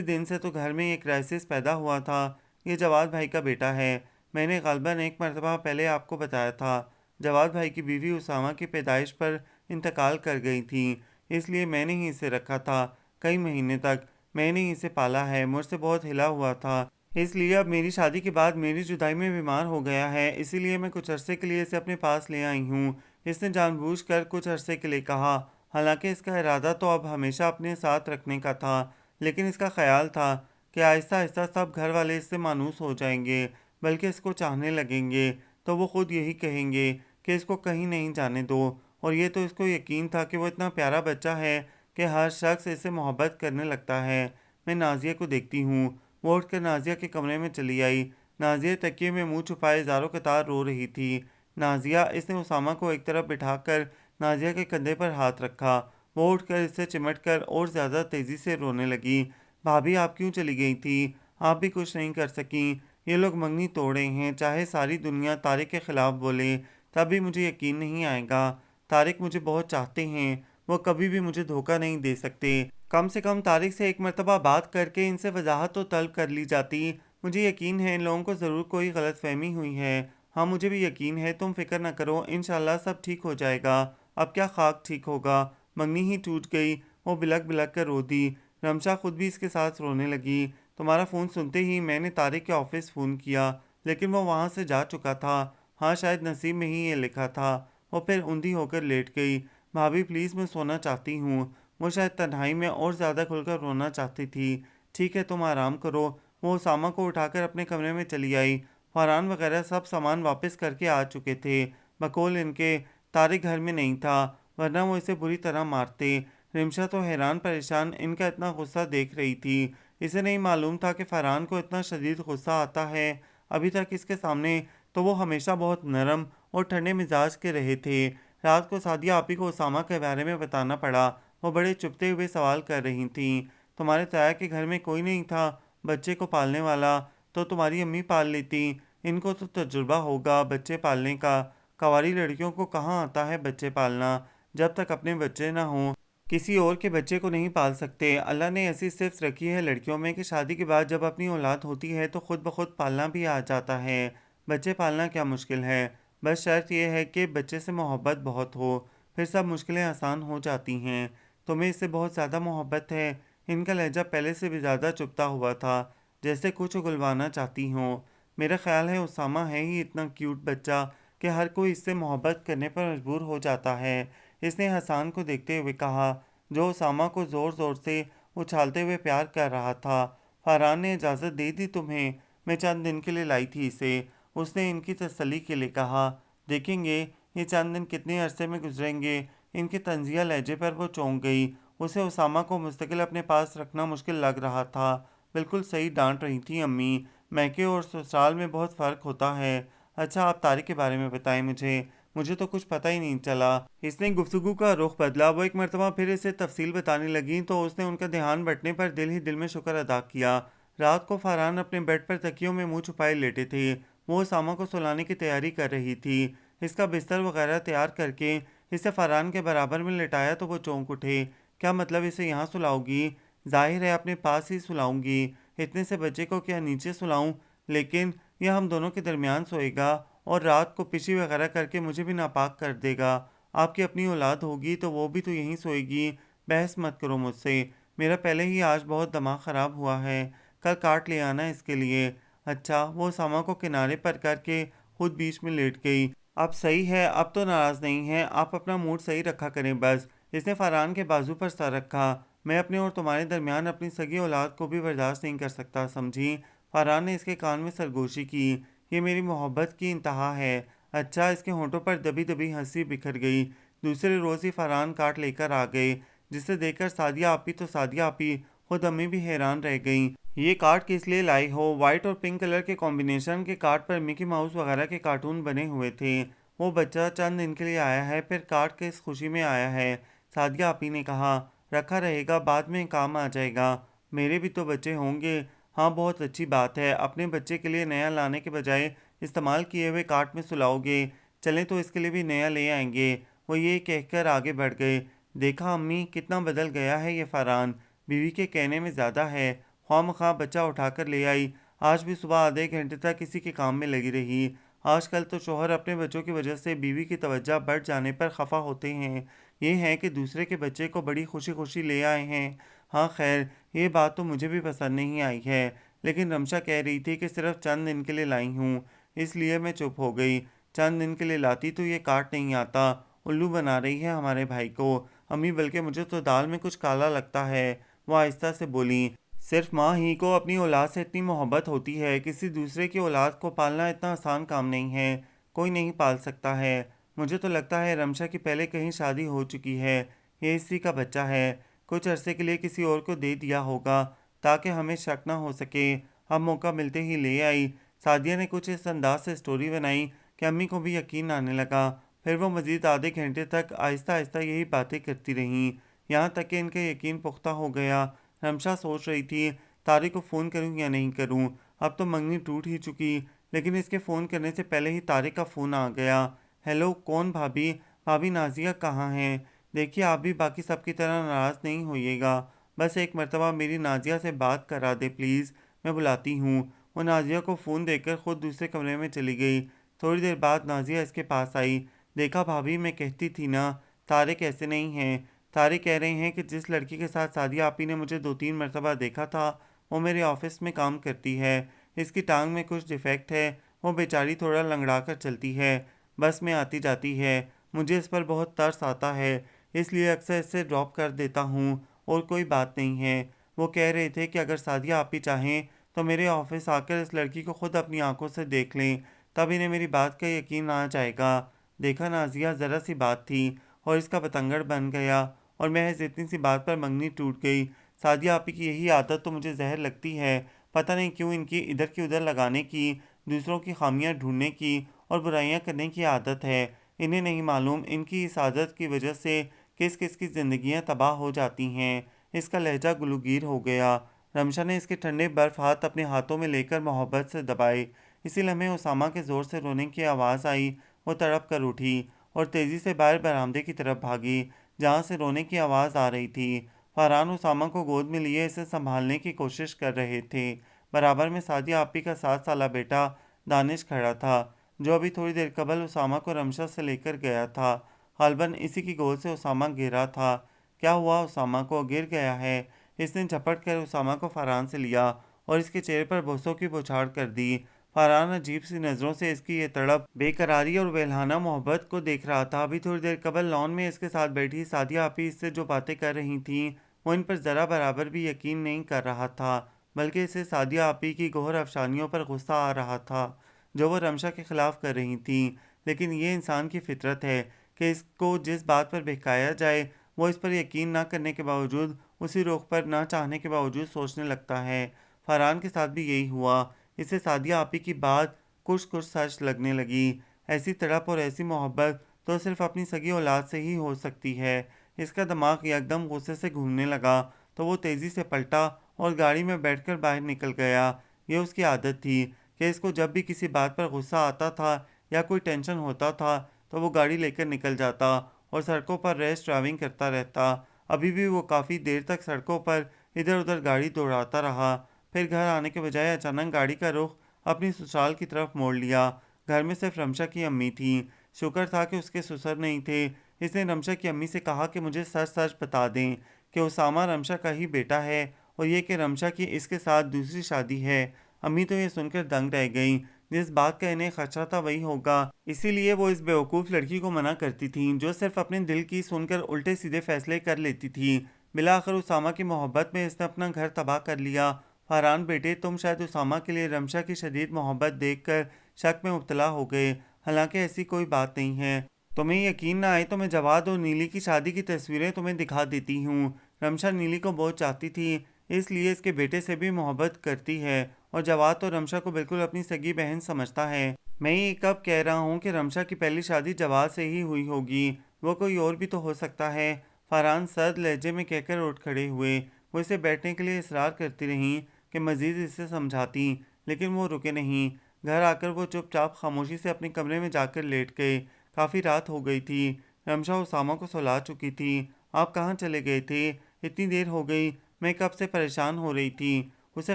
دن سے تو گھر میں یہ کرائسس پیدا ہوا تھا، یہ جواد بھائی کا بیٹا ہے، میں نے غالباً ایک مرتبہ پہلے آپ کو بتایا تھا، جواد بھائی کی بیوی اسامہ کی پیدائش پر انتقال کر گئی تھیں، اس لیے میں نے ہی اسے رکھا تھا کئی مہینے تک، میں نے اسے پالا ہے، مجھ سے بہت ہلا ہوا تھا، اس لیے اب میری شادی کے بعد میری جدائی میں بیمار ہو گیا ہے، اسی لیے میں کچھ عرصے کے لیے اسے اپنے پاس لے آئی ہوں۔ اس نے جان بوجھ کر کچھ عرصے کے لیے کہا، حالانکہ اس کا ارادہ تو اب ہمیشہ اپنے ساتھ رکھنے کا تھا، لیکن اس کا خیال تھا کہ آہستہ آہستہ سب گھر والے اس سے مانوس ہو جائیں گے، بلکہ اس کو چاہنے لگیں گے، تو وہ خود یہی کہیں گے کہ اس کو کہیں نہیں جانے دو، اور یہ تو اس کو یقین تھا کہ وہ اتنا پیارا بچہ ہے کہ ہر شخص اس سے محبت کرنے لگتا ہے۔ میں نازیہ کو دیکھتی ہوں، وہ اٹھ کر نازیہ کے کمرے میں چلی آئی، نازیہ تکیے میں منہ چھپائے زاروں قطار رو رہی تھی۔ نازیہ، اس نے اسامہ کو ایک طرف بٹھا کر نازیہ کے کندھے پر ہاتھ رکھا، وہ اٹھ کر اس سے چمٹ کر اور زیادہ تیزی سے رونے لگی، بھابھی آپ کیوں چلی گئی تھی، آپ بھی کچھ نہیں کر سکیں، یہ لوگ منگنی توڑے ہیں، چاہے ساری دنیا طارق کے خلاف بولے تب بھی مجھے یقین نہیں آئے گا، طارق مجھے بہت چاہتے ہیں، وہ کبھی بھی مجھے دھوکہ نہیں دے سکتے، کم سے کم طارق سے ایک مرتبہ بات کر کے ان سے وضاحت تو طلب کر لی جاتی، مجھے یقین ہے ان لوگوں کو ضرور کوئی غلط فہمی ہوئی ہے، ہاں مجھے بھی یقین ہے، تم فکر نہ کرو، انشاءاللہ سب ٹھیک ہو جائے گا، اب کیا خاک ٹھیک ہوگا، منگنی ہی ٹوٹ گئی، وہ بلک بلک کر رو دی، رمشا خود بھی اس کے ساتھ رونے لگی، تمہارا فون سنتے ہی میں نے طارق کے آفس فون کیا، لیکن وہ وہاں سے جا چکا تھا، ہاں شاید نصیب میں ہی یہ لکھا تھا، وہ پھر اندھی ہو کر لیٹ گئی، بھابھی پلیز میں سونا چاہتی ہوں، وہ شاید تنہائی میں اور زیادہ کھل کر رونا چاہتی تھی، ٹھیک ہے تم آرام کرو، وہ اسامہ کو اٹھا کر اپنے کمرے میں چلی آئی، فاران وغیرہ سب سامان واپس کر کے آ چکے تھے، بقول ان کے طارق گھر میں نہیں تھا، ورنہ وہ اسے بری طرح مارتے، رمشا تو حیران پریشان ان کا اتنا غصہ دیکھ رہی تھی، اسے نہیں معلوم تھا کہ فرحان کو اتنا شدید غصہ آتا ہے، ابھی تک اس کے سامنے تو وہ ہمیشہ بہت نرم اور ٹھنڈے مزاج کے رہے تھے۔ رات کو سعدیہ آپی کو اسامہ کے بارے میں بتانا پڑا، وہ بڑے چپتے ہوئے سوال کر رہی تھیں، تمہارے تایا کے گھر میں کوئی نہیں تھا بچے کو پالنے والا، تو تمہاری امی پال لیتی، ان کو تو تجربہ ہوگا بچے پالنے کا، کنواری لڑکیوں کو کہاں آتا ہے بچے پالنا، جب تک اپنے بچے نہ ہوں کسی اور کے بچے کو نہیں پال سکتے، اللہ نے ایسی صفت رکھی ہے لڑکیوں میں کہ شادی کے بعد جب اپنی اولاد ہوتی ہے تو خود بخود پالنا بھی آ جاتا ہے، بچے پالنا کیا مشکل ہے، بس شرط یہ ہے کہ بچے سے محبت بہت ہو، پھر سب مشکلیں آسان ہو جاتی ہیں، تمہیں اس سے بہت زیادہ محبت ہے، ان کا لہجہ پہلے سے بھی زیادہ چپتا ہوا تھا، جیسے کچھ اگلوانا چاہتی ہوں، میرا خیال ہے اسامہ ہے ہی اتنا کیوٹ بچہ کہ ہر کوئی اس سے محبت کرنے پر مجبور ہو جاتا ہے، اس نے حسان کو دیکھتے ہوئے کہا، جو اسامہ کو زور زور سے اچھالتے ہوئے پیار کر رہا تھا، فاران نے اجازت دے دی تمہیں، میں چند دن کے لیے لائی تھی اسے، اس نے ان کی تسلی کے لیے کہا، دیکھیں گے یہ چند دن کتنے عرصے میں گزریں گے، ان کے طنزیہ لہجے پر وہ چونک گئی، اسے اسامہ کو مستقل اپنے پاس رکھنا مشکل لگ رہا تھا، بالکل صحیح ڈانٹ رہی تھی امی، میکے اور سسرال میں بہت فرق ہوتا ہے، اچھا آپ طارق کے بارے میں بتائیں مجھے، مجھے تو کچھ پتہ ہی نہیں چلا۔ اس نے گفتگو کا رخ بدلا۔ وہ ایک مرتبہ پھر اسے تفصیل بتانے لگیں تو اس نے ان کا دھیان بٹنے پر دل ہی دل میں شکر ادا کیا۔ رات کو فاران اپنے بیڈ پر تکیوں میں منہ چھپائے لیٹے تھے۔ وہ اسامہ کو سلانے کی تیاری کر رہی تھی۔ اس کا بستر وغیرہ تیار کر کے اسے فاران کے برابر میں لٹایا تو وہ چونک اٹھے۔ کیا مطلب اسے یہاں سلاؤ گی؟ ظاہر ہے اپنے پاس ہی سلاؤں گی۔ اتنے سے بچے کو کیا نیچے سلاؤں؟ لیکن یہ ہم دونوں کے درمیان سوئے گا اور رات کو پشی وغیرہ کر کے مجھے بھی ناپاک کر دے گا۔ آپ کی اپنی اولاد ہوگی تو وہ بھی تو یہیں سوئے گی۔ بحث مت کرو مجھ سے، میرا پہلے ہی آج بہت دماغ خراب ہوا ہے۔ کل کاٹ لے آنا اس کے لیے۔ اچھا۔ وہ اسامہ کو کنارے پر کر کے خود بیچ میں لیٹ گئی۔ اب صحیح ہے، اب تو ناراض نہیں ہے، آپ اپنا موڈ صحیح رکھا کریں بس۔ اس نے فاران کے بازو پر سر رکھا۔ میں اپنے اور تمہارے درمیان اپنی سگی اولاد کو بھی برداشت نہیں کر سکتا، سمجھی؟ فاران نے اس کے کان میں سرگوشی کی۔ یہ میری محبت کی انتہا ہے۔ اچھا۔ اس کے ہونٹوں پر دبی دبی ہنسی بکھر گئی۔ دوسرے روز ہی فاران کاٹ لے کر آ گئے، جسے دیکھ کر سعدیہ آپی تو سعدیہ آپی خود امی بھی حیران رہ گئیں۔ یہ کارڈ کس لیے لائی ہو؟ وائٹ اور پنک کلر کے کمبینیشن کے کارڈ پر مکی ماؤس وغیرہ کے کارٹون بنے ہوئے تھے۔ وہ بچہ چند دن کے لیے آیا ہے، پھر کارڈ کس خوشی میں آیا ہے؟ سعدیہ آپی نے کہا۔ رکھا رہے گا، بعد میں کام آ جائے گا۔ میرے بھی تو بچے ہوں گے۔ ہاں، بہت اچھی بات ہے۔ اپنے بچے کے لیے نیا لانے کے بجائے استعمال کیے ہوئے کارٹ میں سلاؤ گے۔ چلیں تو اس کے لیے بھی نیا لے آئیں گے۔ وہ یہ کہہ کر آگے بڑھ گئے۔ دیکھا امی، کتنا بدل گیا ہے یہ فاران۔ بیوی کے کہنے میں زیادہ ہے، خواہ مخواہ بچہ اٹھا کر لے آئی۔ آج بھی صبح آدھے گھنٹے تک کسی کے کام میں لگی رہی۔ آج کل تو شوہر اپنے بچوں کی وجہ سے بیوی کی توجہ بڑھ جانے پر خفا ہوتے ہیں۔ یہ ہے کہ دوسرے کے بچے کو بڑی خوشی خوشی لے آئے ہیں۔ ہاں خیر، یہ بات تو مجھے بھی پسند نہیں آئی ہے، لیکن رمشا کہہ رہی تھی کہ صرف چند دن کے لیے لائی ہوں، اس لیے میں چپ ہو گئی۔ چند دن کے لیے لاتی تو یہ کاٹ نہیں آتا۔ الو بنا رہی ہے ہمارے بھائی کو امی، بلکہ مجھے تو دال میں کچھ کالا لگتا ہے، وہ آہستہ سے بولیں۔ صرف ماں ہی کو اپنی اولاد سے اتنی محبت ہوتی ہے، کسی دوسرے کی اولاد کو پالنا اتنا آسان کام نہیں ہے، کوئی نہیں پال سکتا ہے۔ مجھے تو لگتا ہے رمشا کی پہلے کہیں شادی ہو چکی ہے، یہ اسی کا بچہ ہے، کچھ عرصے کے لیے کسی اور کو دے دیا ہوگا تاکہ ہمیں شک نہ ہو سکے۔ اب موقع ملتے ہی لے آئی۔ سعدیہ نے کچھ اس انداز سے سٹوری بنائی کہ امی کو بھی یقین آنے لگا۔ پھر وہ مزید آدھے گھنٹے تک آہستہ آہستہ یہی باتیں کرتی رہیں، یہاں تک کہ ان کا یقین پختہ ہو گیا۔ رمشا سوچ رہی تھی طارق کو فون کروں یا نہیں کروں، اب تو منگنی ٹوٹ ہی چکی، لیکن اس کے فون کرنے سے پہلے ہی طارق کا فون آ گیا۔ ہیلو، کون بھابھی؟ بھابھی نازیہ کہاں ہیں؟ دیکھیے آپ بھی باقی سب کی طرح ناراض نہیں ہوئیے گا، بس ایک مرتبہ میری نازیہ سے بات کرا دے پلیز، میں بلاتی ہوں۔ وہ نازیہ کو فون دے کر خود دوسرے کمرے میں چلی گئی۔ تھوڑی دیر بعد نازیہ اس کے پاس آئی۔ دیکھا بھابھی، میں کہتی تھی نا طارق ایسے نہیں ہیں۔ طارق کہہ رہے ہیں کہ جس لڑکی کے ساتھ سعدیہ آپی نے مجھے 2-3 مرتبہ دیکھا تھا وہ میرے آفس میں کام کرتی ہے، اس کی ٹانگ میں کچھ ڈیفیکٹ ہے، وہ بیچاری تھوڑا لنگڑا کر چلتی ہے، بس میں آتی جاتی ہے، مجھے اس پر بہت ترس آتا ہے، اس لیے اکثر اسے ڈراپ کر دیتا ہوں، اور کوئی بات نہیں ہے۔ وہ کہہ رہے تھے کہ اگر سعدیہ آپی چاہیں تو میرے آفس آ کر اس لڑکی کو خود اپنی آنکھوں سے دیکھ لیں، تب انہیں میری بات کا یقین آ جائے گا۔ دیکھا نازیہ، ذرا سی بات تھی اور اس کا بتنگڑ بن گیا، اور محض اتنی سی بات پر منگنی ٹوٹ گئی۔ سعدیہ آپی کی یہی عادت تو مجھے زہر لگتی ہے، پتہ نہیں کیوں ان کی ادھر کی ادھر لگانے کی، دوسروں کی خامیاں ڈھونڈنے کی اور برائیاں کرنے کی عادت ہے۔ انہیں نہیں معلوم ان کی اس عادت کی وجہ سے کس کس کی زندگیاں تباہ ہو جاتی ہیں۔ اس کا لہجہ گلوگیر ہو گیا۔ رمشا نے اس کے ٹھنڈے برف ہاتھ اپنے ہاتھوں میں لے کر محبت سے دبائے۔ اسی لمحے اسامہ کے زور سے رونے کی آواز آئی۔ وہ تڑپ کر اٹھی اور تیزی سے باہر برآمدے کی طرف بھاگی، جہاں سے رونے کی آواز آ رہی تھی۔ فاران اسامہ کو گود میں لیے اسے سنبھالنے کی کوشش کر رہے تھے۔ برابر میں سعدیہ آپی کا 7 سالہ بیٹا دانش کھڑا تھا، جو ابھی تھوڑی دیر قبل اسامہ کو رمشا سے لے کر گیا تھا۔ غالباً اسی کی گود سے اسامہ گرا تھا۔ کیا ہوا اسامہ کو؟ گر گیا ہے؟ اس نے جھپٹ کر اسامہ کو فاران سے لیا اور اس کے چہرے پر بوسوں کی بوچھاڑ کر دی۔ فاران عجیب سی نظروں سے اس کی یہ تڑپ، بے قراری اور ویلہانہ محبت کو دیکھ رہا تھا۔ ابھی تھوڑی دیر قبل لان میں اس کے ساتھ بیٹھی سعدیہ آپی اس سے جو باتیں کر رہی تھیں وہ ان پر ذرا برابر بھی یقین نہیں کر رہا تھا، بلکہ اسے سعدیہ آپی کی گوہر افشانیوں پر غصہ آ رہا تھا جو وہ رمشا کے خلاف کر رہی تھیں۔ لیکن یہ انسان کی فطرت ہے کہ اس کو جس بات پر بہکایا جائے وہ اس پر یقین نہ کرنے کے باوجود، اسی رخ پر نہ چاہنے کے باوجود سوچنے لگتا ہے۔ فاران کے ساتھ بھی یہی ہوا۔ اسے سعدیہ آپی کی بات کچھ کچھ سچ لگنے لگی۔ ایسی تڑپ اور ایسی محبت تو صرف اپنی سگی اولاد سے ہی ہو سکتی ہے۔ اس کا دماغ یکدم غصے سے گھومنے لگا تو وہ تیزی سے پلٹا اور گاڑی میں بیٹھ کر باہر نکل گیا۔ یہ اس کی عادت تھی کہ اس کو جب بھی کسی بات پر غصہ آتا تھا یا کوئی ٹینشن ہوتا تھا تو وہ گاڑی لے کر نکل جاتا اور سڑکوں پر ریس ڈرائیونگ کرتا رہتا۔ ابھی بھی وہ کافی دیر تک سڑکوں پر ادھر ادھر گاڑی دوڑاتا رہا، پھر گھر آنے کے بجائے اچانک گاڑی کا رخ اپنی سسرال کی طرف موڑ لیا۔ گھر میں صرف رمشا کی امی تھیں۔ شکر تھا کہ اس کے سسر نہیں تھے۔ اس نے رمشا کی امی سے کہا کہ مجھے سچ سچ بتا دیں کہ اسامہ رمشا کا ہی بیٹا ہے اور یہ کہ رمشا کی اس کے ساتھ دوسری شادی ہے۔ امی تو یہ سن کر دنگ رہ گئیں۔ جس بات کا انہیں خدشہ تھا وہی ہوگا، اسی لیے وہ اس بیوقوف لڑکی کو منع کرتی تھیں جو صرف اپنے دل کی سن کر الٹے سیدھے فیصلے کر لیتی تھی۔ بالآخر اسامہ کی محبت میں اس نے اپنا گھر تباہ کر لیا۔ فاران بیٹے، تم شاید اسامہ کے لیے رمشا کی شدید محبت دیکھ کر شک میں مبتلا ہو گئے، حالانکہ ایسی کوئی بات نہیں ہے۔ تمہیں یقین نہ آئے تو میں جواد اور نیلی کی شادی کی تصویریں تمہیں دکھا دیتی ہوں۔ رمشا نیلی کو بہت چاہتی تھی، اس لیے اس کے بیٹے سے بھی محبت کرتی ہے اور جواد تو رمشا کو بالکل اپنی سگی بہن سمجھتا ہے۔ میں یہ کب کہہ رہا ہوں کہ رمشا کی پہلی شادی جواد سے ہی ہوئی ہوگی، وہ کوئی اور بھی تو ہو سکتا ہے۔ فاران سرد لہجے میں کہہ کر اٹھ کھڑے ہوئے۔ وہ اسے بیٹھنے کے لیے اصرار کرتی رہیں کہ مزید اسے سمجھاتی، لیکن وہ رکے نہیں۔ گھر آ کر وہ چپ چاپ خاموشی سے اپنے کمرے میں جا کر لیٹ گئے۔ کافی رات ہو گئی تھی۔ رمشا اسامہ کو سلا چکی تھی۔ آپ کہاں چلے گئے تھے؟ اتنی دیر ہو گئی، میں کب سے پریشان ہو رہی تھی۔ اسے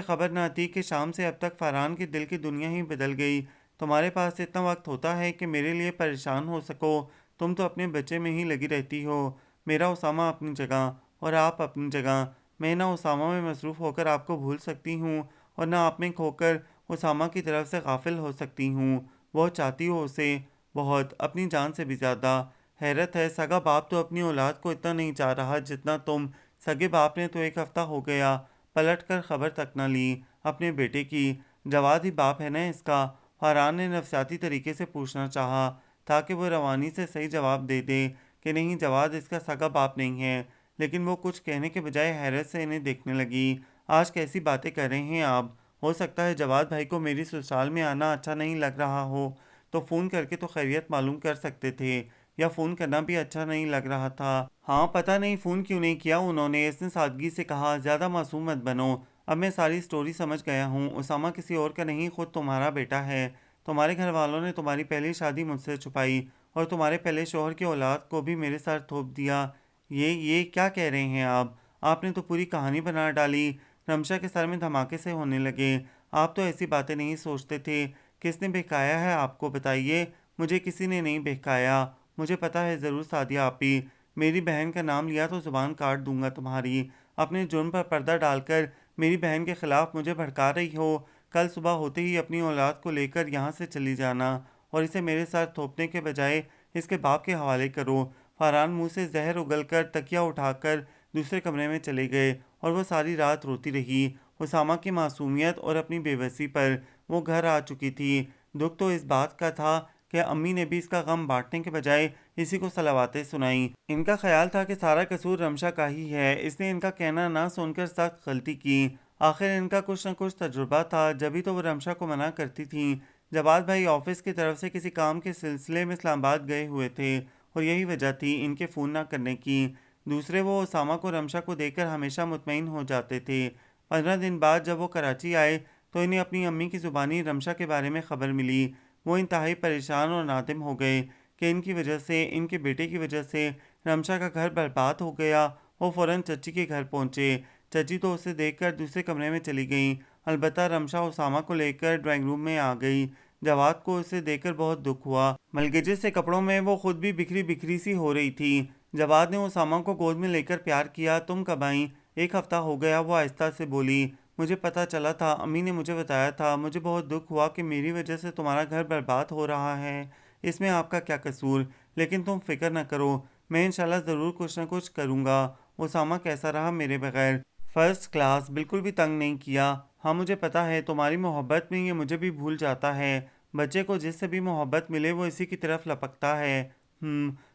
خبر نہ تھی کہ شام سے اب تک فاران کے دل کی دنیا ہی بدل گئی۔ تمہارے پاس اتنا وقت ہوتا ہے کہ میرے لیے پریشان ہو سکو؟ تم تو اپنے بچے میں ہی لگی رہتی ہو۔ میرا اسامہ اپنی جگہ اور آپ اپنی جگہ۔ میں نہ اسامہ میں مصروف ہو کر آپ کو بھول سکتی ہوں اور نہ آپ میں کھو کر اسامہ کی طرف سے غافل ہو سکتی ہوں۔ بہت چاہتی ہو اسے، بہت، اپنی جان سے بھی زیادہ۔ حیرت ہے، سگا باپ تو اپنی اولاد کو اتنا نہیں چاہ رہا جتنا تم۔ سگے باپ نے تو ایک ہفتہ ہو گیا پلٹ کر خبر تک نہ لی اپنے بیٹے کی۔ جواد ہی باپ ہے نا اس کا؟ فاران نے نفسیاتی طریقے سے پوچھنا چاہا تاکہ وہ روانی سے صحیح جواب دے دے کہ نہیں، جواد اس کا سگا باپ نہیں ہے، لیکن وہ کچھ کہنے کے بجائے حیرت سے انہیں دیکھنے لگی۔ آج کیسی باتیں کر رہے ہیں آپ؟ ہو سکتا ہے جواد بھائی کو میری سسرال میں آنا اچھا نہیں لگ رہا ہو، تو فون کر کے تو خیریت معلوم کر سکتے تھے، یا فون کرنا بھی اچھا نہیں لگ رہا تھا؟ ہاں، پتہ نہیں فون کیوں نہیں کیا انہوں نے، اس نے سادگی سے کہا۔ زیادہ معصوم مت بنو، اب میں ساری سٹوری سمجھ گیا ہوں۔ اسامہ کسی اور کا نہیں، خود تمہارا بیٹا ہے۔ تمہارے گھر والوں نے تمہاری پہلی شادی مجھ سے چھپائی اور تمہارے پہلے شوہر کی اولاد کو بھی میرے ساتھ تھوپ دیا۔ یہ کیا کہہ رہے ہیں آپ؟ آپ نے تو پوری کہانی بنا ڈالی۔ رمشا کے سر میں دھماکے سے ہونے لگے۔ آپ تو ایسی باتیں نہیں سوچتے تھے۔ کس نے بہکایا ہے آپ کو، بتائیے؟ مجھے کسی نے نہیں بہکایا۔ مجھے پتہ ہے ضرور سعدیہ آپی، میری بہن کا نام لیا تو زبان کاٹ دوں گا تمہاری۔ اپنے جرم پر پردہ ڈال کر میری بہن کے خلاف مجھے بھڑکا رہی ہو۔ کل صبح ہوتے ہی اپنی اولاد کو لے کر یہاں سے چلی جانا اور اسے میرے ساتھ تھوپنے کے بجائے اس کے باپ کے حوالے کرو۔ فاران منہ سے زہر اگل کر تکیہ اٹھا کر دوسرے کمرے میں چلے گئے اور وہ ساری رات روتی رہی اسامہ کی معصومیت اور اپنی بے بسی پر۔ وہ گھر آ چکی تھی۔ دکھ تو اس بات کا تھا کہ امی نے بھی اس کا غم بانٹنے کے بجائے اسی کو صلواتیں سنائیں۔ ان کا خیال تھا کہ سارا قصور رمشا کا ہی ہے۔ اس نے ان کا کہنا نہ سن کر سخت غلطی کی۔ آخر ان کا کچھ نہ کچھ تجربہ تھا، جبھی تو وہ رمشا کو منع کرتی تھیں۔ جواد بھائی آفس کی طرف سے کسی کام کے سلسلے میں اسلام آباد گئے ہوئے تھے اور یہی وجہ تھی ان کے فون نہ کرنے کی۔ دوسرے، وہ اسامہ کو رمشا کو دیکھ کر ہمیشہ مطمئن ہو جاتے تھے۔ 15 دن بعد جب وہ کراچی آئے تو انہیں اپنی امی کی زبانی رمشا کے بارے میں خبر ملی۔ وہ انتہائی پریشان اور نادم ہو گئے کہ ان کی وجہ سے، ان کے بیٹے کی وجہ سے رمشا کا گھر برباد ہو گیا۔ وہ فوراً چچی کے گھر پہنچے۔ چچی تو اسے دیکھ کر دوسرے کمرے میں چلی گئیں، البتہ رمشا اسامہ کو لے کر ڈرائنگ روم میں آ گئی۔ جواد کو اسے دیکھ کر بہت دکھ ہوا۔ ملگجے سے کپڑوں میں وہ خود بھی بکھری بکھری سی ہو رہی تھی۔ جواد نے اسامہ کو گود میں لے کر پیار کیا۔ تم کب آئیں؟ 1 ہفتہ ہو گیا، وہ آہستہ سے بولی۔ مجھے پتہ چلا تھا، امی نے مجھے بتایا تھا۔ مجھے بہت دکھ ہوا کہ میری وجہ سے تمہارا گھر برباد ہو رہا ہے۔ اس میں آپ کا کیا قصور؟ لیکن تم فکر نہ کرو، میں انشاءاللہ ضرور کچھ نہ کچھ کروں گا۔ اسامہ کیسا رہا میرے بغیر؟ فرسٹ کلاس، بالکل بھی تنگ نہیں کیا۔ ہاں مجھے پتہ ہے، تمہاری محبت میں یہ مجھے بھی بھول جاتا ہے۔ بچے کو جس سے بھی محبت ملے وہ اسی کی طرف لپکتا ہے۔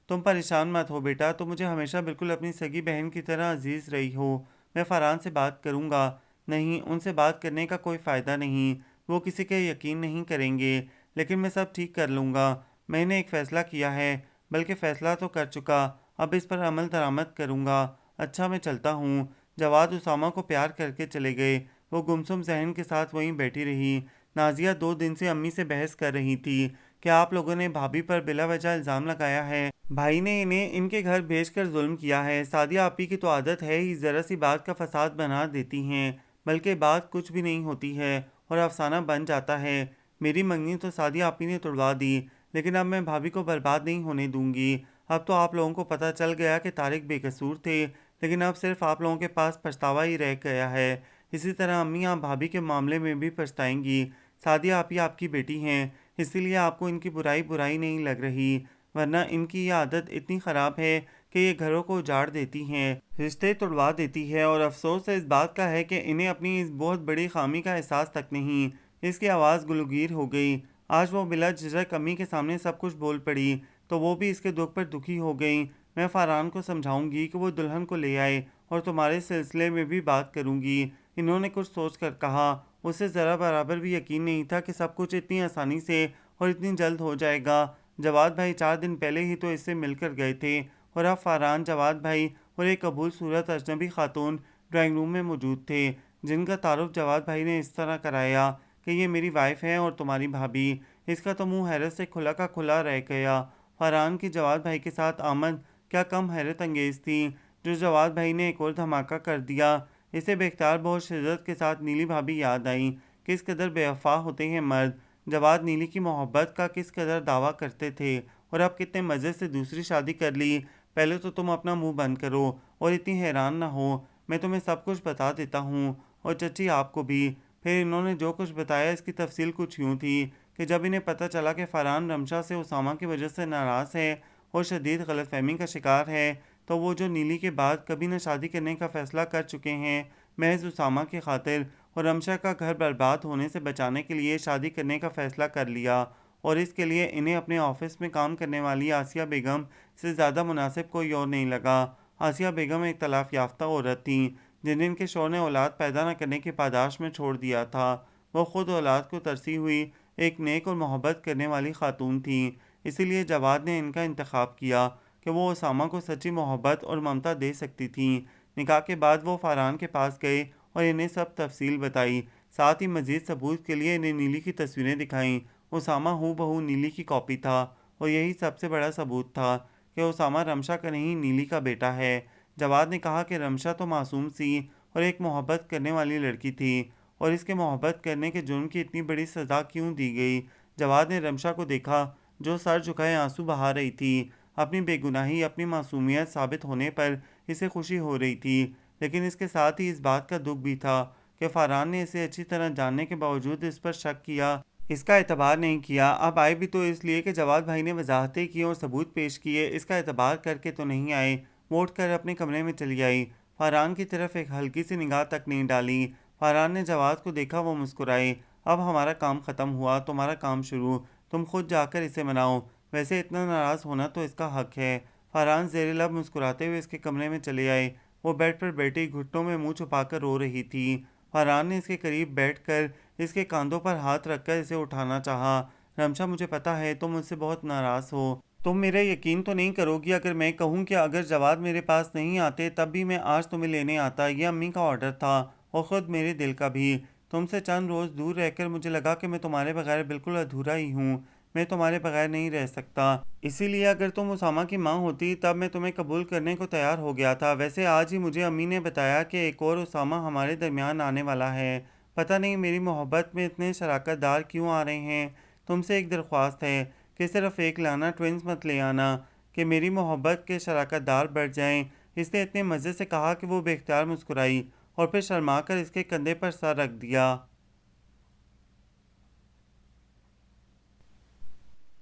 تم پریشان مت ہو بیٹا، تم مجھے ہمیشہ بالکل اپنی سگی بہن کی طرح عزیز رہی ہو۔ میں فاران سے بات کروں گا۔ نہیں، ان سے بات کرنے کا کوئی فائدہ نہیں، وہ کسی کا یقین نہیں کریں گے، لیکن میں سب ٹھیک کر لوں گا۔ میں نے ایک فیصلہ کیا ہے، بلکہ فیصلہ تو کر چکا، اب اس پر عمل درآمد کروں گا۔ اچھا میں چلتا ہوں۔ جواد اسامہ کو پیار کر کے چلے گئے۔ وہ گمسم ذہن کے ساتھ وہیں بیٹھی رہی۔ نازیہ 2 دن سے امی سے بحث کر رہی تھی کہ آپ لوگوں نے بھابھی پر بلا وجہ الزام لگایا ہے، بھائی نے انہیں ان کے گھر بھیج کر ظلم کیا ہے۔ سعدیہ آپی کی تو عادت ہے ہی، ذرا سی بات کا فساد بنا دیتی ہیں، بلکہ بات کچھ بھی نہیں ہوتی ہے اور افسانہ بن جاتا ہے۔ میری منگنی تو سعدیہ آپی نے توڑوا دی، لیکن اب میں بھابھی کو برباد نہیں ہونے دوں گی۔ اب تو آپ لوگوں کو پتہ چل گیا کہ طارق بے قصور تھے، لیکن اب صرف آپ لوگوں کے پاس پچھتاوا ہی رہ گیا ہے۔ اسی طرح امی آپ بھابھی کے معاملے میں بھی پچھتائیں گی۔ سعدیہ آپی آپ کی بیٹی ہیں، اسی لیے آپ کو ان کی برائی نہیں لگ رہی، ورنہ ان کی یہ عادت اتنی خراب ہے کہ یہ گھروں کو اجاڑ دیتی ہیں، رشتے توڑوا دیتی ہے، اور افسوس اس بات کا ہے کہ انہیں اپنی اس بہت بڑی خامی کا احساس تک نہیں۔ اس کی آواز گلوگیر ہو گئی۔ آج وہ بلا جھجک امی کے سامنے سب کچھ بول پڑی تو وہ بھی اس کے دکھ پر دکھی ہو گئیں۔ میں فاران کو سمجھاؤں گی کہ وہ دلہن کو لے آئے اور تمہارے سلسلے میں بھی بات کروں گی، انہوں نے کچھ سوچ کر کہا۔ اسے ذرا برابر بھی یقین نہیں تھا کہ سب کچھ اتنی آسانی سے اور اتنی جلد ہو جائے گا۔ جواد بھائی 4 دن پہلے ہی تو اس سے مل کر گئے تھے، اور اب فاران، جواد بھائی اور ایک قبول صورت اجنبی خاتون ڈرائنگ روم میں موجود تھے، جن کا تعارف جواد بھائی نے اس طرح کرایا کہ یہ میری وائف ہے اور تمہاری بھابھی۔ اس کا تو منہ حیرت سے کھلا کا کھلا رہ گیا۔ فاران کی جواد بھائی کے ساتھ آمد کیا کم حیرت انگیز تھی، جو جواد بھائی نے ایک اور دھماکہ کر دیا۔ اسے بے اختیار بہت شدت کے ساتھ نیلی بھابھی یاد آئی۔ کس قدر بے وفا ہوتے ہیں مرد۔ جواد نیلی کی محبت کا کس قدر دعویٰ کرتے تھے، اور اب کتنے مزے سے دوسری شادی کر لی۔ پہلے تو تم اپنا منہ بند کرو اور اتنی حیران نہ ہو، میں تمہیں سب کچھ بتا دیتا ہوں، اور چچی آپ کو بھی۔ پھر انہوں نے جو کچھ بتایا اس کی تفصیل کچھ یوں تھی کہ جب انہیں پتہ چلا کہ فاران رمشا سے اسامہ کی وجہ سے ناراض ہے اور شدید غلط فہمی کا شکار ہے، تو وہ جو نیلی کے بعد کبھی نہ شادی کرنے کا فیصلہ کر چکے ہیں، محض اسامہ کی خاطر اور رمشا کا گھر برباد ہونے سے بچانے کے لیے شادی کرنے کا فیصلہ کر لیا، اور اس کے لیے انہیں اپنے آفس میں کام کرنے والی آسیہ بیگم سے زیادہ مناسب کوئی اور نہیں لگا۔ آسیہ بیگم ایک طلاق یافتہ عورت تھیں جنہیں ان کے شوہر نے اولاد پیدا نہ کرنے کی پاداش میں چھوڑ دیا تھا۔ وہ خود اولاد کو ترسی ہوئی ایک نیک اور محبت کرنے والی خاتون تھیں، اسی لیے جواد نے ان کا انتخاب کیا کہ وہ اسامہ کو سچی محبت اور ممتا دے سکتی تھیں۔ نکاح کے بعد وہ فاران کے پاس گئے اور انہیں سب تفصیل بتائی، ساتھ ہی مزید ثبوت کے لیے انہیں نیلی کی تصویریں دکھائیں۔ اسامہ ہو بہو نیلی کی کاپی تھا، اور یہی سب سے بڑا ثبوت تھا کہ اسامہ رمشا کا نہیں، نیلی کا بیٹا ہے۔ جواد نے کہا کہ رمشا تو معصوم سی اور ایک محبت کرنے والی لڑکی تھی، اور اس کے محبت کرنے کے جرم کی اتنی بڑی سزا کیوں دی گئی؟ جواد نے رمشا کو دیکھا جو سر جھکائے آنسو بہا رہی تھی۔ اپنی بے گناہی، اپنی معصومیت ثابت ہونے پر اسے خوشی ہو رہی تھی، لیکن اس کے ساتھ ہی اس بات کا دکھ بھی تھا کہ فاران نے اسے اچھی طرح جاننے کے باوجود اس پر شک کیا، اس کا اعتبار نہیں کیا۔ اب آئے بھی تو اس لیے کہ جواد بھائی نے وضاحتیں کی اور ثبوت پیش کیے، اس کا اعتبار کر کے تو نہیں آئے۔ وہ اٹھ کر اپنے کمرے میں چلی آئی، فاران کی طرف ایک ہلکی سی نگاہ تک نہیں ڈالی۔ فاران نے جواد کو دیکھا، وہ مسکرائے۔ اب ہمارا کام ختم ہوا، تمہارا کام شروع، تم خود جا کر اسے مناؤ، ویسے اتنا ناراض ہونا تو اس کا حق ہے۔ فاران زیر لب مسکراتے ہوئے اس کے کمرے میں چلے آئے۔ وہ بیڈ پر بیٹھی گھٹنوں میں منہ چھپا کر رو رہی تھی۔ فاران نے اس کے قریب بیٹھ کر اس کے کاندھوں پر ہاتھ رکھ کر اسے اٹھانا چاہا۔ رمشا، مجھے پتا ہے تم مجھ سے بہت ناراض ہو، تم میرا یقین تو نہیں کرو گی اگر میں کہوں کہ اگر جواد میرے پاس نہیں آتے تب بھی میں آج تمہیں لینے آتا۔ یہ امی کا آرڈر تھا اور خود میرے دل کا بھی۔ تم سے چند روز دور رہ کر مجھے لگا کہ میں تمہارے بغیر بالکل ادھورا ہی ہوں، میں تمہارے بغیر نہیں رہ سکتا، اسی لیے اگر تم اسامہ کی ماں ہوتی تب میں تمہیں قبول کرنے کو تیار ہو گیا تھا۔ ویسے آج ہی مجھے امی نے بتایا کہ ایک اور اسامہ ہمارے درمیان آنے والا ہے۔ پتہ نہیں میری محبت میں اتنے شراکت دار کیوں آ رہے ہیں۔ تم سے ایک درخواست ہے کہ صرف ایک لانا، ٹوئنز مت لے آنا، کہ میری محبت کے شراکت دار بڑھ جائیں۔ اس نے اتنے مزے سے کہا کہ وہ بے اختیار مسکرائی اور پھر شرما کر اس کے کندھے پر سر رکھ دیا۔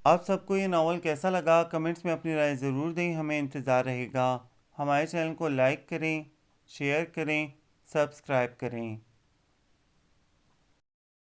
آپ سب کو یہ ناول کیسا لگا؟ کمنٹس میں اپنی رائے ضرور دیں، ہمیں انتظار رہے گا۔ ہمارے چینل کو لائک کریں، شیئر کریں، سبسکرائب کریں۔